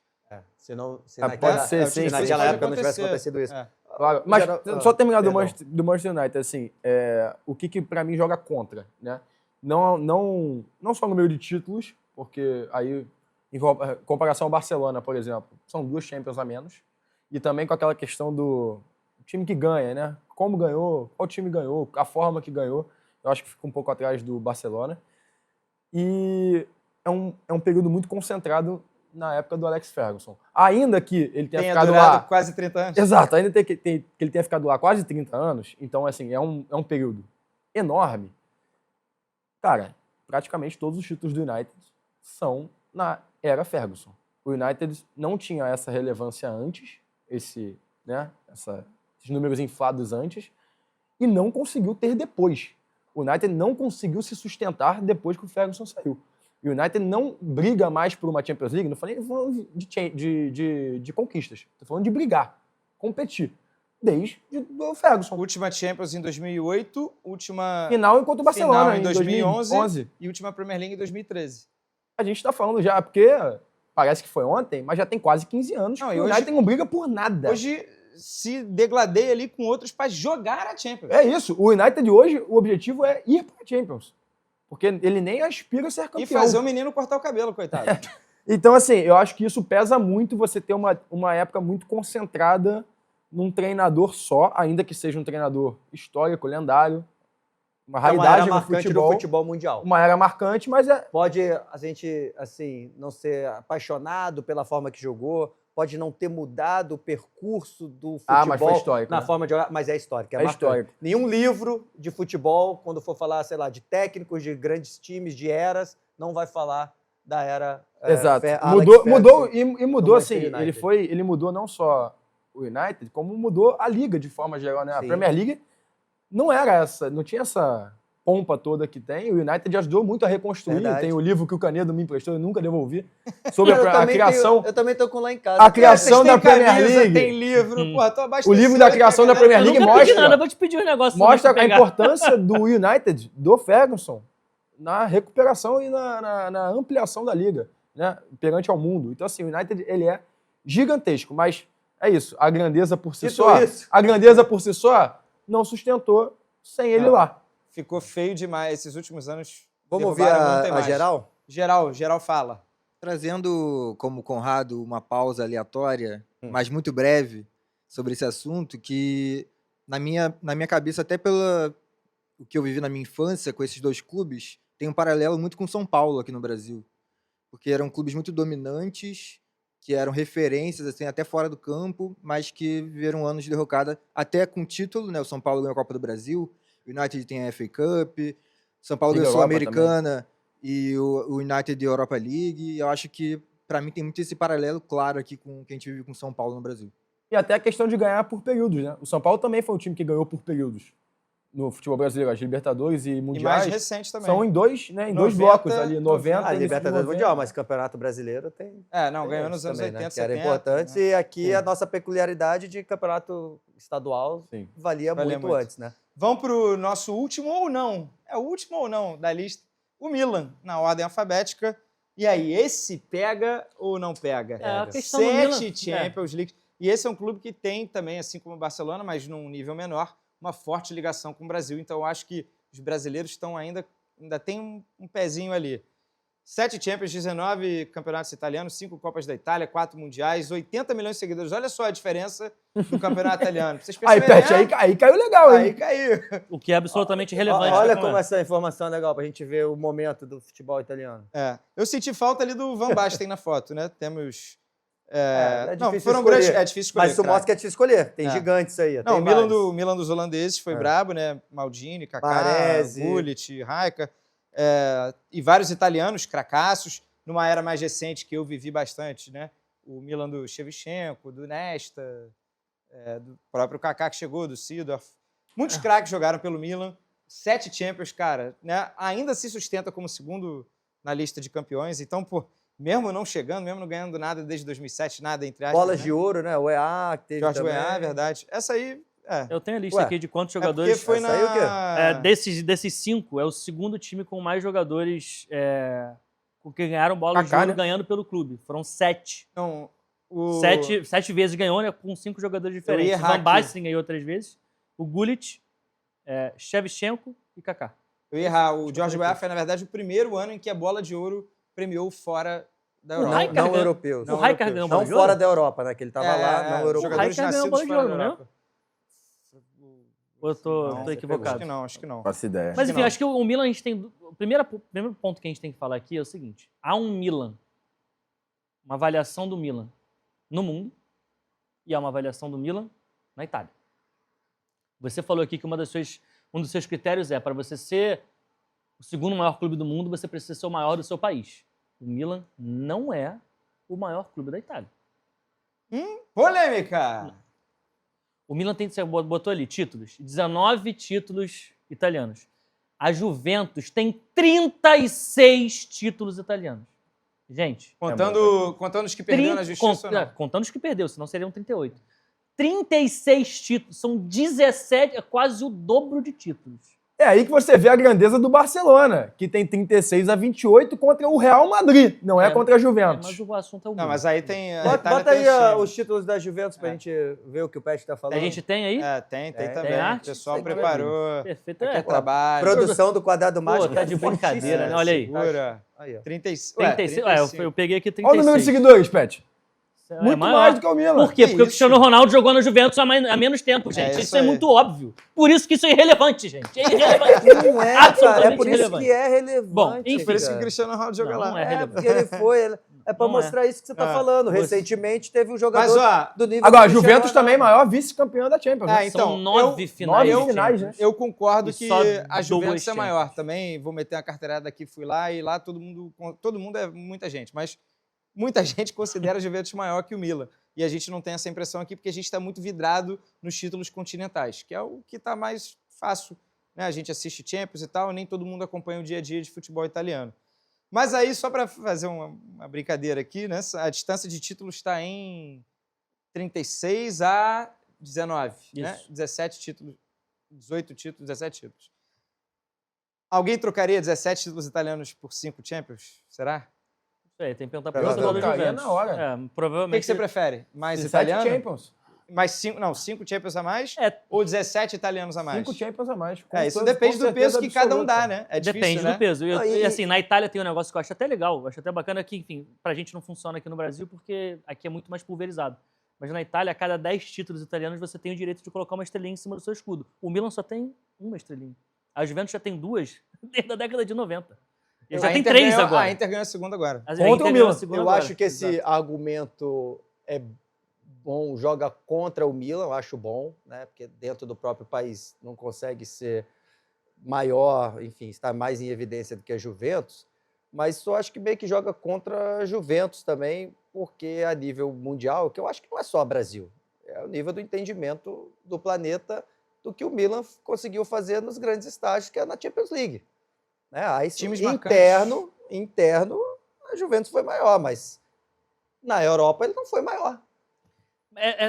Speaker 2: Se
Speaker 4: pode
Speaker 2: naquela,
Speaker 4: ser, sim,
Speaker 2: se
Speaker 4: sim,
Speaker 2: naquela
Speaker 4: pode
Speaker 2: época não tivesse
Speaker 1: acontecer.
Speaker 2: acontecido isso.
Speaker 1: É.
Speaker 4: Claro, mas só terminar do
Speaker 2: perdão.
Speaker 4: Manchester United, assim, o que para mim joga contra, né? Não só o número de títulos, porque aí, em comparação ao Barcelona, por exemplo, são 2 Champions a menos, e também com aquela questão do time que ganha, né? Como ganhou, qual time ganhou, a forma que ganhou, eu acho que fica um pouco atrás do Barcelona. E é um período muito concentrado na época do Alex Ferguson. Ainda que ele tenha
Speaker 1: Tenha
Speaker 4: ficado
Speaker 1: durado
Speaker 4: lá...
Speaker 1: quase 30 anos.
Speaker 4: Exato, ainda que ele tenha ficado lá quase 30 anos, então, assim, é um período enorme. Cara, praticamente todos os títulos do United são na era Ferguson. O United não tinha essa relevância antes, esses números inflados antes, e não conseguiu ter depois. O United não conseguiu se sustentar depois que o Ferguson saiu. E o United não briga mais por uma Champions League, não falei de conquistas, estou falando de brigar, competir, desde o Ferguson.
Speaker 1: Última Champions em 2008, última
Speaker 4: Final contra o Barcelona
Speaker 1: final em 2011
Speaker 4: 2011.
Speaker 1: e última Premier League em 2013.
Speaker 4: A gente está falando já, porque parece que foi ontem, mas já tem quase 15 anos
Speaker 1: Não,
Speaker 4: que
Speaker 1: e
Speaker 4: o
Speaker 1: hoje-
Speaker 4: United não briga por nada.
Speaker 1: Hoje se degladeia ali com outros para jogar a Champions.
Speaker 4: É isso. O United hoje, o objetivo é ir para a Champions. Porque ele nem aspira a ser campeão.
Speaker 1: E fazer o menino cortar o cabelo, coitado.
Speaker 4: Então, assim, eu acho que isso pesa muito você ter uma época muito concentrada num treinador só, ainda que seja um treinador histórico, lendário, uma
Speaker 2: É uma
Speaker 4: raridade
Speaker 2: era
Speaker 4: no
Speaker 2: marcante
Speaker 4: futebol,
Speaker 2: do futebol mundial.
Speaker 4: uma era marcante, mas
Speaker 2: Pode a gente, assim, não ser apaixonado pela forma que jogou, pode não ter mudado o percurso do futebol
Speaker 4: mas foi histórico,
Speaker 2: na
Speaker 4: né?
Speaker 2: forma de jogar, mas é histórico, é
Speaker 4: É
Speaker 2: marcante.
Speaker 4: histórico.
Speaker 2: Nenhum livro de futebol, quando for falar, sei lá, de técnicos, de grandes times, de eras, não vai falar da era
Speaker 4: Exato.
Speaker 2: Alex
Speaker 4: Mudou
Speaker 2: Ferguson.
Speaker 4: e mudou
Speaker 2: do
Speaker 4: assim.
Speaker 2: Manchester United.
Speaker 4: Ele mudou não só o United, como mudou a liga de forma geral, né? A
Speaker 2: Sim.
Speaker 4: Premier League não tinha essa pompa toda que tem. O United ajudou muito a reconstruir.
Speaker 2: Verdade.
Speaker 4: Tem o livro que o Canedo me emprestou, eu nunca devolvi, sobre
Speaker 2: Eu
Speaker 4: a
Speaker 2: também
Speaker 4: criação.
Speaker 2: eu também tô com lá em casa.
Speaker 4: A criação
Speaker 1: Vocês têm
Speaker 4: da Premier
Speaker 1: camisa,
Speaker 4: League.
Speaker 1: Tem livro, porra, tô
Speaker 4: O livro da criação da Premier
Speaker 3: Eu
Speaker 4: League
Speaker 3: nunca pedi
Speaker 4: mostra,
Speaker 3: nada, vou te pedir um negócio.
Speaker 4: mostra
Speaker 3: também
Speaker 4: a
Speaker 3: pra pegar.
Speaker 4: importância do United, do Ferguson, na recuperação e na ampliação da liga, né, perante ao mundo. Então, assim, o United ele é gigantesco, mas É isso. A grandeza por si
Speaker 2: Dito
Speaker 4: só.
Speaker 2: isso.
Speaker 4: A grandeza por si só não sustentou sem ele
Speaker 1: Não.
Speaker 4: lá.
Speaker 1: Ficou feio demais. Esses últimos anos.
Speaker 2: Vamos ouvir
Speaker 1: derrubaram muito
Speaker 2: a
Speaker 1: imagem.
Speaker 2: geral?
Speaker 1: Geral fala.
Speaker 6: Trazendo como Conrado uma pausa aleatória, mas muito breve, sobre esse assunto, que na minha cabeça, até pelo o que eu vivi na minha infância com esses dois clubes, tem um paralelo muito com São Paulo aqui no Brasil. Porque eram clubes muito dominantes, que eram referências assim, até fora do campo, mas que viveram anos de derrocada, até com título, né? O São Paulo ganhou a Copa do Brasil, o United tem a FA Cup, São Paulo
Speaker 4: Liga
Speaker 6: ganhou a
Speaker 4: Europa
Speaker 6: Sul-Americana e o United de Europa League. Eu acho que, para mim, tem muito esse paralelo claro aqui com o que a gente vive com São Paulo no Brasil.
Speaker 4: E até a questão de ganhar por períodos, né? O São Paulo também foi um time que ganhou por períodos no futebol brasileiro. As Libertadores e
Speaker 1: E mais
Speaker 4: Mundiais
Speaker 1: recente também.
Speaker 4: são em dois
Speaker 1: 90,
Speaker 4: blocos ali, 90
Speaker 2: A
Speaker 4: e
Speaker 2: Libertadores
Speaker 4: 90.
Speaker 2: Mundial, mas Campeonato Brasileiro tem.
Speaker 1: Não, ganhou nos anos
Speaker 2: também,
Speaker 1: 80,
Speaker 2: né? Que era
Speaker 1: 70.
Speaker 2: importante.
Speaker 1: né?
Speaker 2: E aqui a nossa peculiaridade de campeonato estadual
Speaker 4: Sim.
Speaker 2: valia muito
Speaker 1: muito.
Speaker 2: antes, né?
Speaker 1: Vamos pro nosso último ou não. É o último ou não da lista. O Milan, na ordem alfabética. E aí, esse pega ou não pega?
Speaker 3: É, a questão do
Speaker 1: 7
Speaker 3: Milan-
Speaker 1: Champions League. E esse é um clube que tem também, assim como o Barcelona, mas num nível menor, uma forte ligação com o Brasil. Então, eu acho que os brasileiros estão ainda tem um pezinho ali. 7 Champions, 19 campeonatos italianos, 5 Copas da Itália, 4 Mundiais, 80 milhões de seguidores. Olha só a diferença do campeonato italiano. Pra vocês
Speaker 4: Aí,
Speaker 1: perceberem,
Speaker 4: Pet, aí caiu legal, hein?
Speaker 1: aí caiu.
Speaker 3: O que é absolutamente relevante.
Speaker 2: Olha
Speaker 3: né,
Speaker 2: como
Speaker 3: é?
Speaker 2: essa informação é legal pra gente ver o momento do futebol italiano.
Speaker 1: Eu senti falta ali do Van Basten na foto, né? Temos...
Speaker 2: É
Speaker 1: não,
Speaker 2: difícil
Speaker 1: foram
Speaker 2: escolher.
Speaker 1: grandes... É difícil escolher,
Speaker 2: Mas isso
Speaker 1: craque.
Speaker 2: mostra que é difícil escolher. Tem
Speaker 1: É.
Speaker 2: gigantes aí.
Speaker 1: Não,
Speaker 2: tem
Speaker 1: o Milan,
Speaker 2: vários.
Speaker 1: o Milan dos holandeses foi brabo, né? Maldini, Kaká,
Speaker 2: Baresi.
Speaker 1: Gullit, Rijkaard, e vários italianos, cracassos, numa era mais recente que eu vivi bastante, né? O Milan do Shevchenko, do Nesta, do próprio Kaká que chegou, do Seedorf. Muitos craques jogaram pelo Milan. 7 Champions, cara, né? Ainda se sustenta como segundo na lista de campeões. Então, pô, mesmo não chegando, mesmo não ganhando nada desde 2007, nada entre aspas.
Speaker 2: Bolas
Speaker 1: né?
Speaker 2: de ouro, né? O EA que teve
Speaker 1: Jorge
Speaker 2: também.
Speaker 1: Weah, é verdade. Essa aí,
Speaker 3: Eu tenho a lista
Speaker 2: Ué,
Speaker 3: aqui de quantos
Speaker 1: porque
Speaker 3: jogadores.
Speaker 1: foi
Speaker 2: essa aí o quê?
Speaker 3: Desses 5, é o segundo time com mais jogadores que ganharam bola de
Speaker 4: Kaká,
Speaker 3: ouro
Speaker 4: né?
Speaker 3: ganhando pelo clube. Foram 7.
Speaker 1: Não, o...
Speaker 3: 7 vezes ganhou, né? Com 5 jogadores diferentes.
Speaker 1: ia
Speaker 3: O
Speaker 1: errar
Speaker 3: Van
Speaker 1: aqui.
Speaker 3: Basten ganhou 3 vezes. O Gullit, Shevchenko e Kaká.
Speaker 1: Eu ia errar. O Jorge Weah foi, na verdade, o primeiro ano em que a bola de ouro premiou fora da
Speaker 3: O
Speaker 1: Europa.
Speaker 3: Rijkaard
Speaker 2: Não
Speaker 3: ganhou-
Speaker 2: europeus.
Speaker 3: o Rijkaard ganhou bola
Speaker 2: Não
Speaker 3: de ouro?
Speaker 2: fora da Europa, né? Que ele tava lá, não europeus.
Speaker 1: jogadores
Speaker 3: O Rijkaard ganhou
Speaker 1: nascidos
Speaker 3: bola de
Speaker 1: fora
Speaker 3: ouro,
Speaker 1: da
Speaker 3: não
Speaker 1: Europa.
Speaker 3: Ou eu tô
Speaker 1: Não,
Speaker 3: equivocado?
Speaker 1: Acho que não.
Speaker 4: Faço ideia.
Speaker 3: Mas
Speaker 1: que
Speaker 3: enfim,
Speaker 1: não.
Speaker 3: acho que o Milan, a gente tem. O primeiro ponto que a gente tem que falar aqui é o seguinte: há um Milan, uma avaliação do Milan no mundo, e há uma avaliação do Milan na Itália. Você falou aqui que um dos seus critérios é para você ser o segundo maior clube do mundo, você precisa ser o maior do seu país. O Milan não é o maior clube da Itália.
Speaker 1: Polêmica!
Speaker 3: O Milan você botou ali títulos, 19 títulos italianos. A Juventus tem 36 títulos italianos. Gente,
Speaker 1: Contando os que perdeu na justiça ou não?
Speaker 3: contando os que perdeu, senão seriam 38. 36 títulos, são 17, é quase o dobro de títulos.
Speaker 4: É aí que você vê a grandeza do Barcelona, que tem 36-28 contra o Real Madrid, não é contra a Juventus.
Speaker 3: Mas o assunto é o
Speaker 1: Não,
Speaker 3: Milan.
Speaker 1: mas aí tem... a
Speaker 2: Bota,
Speaker 1: Itália
Speaker 2: bota
Speaker 1: tem
Speaker 2: aí
Speaker 1: time.
Speaker 2: os títulos da Juventus pra gente ver o que o Pet tá falando.
Speaker 3: A gente tem aí?
Speaker 1: Tem
Speaker 2: Tem
Speaker 1: também. O
Speaker 3: arte?
Speaker 1: pessoal
Speaker 3: Tem
Speaker 1: preparou.
Speaker 3: Perfeito.
Speaker 1: Aqui é
Speaker 3: É,
Speaker 1: trabalho.
Speaker 2: Produção do quadrado mágico.
Speaker 3: Pô, tá de brincadeira, né? Olha aí.
Speaker 1: Segura.
Speaker 2: Aí, ó.
Speaker 1: 36.
Speaker 3: 36. Eu peguei aqui 36.
Speaker 4: Olha o número de seguidores, Pet.
Speaker 3: É
Speaker 4: Muito
Speaker 3: maior.
Speaker 4: mais do que o Milan.
Speaker 3: Por quê?
Speaker 1: Que
Speaker 3: Porque o
Speaker 1: isso?
Speaker 3: Cristiano Ronaldo jogou na Juventus há menos tempo, gente.
Speaker 1: isso
Speaker 3: Isso é
Speaker 1: aí.
Speaker 3: muito óbvio. Por isso que isso é irrelevante, gente. É irrelevante.
Speaker 2: Não é, cara. É
Speaker 3: Absolutamente
Speaker 2: por isso
Speaker 3: relevante.
Speaker 2: que é relevante.
Speaker 3: Bom, enfim.
Speaker 1: Por isso que o
Speaker 2: cara.
Speaker 1: Cristiano Ronaldo joga
Speaker 3: Não,
Speaker 1: lá.
Speaker 3: não é
Speaker 2: É,
Speaker 3: relevante.
Speaker 2: porque ele foi. É pra
Speaker 3: Não
Speaker 2: mostrar isso que você tá
Speaker 1: É.
Speaker 2: falando.
Speaker 3: Você-
Speaker 2: Recentemente teve um jogador
Speaker 1: Mas, ó,
Speaker 2: do nível
Speaker 4: Agora, a
Speaker 2: do
Speaker 4: Juventus
Speaker 2: Cristiano
Speaker 4: também,
Speaker 2: Ronaldo.
Speaker 4: maior vice-campeã da Champions. né?
Speaker 1: então,
Speaker 3: São 9 finais.
Speaker 4: 9
Speaker 3: de
Speaker 4: finais,
Speaker 3: Champions.
Speaker 1: eu concordo
Speaker 3: E
Speaker 1: que
Speaker 3: só
Speaker 1: a Juventus
Speaker 3: duas
Speaker 1: é maior
Speaker 3: Champions.
Speaker 1: também. Vou meter uma carteirada aqui, fui lá e lá todo mundo é muita gente, mas muita gente considera a Juventus maior que o Milan. E a gente não tem essa impressão aqui porque a gente está muito vidrado nos títulos continentais, que é o que está mais fácil. Né? A gente assiste Champions e tal, nem todo mundo acompanha o dia a dia de futebol italiano. Mas aí, só para fazer uma brincadeira aqui, né? A distância de títulos está em 36 a 19. Né?
Speaker 3: Isso.
Speaker 1: 17 títulos, 18 títulos, 17 títulos. Alguém trocaria 17 títulos italianos por 5 Champions? Será?
Speaker 3: Isso aí, tem que perguntar
Speaker 2: Eu
Speaker 3: pro torcedor da
Speaker 4: trocaria
Speaker 3: Juventus.
Speaker 4: na hora.
Speaker 3: É,
Speaker 1: O que
Speaker 3: provavelmente.
Speaker 1: você prefere? Mais
Speaker 4: 17
Speaker 1: italiano?
Speaker 4: Champions.
Speaker 1: Mais 5, não, 5 Champions a mais
Speaker 3: É.
Speaker 1: ou 17 italianos a mais?
Speaker 4: 5 Champions a mais.
Speaker 1: Isso depende do peso que cada um dá, né? É difícil,
Speaker 3: Depende
Speaker 1: né?
Speaker 3: do peso.
Speaker 2: Não,
Speaker 3: E assim, na Itália tem um negócio que eu acho até legal, eu acho até bacana que, enfim, pra gente não funciona aqui no Brasil porque aqui é muito mais pulverizado. Mas na Itália, a cada 10 títulos italianos, você tem o direito de colocar uma estrelinha em cima do seu escudo. O Milan só tem uma estrelinha. A Juventus já tem 2 desde a década de 90. Ele já
Speaker 1: A
Speaker 3: tem
Speaker 1: Inter
Speaker 3: 3
Speaker 1: ganhou-
Speaker 3: agora.
Speaker 1: A Inter ganhou a segunda agora.
Speaker 3: A
Speaker 4: Contra
Speaker 3: Inter
Speaker 4: o
Speaker 3: ganhou
Speaker 4: Milan.
Speaker 3: a segunda
Speaker 10: Eu
Speaker 3: agora.
Speaker 10: acho que esse
Speaker 3: Exato.
Speaker 10: argumento é bom, joga contra o Milan, eu acho bom, né? Porque dentro do próprio país não consegue ser maior, enfim, está mais em evidência do que a Juventus, mas eu acho que meio que joga contra a Juventus também, porque a nível mundial, que eu acho que não é só Brasil, é o nível do entendimento do planeta do que o Milan conseguiu fazer nos grandes estágios, que é na Champions League. Né? Aí,
Speaker 1: Times
Speaker 10: interno, a Juventus foi maior, mas na Europa ele não foi maior.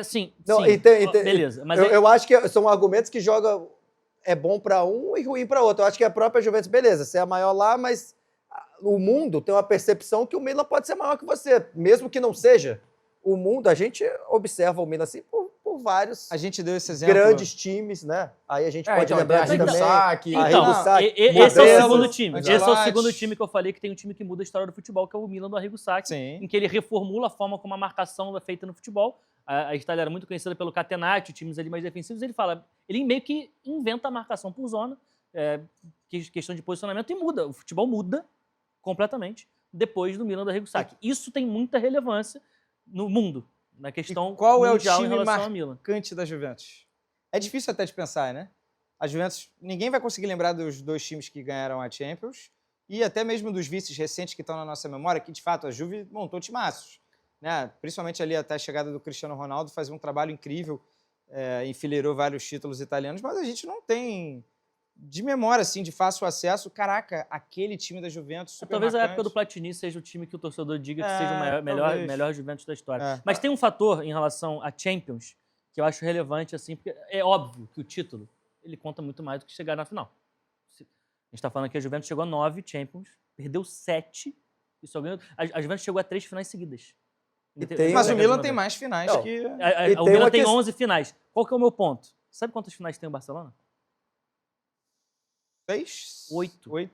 Speaker 3: Sim,
Speaker 10: Não,
Speaker 3: sim. Beleza. Mas
Speaker 10: eu acho que são argumentos que jogam é bom para um e ruim para outro. Eu acho que a própria Juventus, beleza, você é a maior lá, mas o mundo tem uma percepção que o Milan pode ser maior que você, mesmo que não seja. O mundo, a gente observa o Milan assim por vários
Speaker 1: A gente deu esse exemplo.
Speaker 10: grandes times, né? Aí a gente pode lembrar
Speaker 4: a
Speaker 10: disso
Speaker 4: Rigo
Speaker 10: também.
Speaker 4: Sacchi,
Speaker 10: a
Speaker 3: Então,
Speaker 10: Arrigo Sacchi,
Speaker 3: esse é o
Speaker 10: Modric,
Speaker 3: segundo time. Esse é o
Speaker 1: Ancelotti.
Speaker 3: segundo time que eu falei que tem um time que muda a história do futebol, que é o Milan do Arrigo Sacchi,
Speaker 1: Sim.
Speaker 3: em que ele reformula a forma como a marcação é feita no futebol. A Itália era muito conhecida pelo catenaccio, times ali mais defensivos. Ele meio que inventa a marcação por zona, questão de posicionamento, e muda. O futebol muda completamente depois do Milan do Arrigo Sacchi. Isso tem muita relevância no mundo, na questão
Speaker 1: E qual é o
Speaker 3: mundial em
Speaker 1: time
Speaker 3: relação ao Milan.
Speaker 1: marcante da Juventus? É difícil até de pensar, né? A Juventus, ninguém vai conseguir lembrar dos 2 times que ganharam a Champions e até mesmo dos vices recentes que estão na nossa memória, que de fato a Juve montou timaços, né? Principalmente ali até a chegada do Cristiano Ronaldo, fazia um trabalho incrível, enfileirou vários títulos italianos, mas a gente não tem de memória, assim, de fácil acesso. Caraca, aquele time da Juventus super
Speaker 3: Talvez a
Speaker 1: marcante.
Speaker 3: época do Platini seja o time que o torcedor diga que seja o
Speaker 1: talvez.
Speaker 3: melhor Juventus da história.
Speaker 1: É.
Speaker 3: Mas tem um fator em relação a Champions que eu acho relevante, assim, porque é óbvio que o título ele conta muito mais do que chegar na final. A gente está falando que a Juventus chegou a 9 Champions, perdeu 7 e só ganhou. A Juventus chegou a 3 finais seguidas.
Speaker 1: Mas o Milan tem mais finais
Speaker 10: Não.
Speaker 1: que...
Speaker 3: O Milan tem 11 finais. Qual que é o meu ponto? Sabe quantas finais tem o Barcelona?
Speaker 1: 6?
Speaker 3: 8.
Speaker 1: 8.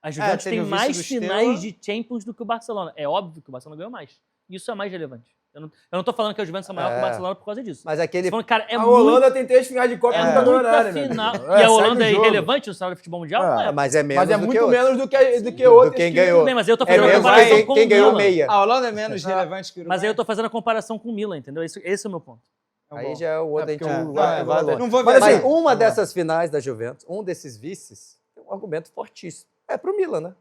Speaker 3: A Juventus
Speaker 1: teve
Speaker 3: tem
Speaker 1: o vice
Speaker 3: mais
Speaker 1: do
Speaker 3: finais
Speaker 1: Steaua.
Speaker 3: de Champions do que o Barcelona. É óbvio que o Barcelona ganhou mais. Isso é mais relevante. Eu não tô falando que a Juventus é maior que o Barcelona por causa disso.
Speaker 10: Mas aquele
Speaker 3: Tô falando, cara, é
Speaker 4: a
Speaker 3: muito,
Speaker 4: Holanda tem 3 finais de Copa e nunca ganhou nada,
Speaker 3: muita
Speaker 4: né?
Speaker 3: final.
Speaker 4: amigo?
Speaker 3: E a
Speaker 4: segue
Speaker 3: Holanda
Speaker 4: o
Speaker 3: é
Speaker 4: jogo.
Speaker 3: irrelevante no cenário do futebol mundial? Não é.
Speaker 10: Mas é menos
Speaker 4: Mas é
Speaker 10: do que
Speaker 4: muito
Speaker 10: outros.
Speaker 4: menos do que outros.
Speaker 10: quem
Speaker 4: times.
Speaker 10: ganhou.
Speaker 3: Tudo bem, mas eu tô
Speaker 10: É
Speaker 3: fazendo a
Speaker 10: menos
Speaker 3: comparação
Speaker 10: quem,
Speaker 3: com
Speaker 10: quem
Speaker 3: o
Speaker 10: ganhou
Speaker 3: Milan.
Speaker 10: meia.
Speaker 1: A Holanda é menos relevante que o Uruguai.
Speaker 3: Mas aí eu tô fazendo a comparação com o Milan, entendeu? Esse é o meu ponto.
Speaker 10: Aí já é o outro.
Speaker 4: porque
Speaker 10: a gente
Speaker 4: o Uruguai é
Speaker 10: vai
Speaker 4: valor.
Speaker 1: Não vou
Speaker 10: Mas
Speaker 1: viajar.
Speaker 10: assim, uma dessas finais da Juventus, um desses vices, tem um argumento fortíssimo. É pro Milan, né?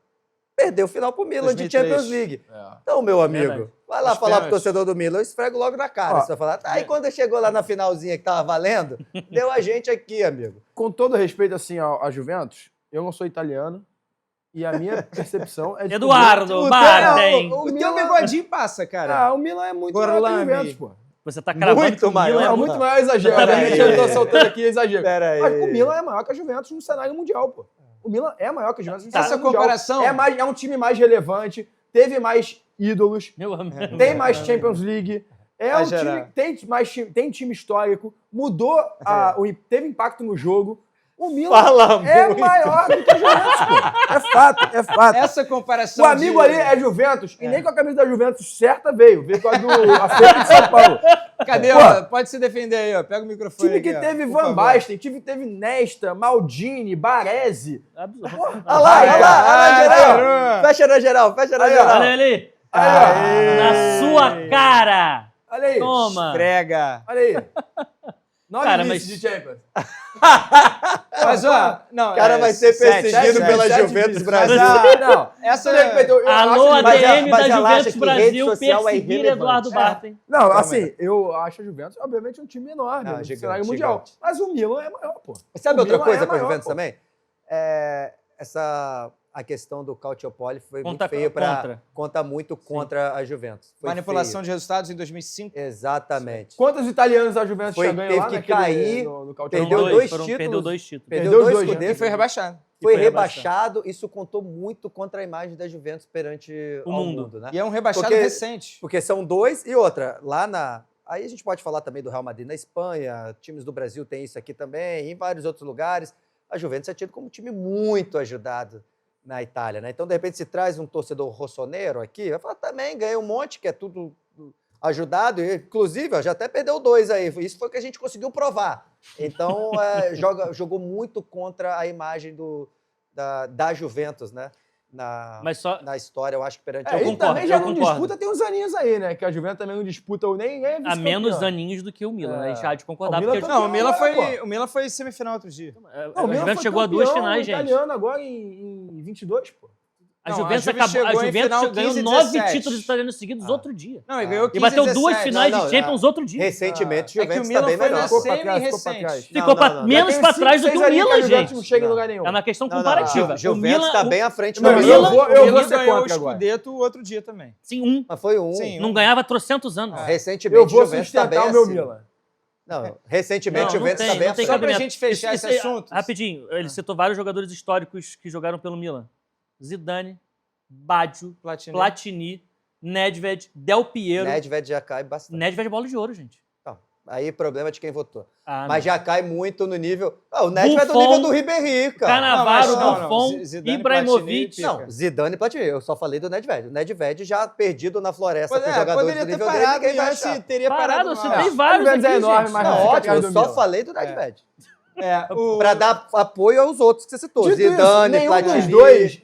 Speaker 10: Perdeu o final pro Milan
Speaker 1: 2003.
Speaker 10: de Champions League.
Speaker 4: É.
Speaker 10: Então, meu amigo,
Speaker 3: Verdade.
Speaker 10: vai lá
Speaker 1: Os
Speaker 10: falar pro
Speaker 1: pênaltis.
Speaker 10: torcedor do Milan, eu esfrego logo na cara.
Speaker 4: Ó,
Speaker 10: Você vai falar, aí quando chegou lá na finalzinha que tava valendo, deu a gente aqui, amigo.
Speaker 4: Com todo respeito assim à Juventus, eu não sou italiano e a minha percepção é de
Speaker 3: Eduardo, Bardem.
Speaker 1: O teu bigodinho passa, cara.
Speaker 4: o Milan é muito maior que a
Speaker 1: Gorlami.
Speaker 4: Juventus, pô.
Speaker 3: Você tá cravando
Speaker 10: Muito
Speaker 3: que o Milan
Speaker 10: maior,
Speaker 3: é
Speaker 4: É
Speaker 3: muito...
Speaker 4: muito maior exagero.
Speaker 3: Tá
Speaker 4: Né?
Speaker 3: bem.
Speaker 4: Eu tô soltando aqui exagero.
Speaker 10: Pera aí.
Speaker 4: Mas o Milan é maior que a Juventus no cenário mundial, pô. O Milan é maior que a Juventus no
Speaker 1: Essa
Speaker 4: cenário mundial.
Speaker 1: comparação-
Speaker 4: É um time mais relevante, teve mais ídolos,
Speaker 3: Meu amigo.
Speaker 4: tem mais Champions League, é
Speaker 1: Vai
Speaker 4: um time
Speaker 1: gerar.
Speaker 4: tem time histórico, mudou, teve impacto no jogo. O Milan
Speaker 10: Fala
Speaker 4: é
Speaker 10: muito.
Speaker 4: maior do que a Juventus, pô. É fato, é fato.
Speaker 1: Essa comparação
Speaker 4: O amigo
Speaker 1: de-
Speaker 4: ali é Juventus e nem com a camisa da Juventus certa veio com a do Atletico de São Paulo.
Speaker 1: Cadê?
Speaker 4: Pô.
Speaker 1: Ó? Pode se defender aí, ó. Pega o microfone
Speaker 4: Time que
Speaker 1: aqui, ó,
Speaker 4: teve
Speaker 1: por
Speaker 4: Van
Speaker 1: favor.
Speaker 4: Basten, time que teve Nesta, Maldini, Baresi.
Speaker 3: Absurdo.
Speaker 10: Olha lá, olha na geral. Fecha na geral, fecha na
Speaker 4: Aí, ó.
Speaker 10: geral.
Speaker 3: Olha ali.
Speaker 4: Aí,
Speaker 3: Na sua cara.
Speaker 4: Olha aí.
Speaker 3: Toma.
Speaker 1: Prega.
Speaker 4: Olha aí. 9
Speaker 3: Cara,
Speaker 4: vices
Speaker 3: mas-
Speaker 4: de Champions.
Speaker 1: Mas, ó... Não,
Speaker 10: O cara vai ser perseguido pela
Speaker 4: sete
Speaker 10: Juventus
Speaker 4: vices.
Speaker 10: Brasil.
Speaker 1: Mas,
Speaker 4: Não,
Speaker 1: essa...
Speaker 3: Alô,
Speaker 10: mas
Speaker 3: ADM
Speaker 10: mas
Speaker 3: da
Speaker 10: ela acha
Speaker 3: Juventus
Speaker 10: que
Speaker 3: Brasil,
Speaker 10: rede social é
Speaker 3: perseguir
Speaker 10: irrelevante.
Speaker 3: Eduardo Bartem.
Speaker 4: Não,
Speaker 1: Calma
Speaker 4: assim, eu acho a Juventus, obviamente, um time enorme
Speaker 10: Não,
Speaker 4: no
Speaker 10: gigante,
Speaker 4: cenário mundial.
Speaker 10: gigante.
Speaker 4: Mas o Milan é maior, pô.
Speaker 10: Sabe
Speaker 4: O
Speaker 10: outra
Speaker 4: Milan
Speaker 10: coisa
Speaker 4: é
Speaker 10: com a
Speaker 4: maior,
Speaker 10: Juventus
Speaker 4: pô.
Speaker 10: também? A questão do Calciopoli foi
Speaker 3: Conta-
Speaker 10: muito feio para
Speaker 3: contra.
Speaker 10: conta muito contra a Juventus. Foi
Speaker 1: Manipulação
Speaker 10: feio.
Speaker 1: de resultados em 2005.
Speaker 10: Exatamente.
Speaker 4: Quantos italianos a Juventus
Speaker 10: Foi-
Speaker 4: já ganhou
Speaker 10: teve
Speaker 4: lá
Speaker 10: que
Speaker 4: naquele-
Speaker 10: cair,
Speaker 4: no Calciopoli?
Speaker 10: perdeu
Speaker 3: Foram
Speaker 10: dois
Speaker 3: perdeu
Speaker 10: títulos.
Speaker 3: 2 títulos.
Speaker 10: Perdeu
Speaker 4: Perdeu
Speaker 10: dois
Speaker 4: dois, né?
Speaker 10: escudetos.
Speaker 1: E foi rebaixado.
Speaker 10: Foi
Speaker 3: foi
Speaker 10: rebaixado. Isso contou muito contra a imagem da Juventus perante
Speaker 3: O
Speaker 10: ao
Speaker 3: mundo.
Speaker 10: mundo, né?
Speaker 1: E é um rebaixado
Speaker 10: Porque-
Speaker 1: recente.
Speaker 10: Porque são dois e outra. Lá Aí a gente pode falar também do Real Madrid na Espanha, times do Brasil têm isso aqui também, em vários outros lugares. A Juventus é tido como um time muito ajudado na Itália, né? Então, de repente, se traz um torcedor rossoneiro aqui, vai falar, também ganhei um monte, que é tudo ajudado, e, inclusive, ó, já até perdeu 2 aí. Isso foi o que a gente conseguiu provar. Então, jogou muito contra a imagem da Juventus, né? Na história, eu acho que perante
Speaker 3: Eu
Speaker 4: E
Speaker 3: concordo,
Speaker 4: também já
Speaker 3: eu
Speaker 4: não
Speaker 3: concordo.
Speaker 4: disputa, tem uns aninhos aí, né? Que a Juventus também não disputa nem é
Speaker 3: A
Speaker 4: vice-campeão.
Speaker 3: menos aninhos do que o Milan, né? A gente há de concordar.
Speaker 4: O Milan
Speaker 3: Porque
Speaker 4: tá-
Speaker 1: Não,
Speaker 4: Agora,
Speaker 1: o Milan foi semifinal outro dia.
Speaker 3: a Juventus chegou a 2 finais, gente.
Speaker 4: italiano agora em 22, pô.
Speaker 3: A
Speaker 1: Não,
Speaker 3: Juventus,
Speaker 1: a Juve chegou em final
Speaker 3: ganhou
Speaker 1: 15 e
Speaker 3: 9
Speaker 1: 17.
Speaker 3: títulos italianos seguidos outro dia.
Speaker 1: Não, ele ganhou 15
Speaker 3: E bateu 2
Speaker 1: 17.
Speaker 3: finais
Speaker 10: Não,
Speaker 3: de Champions outro dia.
Speaker 10: Recentemente,
Speaker 1: É
Speaker 10: o
Speaker 1: que o
Speaker 10: Juventus
Speaker 1: Milan
Speaker 10: tá bem
Speaker 1: foi
Speaker 10: melhor.
Speaker 1: na
Speaker 4: Ficou pra trás,
Speaker 1: semi-recente.
Speaker 3: Ficou menos
Speaker 4: Já
Speaker 3: pra
Speaker 4: tem
Speaker 3: trás do
Speaker 4: 5,
Speaker 3: que o
Speaker 4: 6 aninhos
Speaker 3: Milan,
Speaker 4: que a Juventus
Speaker 3: gente.
Speaker 4: não chega em
Speaker 10: Não.
Speaker 4: lugar nenhum.
Speaker 3: É uma questão
Speaker 10: Não, não,
Speaker 3: comparativa.
Speaker 10: a Juventus está bem à frente do
Speaker 4: Não,
Speaker 10: Milan.
Speaker 4: eu vou
Speaker 1: O Milan
Speaker 4: ser
Speaker 1: ganhou o
Speaker 4: contra agora.
Speaker 1: Scudetto outro dia também.
Speaker 3: Sim,
Speaker 10: Mas foi um.
Speaker 1: Sim,
Speaker 3: não ganhava há trocentos
Speaker 1: É.
Speaker 3: anos.
Speaker 10: Recentemente,
Speaker 4: Eu vou
Speaker 10: o Juventus está bem
Speaker 4: sustentar o meu
Speaker 10: acima.
Speaker 4: Milan.
Speaker 10: Não, recentemente,
Speaker 3: Não,
Speaker 10: o Juventus
Speaker 3: não
Speaker 10: está
Speaker 3: tem,
Speaker 10: bem
Speaker 3: não tem
Speaker 10: acima.
Speaker 1: Só pra
Speaker 3: cabimento.
Speaker 1: gente fechar esse assunto.
Speaker 3: Rapidinho, ele citou vários jogadores históricos que jogaram pelo Milan. Zidane, Baggio, Platini, Nedved, Del Piero.
Speaker 10: Nedved já cai bastante.
Speaker 3: Nedved é bola de ouro, gente.
Speaker 10: Então, aí problema de quem votou.
Speaker 3: Ah,
Speaker 10: Mas
Speaker 3: não.
Speaker 10: já cai muito no nível... o Nedved é do
Speaker 3: Buffon,
Speaker 10: nível do Ribéry, cara.
Speaker 3: Cannavaro,
Speaker 1: Não,
Speaker 3: Buffon,
Speaker 1: Zidane,
Speaker 3: Ibrahimovic.
Speaker 1: Platini,
Speaker 10: Não, Zidane e Platini. Eu só falei do Nedved. O Nedved já perdido na floresta com jogadores
Speaker 1: poderia
Speaker 10: do
Speaker 1: ter
Speaker 10: nível dele,
Speaker 1: parado
Speaker 10: ninguém vai
Speaker 1: antes,
Speaker 10: achar.
Speaker 1: teria
Speaker 3: Parado,
Speaker 1: parado.
Speaker 3: você
Speaker 1: mais.
Speaker 3: tem vários
Speaker 4: A
Speaker 3: aqui,
Speaker 4: Juventus é enorme,
Speaker 3: gente.
Speaker 4: mas
Speaker 10: Não,
Speaker 4: não fica
Speaker 10: ótimo,
Speaker 4: atrás
Speaker 10: eu
Speaker 4: do
Speaker 10: só
Speaker 4: Milan.
Speaker 10: falei do Nedved.
Speaker 1: O-
Speaker 10: Pra dar apoio aos outros que você citou.
Speaker 4: Dito isso,
Speaker 10: Zidane,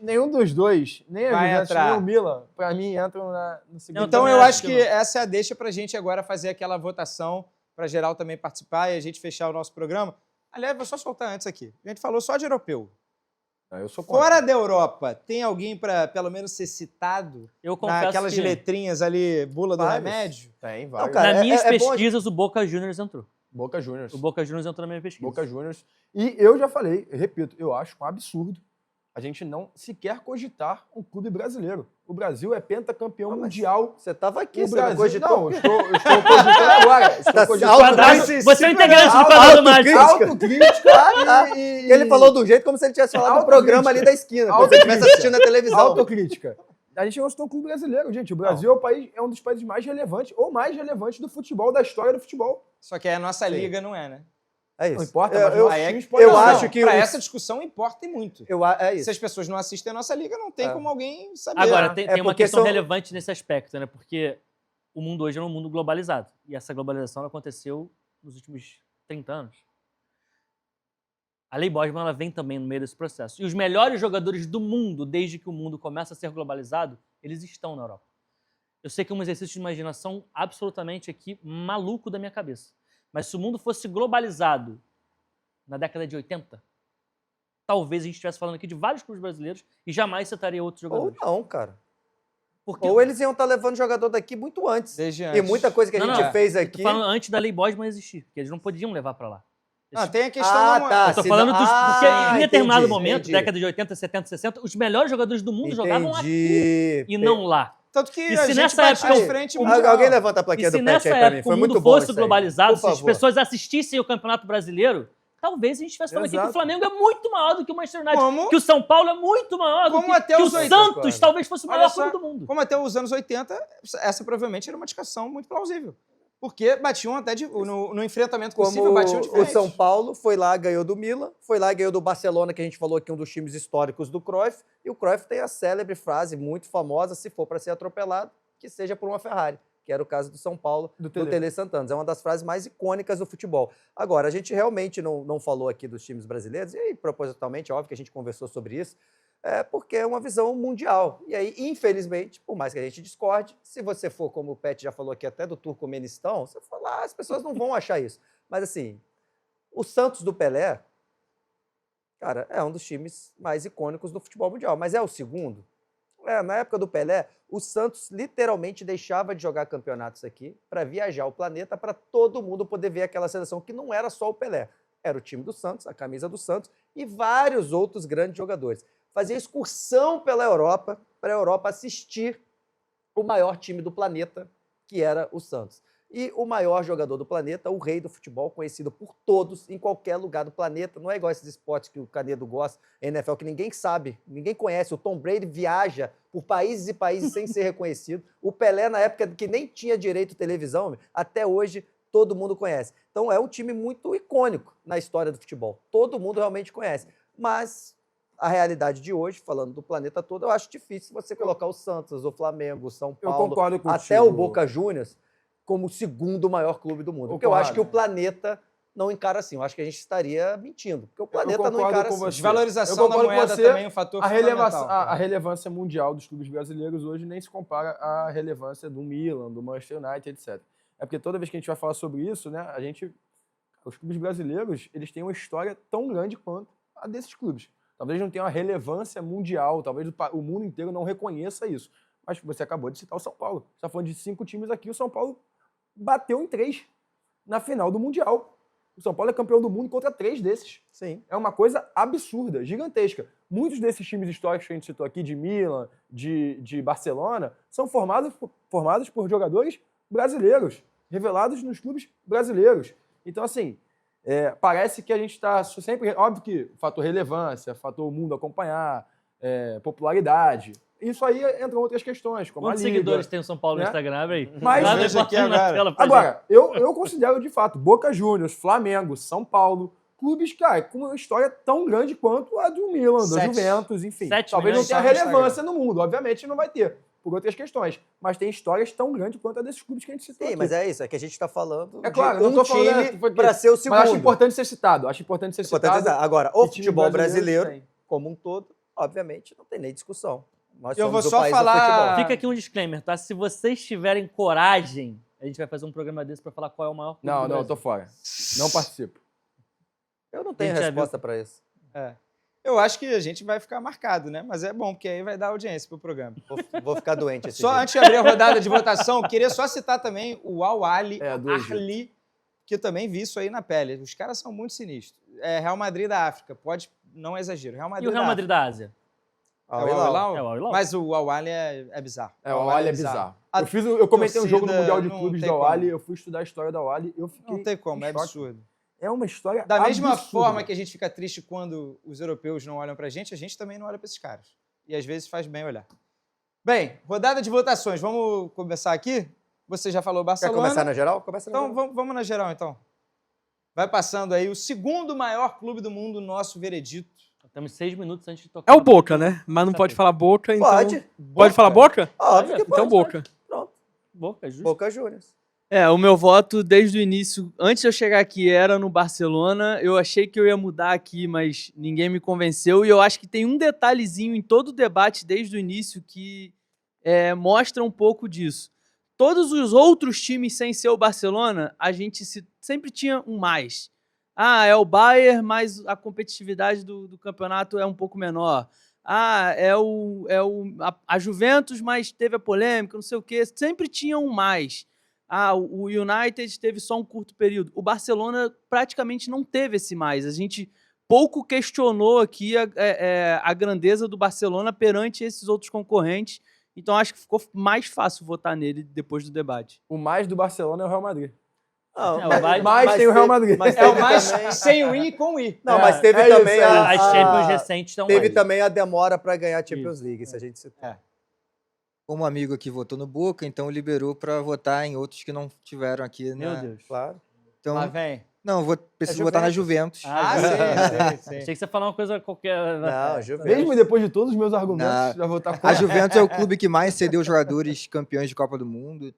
Speaker 4: nenhum dos dois, nem a
Speaker 1: Vai
Speaker 4: Juventus,
Speaker 1: entrar.
Speaker 4: nem o Milan, pra mim, entram no segundo.
Speaker 1: Então
Speaker 3: também
Speaker 1: eu
Speaker 3: acho
Speaker 1: acho
Speaker 3: que
Speaker 1: que
Speaker 3: não.
Speaker 1: essa é a deixa pra gente agora fazer aquela votação, pra geral também participar e a gente fechar o nosso programa. Aliás, vou só soltar antes aqui. A gente falou só de europeu.
Speaker 4: Eu sou contra.
Speaker 1: Fora da Europa, tem alguém pra pelo menos ser citado
Speaker 3: Eu confesso
Speaker 1: naquelas
Speaker 3: que
Speaker 1: letrinhas ali, bula do
Speaker 10: Vários.
Speaker 1: remédio?
Speaker 4: Tem,
Speaker 10: Não,
Speaker 4: vários.
Speaker 10: cara,
Speaker 3: nas minhas
Speaker 10: é bom a
Speaker 3: pesquisas o Boca Juniors entrou.
Speaker 4: Boca Juniors.
Speaker 3: O Boca Juniors entrou na minha pesquisa.
Speaker 4: Boca Juniors. E eu já falei, eu repito, eu acho um absurdo a gente não sequer cogitar um clube brasileiro. O Brasil é pentacampeão mundial.
Speaker 10: Você tava aqui,
Speaker 4: O
Speaker 10: você não
Speaker 4: Brasil,
Speaker 10: cogitou?
Speaker 4: não, eu estou cogitando agora. Estou
Speaker 10: Tá
Speaker 4: cogitando
Speaker 3: Quadrado, você é o integrante do quadrado mágico.
Speaker 4: autocrítica e
Speaker 10: Ele falou do jeito como se ele tivesse falado do programa ali da esquina, como se ele estivesse assistindo na televisão.
Speaker 4: autocrítica. A gente não citou um clube brasileiro, gente. O Brasil é, o país, é um dos países mais relevantes, ou mais relevante do futebol, da história do futebol.
Speaker 1: Só que a nossa
Speaker 10: Sim.
Speaker 1: liga não é, né?
Speaker 10: É isso.
Speaker 4: Não importa,
Speaker 10: Eu-
Speaker 4: mas
Speaker 10: eu-
Speaker 4: os
Speaker 1: Aí é
Speaker 4: times
Speaker 1: que-
Speaker 4: podem
Speaker 10: eu
Speaker 1: Não,
Speaker 10: acho
Speaker 1: não,
Speaker 10: que
Speaker 1: pra
Speaker 10: os-
Speaker 1: essa discussão importa e muito.
Speaker 10: É
Speaker 1: Se
Speaker 10: isso.
Speaker 1: as pessoas não assistem a nossa liga, não tem
Speaker 10: É.
Speaker 1: como alguém saber.
Speaker 3: Agora,
Speaker 1: né?
Speaker 3: tem
Speaker 10: É
Speaker 3: uma
Speaker 10: porque
Speaker 3: questão
Speaker 10: são-
Speaker 3: relevante nesse aspecto, né? Porque o mundo hoje é um mundo globalizado. E essa globalização ela aconteceu nos últimos 30 anos. A Lei Bosman ela vem também no meio desse processo. E os melhores jogadores do mundo, desde que o mundo começa a ser globalizado, eles estão na Europa. Eu sei que é um exercício de imaginação absolutamente aqui maluco da minha cabeça. Mas se o mundo fosse globalizado na década de 80, talvez a gente estivesse falando aqui de vários clubes brasileiros e jamais citaria outros
Speaker 10: Ou
Speaker 3: jogadores.
Speaker 10: não, cara.
Speaker 3: Porque
Speaker 10: Ou eles iam estar levando jogador daqui muito antes.
Speaker 1: Desde
Speaker 10: E
Speaker 1: antes.
Speaker 10: muita coisa que a
Speaker 3: Não,
Speaker 10: gente
Speaker 3: não.
Speaker 10: fez
Speaker 3: Eu
Speaker 10: aqui...
Speaker 3: tô falando antes da Lei Bosman existir, porque eles não podiam levar pra lá.
Speaker 1: Ah, tem a questão
Speaker 10: Ah,
Speaker 1: da
Speaker 10: tá.
Speaker 3: Eu tô
Speaker 10: se
Speaker 3: falando
Speaker 10: não-
Speaker 3: dos. Porque em determinado
Speaker 10: entendi,
Speaker 3: momento,
Speaker 10: entendi.
Speaker 3: década de 80, 70, 60, os melhores jogadores do mundo jogavam aqui
Speaker 10: Entendi.
Speaker 3: e não lá.
Speaker 1: Tanto que
Speaker 3: E
Speaker 1: a
Speaker 3: se
Speaker 1: gente
Speaker 3: nessa
Speaker 1: bate
Speaker 3: época
Speaker 1: de
Speaker 3: o-
Speaker 1: frente
Speaker 3: o-
Speaker 1: mundial.
Speaker 10: Alguém levanta a
Speaker 3: E
Speaker 10: plaquinha
Speaker 3: se
Speaker 10: do pet
Speaker 3: nessa
Speaker 10: aí pra mim.
Speaker 3: época
Speaker 10: Foi
Speaker 3: o mundo
Speaker 10: muito bom
Speaker 3: fosse
Speaker 10: isso aí.
Speaker 3: globalizado,
Speaker 10: Por
Speaker 3: se as
Speaker 10: favor.
Speaker 3: pessoas assistissem o Campeonato Brasileiro, talvez a gente estivesse falando aqui que o
Speaker 4: Exato.
Speaker 3: Flamengo é muito maior do que o Manchester United,
Speaker 1: Como?
Speaker 3: que o São Paulo é muito maior do
Speaker 1: Como
Speaker 3: que,
Speaker 1: até
Speaker 3: que
Speaker 1: os
Speaker 3: o
Speaker 1: 80,
Speaker 3: Santos
Speaker 10: cara.
Speaker 3: talvez fosse o
Speaker 1: Olha
Speaker 3: maior
Speaker 1: só,
Speaker 3: clube do mundo.
Speaker 1: Como até os anos 80, essa provavelmente era uma discussão muito plausível. Porque batiam até no enfrentamento possível,
Speaker 10: Como
Speaker 1: batiam de
Speaker 10: o
Speaker 1: frente.
Speaker 10: São Paulo foi lá, ganhou do Milan, foi lá, ganhou do Barcelona, que a gente falou aqui, um dos times históricos do Cruyff, e o Cruyff tem a célebre frase muito famosa, se for para ser atropelado, que seja por uma Ferrari, que era o caso do São Paulo, do Tele Santana. É uma das frases mais icônicas do futebol. Agora, a gente realmente não falou aqui dos times brasileiros, e aí, propositalmente, é óbvio que a gente conversou sobre isso, porque é uma visão mundial. E aí, infelizmente, por mais que a gente discorde, se você for, como o Pet já falou aqui, até do Turcomenistão, você for lá, as pessoas não vão achar isso. Mas, assim, o Santos do Pelé, cara, é um dos times mais icônicos do futebol mundial. Mas é o segundo? Na época do Pelé, o Santos literalmente deixava de jogar campeonatos aqui para viajar o planeta para todo mundo poder ver aquela seleção, que não era só o Pelé. Era o time do Santos, a camisa do Santos e vários outros grandes jogadores. Fazia excursão pela Europa, para a Europa assistir o maior time do planeta, que era o Santos. E o maior jogador do planeta, o rei do futebol, conhecido por todos, em qualquer lugar do planeta. Não é igual esses esportes que o Canedo gosta, NFL, que ninguém sabe, ninguém conhece. O Tom Brady viaja por países e países sem ser reconhecido. O Pelé, na época que nem tinha direito à televisão, até hoje todo mundo conhece. Então é um time muito icônico na história do futebol. Todo mundo realmente conhece. Mas a realidade de hoje, falando do planeta todo, eu acho difícil você colocar o Santos, o Flamengo, o São
Speaker 4: Eu
Speaker 10: Paulo,
Speaker 4: concordo contigo.
Speaker 10: até o Boca Juniors, como o segundo maior clube do mundo. Porque eu acho que o planeta não encara assim. Eu acho que a gente estaria mentindo. Porque o planeta não encara assim.
Speaker 1: Desvalorização da moeda também é um fator fundamental.
Speaker 4: A relevância mundial dos clubes brasileiros hoje nem se compara à relevância do Milan, do Manchester United, etc. É porque toda vez que a gente vai falar sobre isso, né, os clubes brasileiros, eles têm uma história tão grande quanto a desses clubes. Talvez não tenha uma relevância mundial, talvez o mundo inteiro não reconheça isso. Mas você acabou de citar o São Paulo. Você está falando de 5 times aqui, o São Paulo bateu em 3 na final do Mundial. O São Paulo é campeão do mundo contra 3 desses.
Speaker 10: Sim.
Speaker 4: É uma coisa absurda, gigantesca. Muitos desses times históricos que a gente citou aqui, de Milan, de Barcelona, são formados por jogadores brasileiros, revelados nos clubes brasileiros. Então, assim, parece que a gente está sempre... Óbvio que fator relevância, fator mundo acompanhar, popularidade... Isso aí entram outras questões, como
Speaker 3: Quantos
Speaker 4: a Liga,
Speaker 3: seguidores tem o São Paulo no
Speaker 4: né?
Speaker 3: Instagram? Abre aí.
Speaker 4: Mas
Speaker 3: Nada
Speaker 1: veja aqui
Speaker 3: bota na
Speaker 1: agora.
Speaker 3: tela pra
Speaker 4: Agora, eu considero de fato Boca Juniors, Flamengo, São Paulo, clubes, cara, com uma história tão grande quanto a do Milan, da
Speaker 1: 7.
Speaker 4: Juventus, enfim.
Speaker 3: 7
Speaker 4: Talvez não
Speaker 3: milhões
Speaker 4: tenha
Speaker 1: só no
Speaker 4: relevância no mundo, obviamente não vai ter, por outras questões. Mas tem histórias tão grandes quanto a desses clubes que a gente citou
Speaker 10: Sim,
Speaker 4: aqui.
Speaker 10: mas é isso. É que a gente está falando
Speaker 4: É claro,
Speaker 10: de
Speaker 4: eu não tô falando,
Speaker 10: time
Speaker 4: porque-
Speaker 10: para ser o segundo.
Speaker 4: Mas acho importante ser citado.
Speaker 10: Importante dizer. Agora, o
Speaker 4: e times
Speaker 10: futebol
Speaker 4: brasileiros
Speaker 10: brasileiro, como um todo, obviamente, não tem nem discussão. Nós
Speaker 1: Eu vou
Speaker 10: somos o
Speaker 1: só
Speaker 10: país do
Speaker 1: falar-
Speaker 10: futebol.
Speaker 3: Fica aqui um disclaimer, tá? Se vocês tiverem coragem, a gente vai fazer um programa desse pra falar qual é o maior clube
Speaker 4: Não,
Speaker 3: do
Speaker 4: não, eu
Speaker 3: Brasil.
Speaker 4: tô fora. Não participo.
Speaker 10: Eu não tenho
Speaker 3: A gente já
Speaker 10: resposta para isso.
Speaker 1: Eu acho que a gente vai ficar marcado, né? Mas é bom, porque aí vai dar audiência pro programa.
Speaker 10: Vou ficar doente esse
Speaker 1: Só
Speaker 10: dia.
Speaker 1: antes de abrir a rodada de votação, queria só citar também o Al-Ahly,
Speaker 4: do Egito.
Speaker 1: Ahly, que eu também vi isso aí na pele. Os caras são muito sinistros. Real Madrid da África, pode, não é exagero. Real
Speaker 3: E
Speaker 1: Madrid
Speaker 3: o Real Madrid da Ásia?
Speaker 10: Al
Speaker 1: É o
Speaker 10: Hilal.
Speaker 1: Al-Hilal?
Speaker 3: É o Al-Hilal.
Speaker 1: Mas o Al-Ahly é bizarro.
Speaker 4: O Al-Ahly é bizarro.
Speaker 1: A
Speaker 4: Eu comentei um jogo no
Speaker 1: torcida
Speaker 4: Mundial de
Speaker 1: não
Speaker 4: Clubes
Speaker 1: tem
Speaker 4: do Al-Ahly,
Speaker 1: como.
Speaker 4: eu fui estudar a história do Al-Ahly, eu fiquei
Speaker 1: Não tem como,
Speaker 4: em
Speaker 1: é
Speaker 4: choque.
Speaker 1: absurdo.
Speaker 4: É uma história
Speaker 1: Da mesma
Speaker 4: absurda.
Speaker 1: forma que a gente fica triste quando os europeus não olham pra gente, a gente também não olha pra esses caras. E às vezes faz bem olhar. Bem, rodada de votações. Vamos começar aqui? Você já falou
Speaker 10: Quer
Speaker 1: Barcelona.
Speaker 10: começar na geral? Começa na
Speaker 1: Então
Speaker 10: geral.
Speaker 1: vamos na geral, então. Vai passando aí o segundo maior clube do mundo, nosso veredito.
Speaker 3: Temos 6 minutos antes de tocar.
Speaker 9: É o Boca, né? Mas não pode falar Boca, então...
Speaker 10: Pode.
Speaker 9: Pode falar Boca?
Speaker 10: Óbvio que
Speaker 9: Então
Speaker 10: pode.
Speaker 9: Boca.
Speaker 3: Boca, justo.
Speaker 10: Boca Juniors.
Speaker 8: O meu voto desde o início, antes de eu chegar aqui, era no Barcelona. Eu achei que eu ia mudar aqui, mas ninguém me convenceu. E eu acho que tem um detalhezinho em todo o debate desde o início que mostra um pouco disso. Todos os outros times sem ser o Barcelona, a gente sempre tinha um mais. É o Bayern, mas a competitividade do campeonato é um pouco menor. A Juventus, mas teve a polêmica, não sei o quê. Sempre tinha um mais. O United teve só um curto período. O Barcelona praticamente não teve esse mais. A gente pouco questionou aqui a grandeza do Barcelona perante esses outros concorrentes. Então acho que ficou mais fácil votar nele depois do debate.
Speaker 4: O mais do Barcelona é o Real Madrid.
Speaker 10: Não,
Speaker 4: mas tem o Real Madrid.
Speaker 10: Mas
Speaker 1: É o
Speaker 10: teve
Speaker 1: mais
Speaker 10: também-
Speaker 1: sem o I e com o I.
Speaker 10: Não, mas teve
Speaker 4: é isso,
Speaker 10: também
Speaker 4: é
Speaker 10: a...
Speaker 3: As Champions recentes estão
Speaker 10: Teve
Speaker 3: mais.
Speaker 10: também a demora para ganhar a Champions League, se a gente citar.
Speaker 6: Como um amigo aqui votou no Boca, então liberou para votar em outros que não tiveram aqui.
Speaker 3: Meu Deus.
Speaker 10: Claro.
Speaker 6: Então,
Speaker 1: Lá vem.
Speaker 6: não, preciso votar na Juventus.
Speaker 1: Sim.
Speaker 3: Achei que você ia falar uma coisa qualquer.
Speaker 10: Não, Juventus.
Speaker 4: Mesmo depois de todos os meus argumentos,
Speaker 6: Não.
Speaker 4: já vou estar
Speaker 6: A Juventus é o clube que mais cedeu jogadores campeões de Copa do Mundo.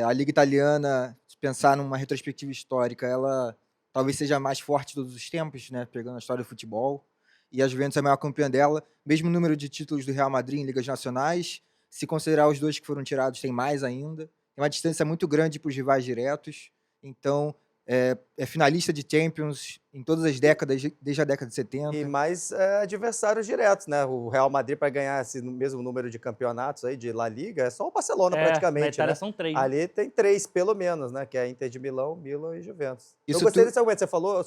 Speaker 6: A Liga Italiana, se pensar numa retrospectiva histórica, ela talvez seja a mais forte de todos os tempos, né? Pegando a história do futebol. E a Juventus é a maior campeã dela. Mesmo número de títulos do Real Madrid em ligas nacionais. Se considerar os 2 que foram tirados, tem mais ainda. Tem uma distância muito grande para os rivais diretos. Então, é finalista de Champions em todas as décadas, desde a década de 70.
Speaker 10: E mais adversários diretos, né? O Real Madrid, para ganhar esse mesmo número de campeonatos aí de La Liga, é só o Barcelona
Speaker 3: Na
Speaker 10: praticamente,
Speaker 3: Itália
Speaker 10: né?
Speaker 3: são 3.
Speaker 10: Ali tem 3, pelo menos, né? Que é a Inter de Milão, Milan e Juventus.
Speaker 6: Isso
Speaker 10: Eu gostei
Speaker 6: tu-
Speaker 10: desse argumento. Você falou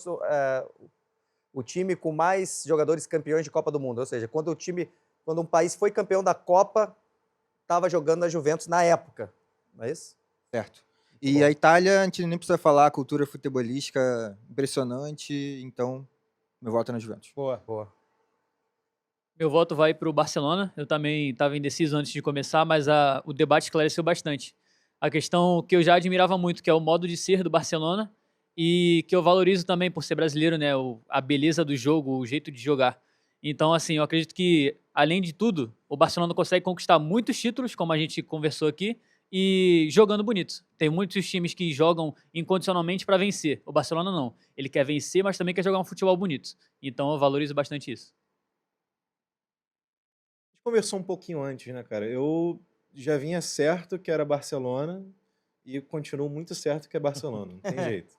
Speaker 10: o time com mais jogadores campeões de Copa do Mundo. Ou seja, quando um país foi campeão da Copa, estava jogando na Juventus na época. Não é isso?
Speaker 6: Certo. E a Itália, a gente nem precisa falar, a cultura futebolística impressionante, então meu voto é na Juventus.
Speaker 10: Boa.
Speaker 5: Meu voto vai para o Barcelona. Eu também estava indeciso antes de começar, mas o debate esclareceu bastante. A questão que eu já admirava muito, que é o modo de ser do Barcelona, e que eu valorizo também por ser brasileiro, né? A beleza do jogo, o jeito de jogar. Então, assim, eu acredito que, além de tudo, o Barcelona consegue conquistar muitos títulos, como a gente conversou aqui, e jogando bonito. Tem muitos times que jogam incondicionalmente para vencer. O Barcelona não. Ele quer vencer, mas também quer jogar um futebol bonito. Então, eu valorizo bastante isso.
Speaker 7: A gente conversou um pouquinho antes, né, cara? Eu já vinha certo que era Barcelona e continuo muito certo que é Barcelona. Não tem jeito.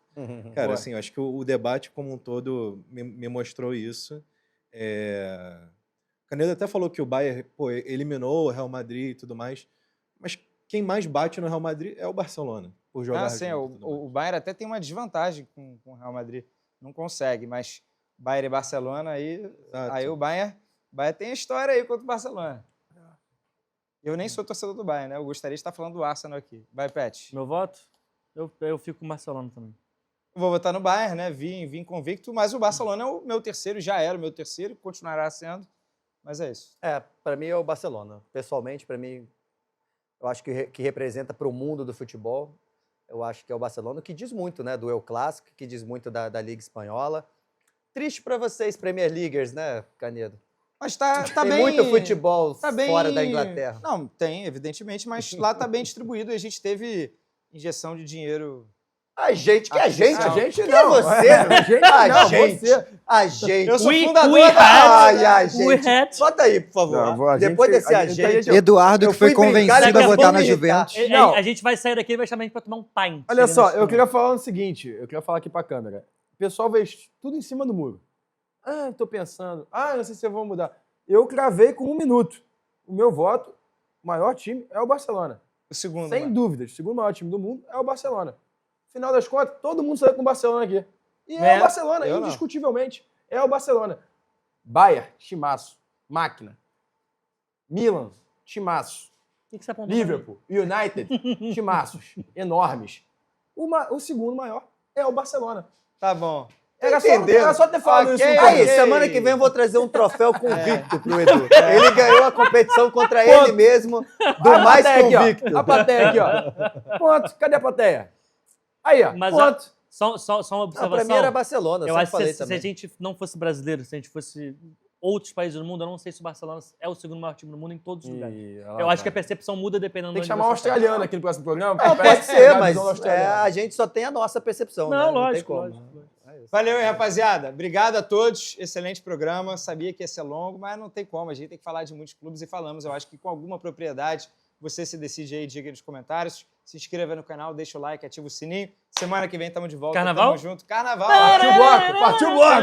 Speaker 7: Cara, assim, eu acho que o debate como um todo me mostrou isso. O Canedo até falou que o Bayern, pô, eliminou o Real Madrid e tudo mais, mas quem mais bate no Real Madrid é o Barcelona, por jogar
Speaker 1: Sim,
Speaker 7: junto e tudo mais.
Speaker 1: o Bayern até tem uma desvantagem com o Real Madrid. Não consegue, mas Bayern e Barcelona, aí o Bayern tem história aí contra o Barcelona. Eu nem sou torcedor do Bayern, né? Eu gostaria de estar falando do Arsenal aqui. Vai, Pet.
Speaker 3: Meu voto? Eu fico com o Barcelona também.
Speaker 1: Eu vou votar no Bayern, né? Vim convicto, mas o Barcelona é o meu terceiro, já era o meu terceiro, continuará sendo. Mas é isso.
Speaker 10: Para mim é o Barcelona. Pessoalmente, para mim, eu acho que representa para o mundo do futebol. Eu acho que é o Barcelona, que diz muito, né? Do El Clássico, que diz muito da Liga Espanhola. Triste para vocês, Premier Leaguers, né, Canedo?
Speaker 1: Mas tá
Speaker 10: Tem
Speaker 1: bem...
Speaker 10: muito futebol
Speaker 1: tá bem,
Speaker 10: fora da Inglaterra.
Speaker 1: Não, tem, evidentemente, mas lá tá bem distribuído e a gente teve injeção de dinheiro.
Speaker 10: A gente
Speaker 1: não.
Speaker 10: Quem
Speaker 1: Você.
Speaker 10: A gente.
Speaker 1: Eu sou
Speaker 3: We
Speaker 1: fundador
Speaker 10: a gente.
Speaker 3: We had.
Speaker 10: Bota aí, por favor.
Speaker 2: Não,
Speaker 10: Depois desse a gente.
Speaker 6: Eduardo, que foi
Speaker 10: fui brincar,
Speaker 6: convencido a
Speaker 10: daqui a
Speaker 6: votar
Speaker 10: pouco
Speaker 6: na
Speaker 10: me irritar.
Speaker 6: Juventus.
Speaker 4: Não.
Speaker 3: A gente vai sair daqui e vai chamar a gente pra tomar um pint.
Speaker 4: Olha só,
Speaker 3: Nesse
Speaker 4: eu queria falar o seguinte, eu queria falar aqui pra câmera. O pessoal vê tudo em cima do muro. Tô pensando. Não sei se eu vou mudar. Eu cravei com 1 minuto. O meu voto, o maior time é o Barcelona.
Speaker 1: O segundo.
Speaker 4: Sem
Speaker 1: né?
Speaker 4: dúvidas. O segundo maior time do mundo é o Barcelona. Final das contas, todo mundo saiu com o Barcelona aqui. E é o Barcelona,
Speaker 1: eu não.
Speaker 4: indiscutivelmente. É o Barcelona. Bayern, timaço. Máquina. Milan, timaço.
Speaker 3: O que você apontou?
Speaker 4: Liverpool, United, timaços enormes. O segundo maior é o Barcelona.
Speaker 1: Tá bom.
Speaker 4: Era só ter falado isso.
Speaker 10: Aí, semana que vem eu vou trazer um troféu convicto pro Edu. Ele ganhou a competição contra ele mesmo, do mais convicto.
Speaker 4: A plateia aqui, ó. Ponto. Cadê a plateia? Aí, ó.
Speaker 3: Mas
Speaker 4: ponto.
Speaker 3: Só uma observação.
Speaker 10: Pra mim era Barcelona,
Speaker 3: Eu
Speaker 10: sempre
Speaker 3: acho que
Speaker 10: falei
Speaker 3: se
Speaker 10: também.
Speaker 3: a gente não fosse brasileiro, se a gente fosse outros países do mundo, eu não sei se o Barcelona é o segundo maior time do mundo em todos os lugares. Eu acho que a percepção muda dependendo
Speaker 4: Tem que
Speaker 3: de
Speaker 4: chamar um
Speaker 3: onde você tá.
Speaker 4: australiano aqui no próximo programa.
Speaker 10: Não,
Speaker 4: pra
Speaker 10: pode ser,
Speaker 4: pegar a
Speaker 10: mas
Speaker 4: visão do australiano.
Speaker 10: a gente só tem a nossa percepção, né?
Speaker 3: Não,
Speaker 10: tem
Speaker 3: lógico,
Speaker 10: como.
Speaker 3: lógico.
Speaker 1: Valeu, hein, rapaziada. Obrigado a todos. Excelente programa. Sabia que ia ser longo, mas não tem como. A gente tem que falar de muitos clubes e falamos. Eu acho que com alguma propriedade você se decide aí, diga nos comentários. Se inscreva no canal, deixa o like, ativa o sininho. Semana que vem estamos de volta.
Speaker 3: Carnaval?
Speaker 1: Tamo junto. Carnaval.
Speaker 4: Partiu o bloco, partiu o bloco.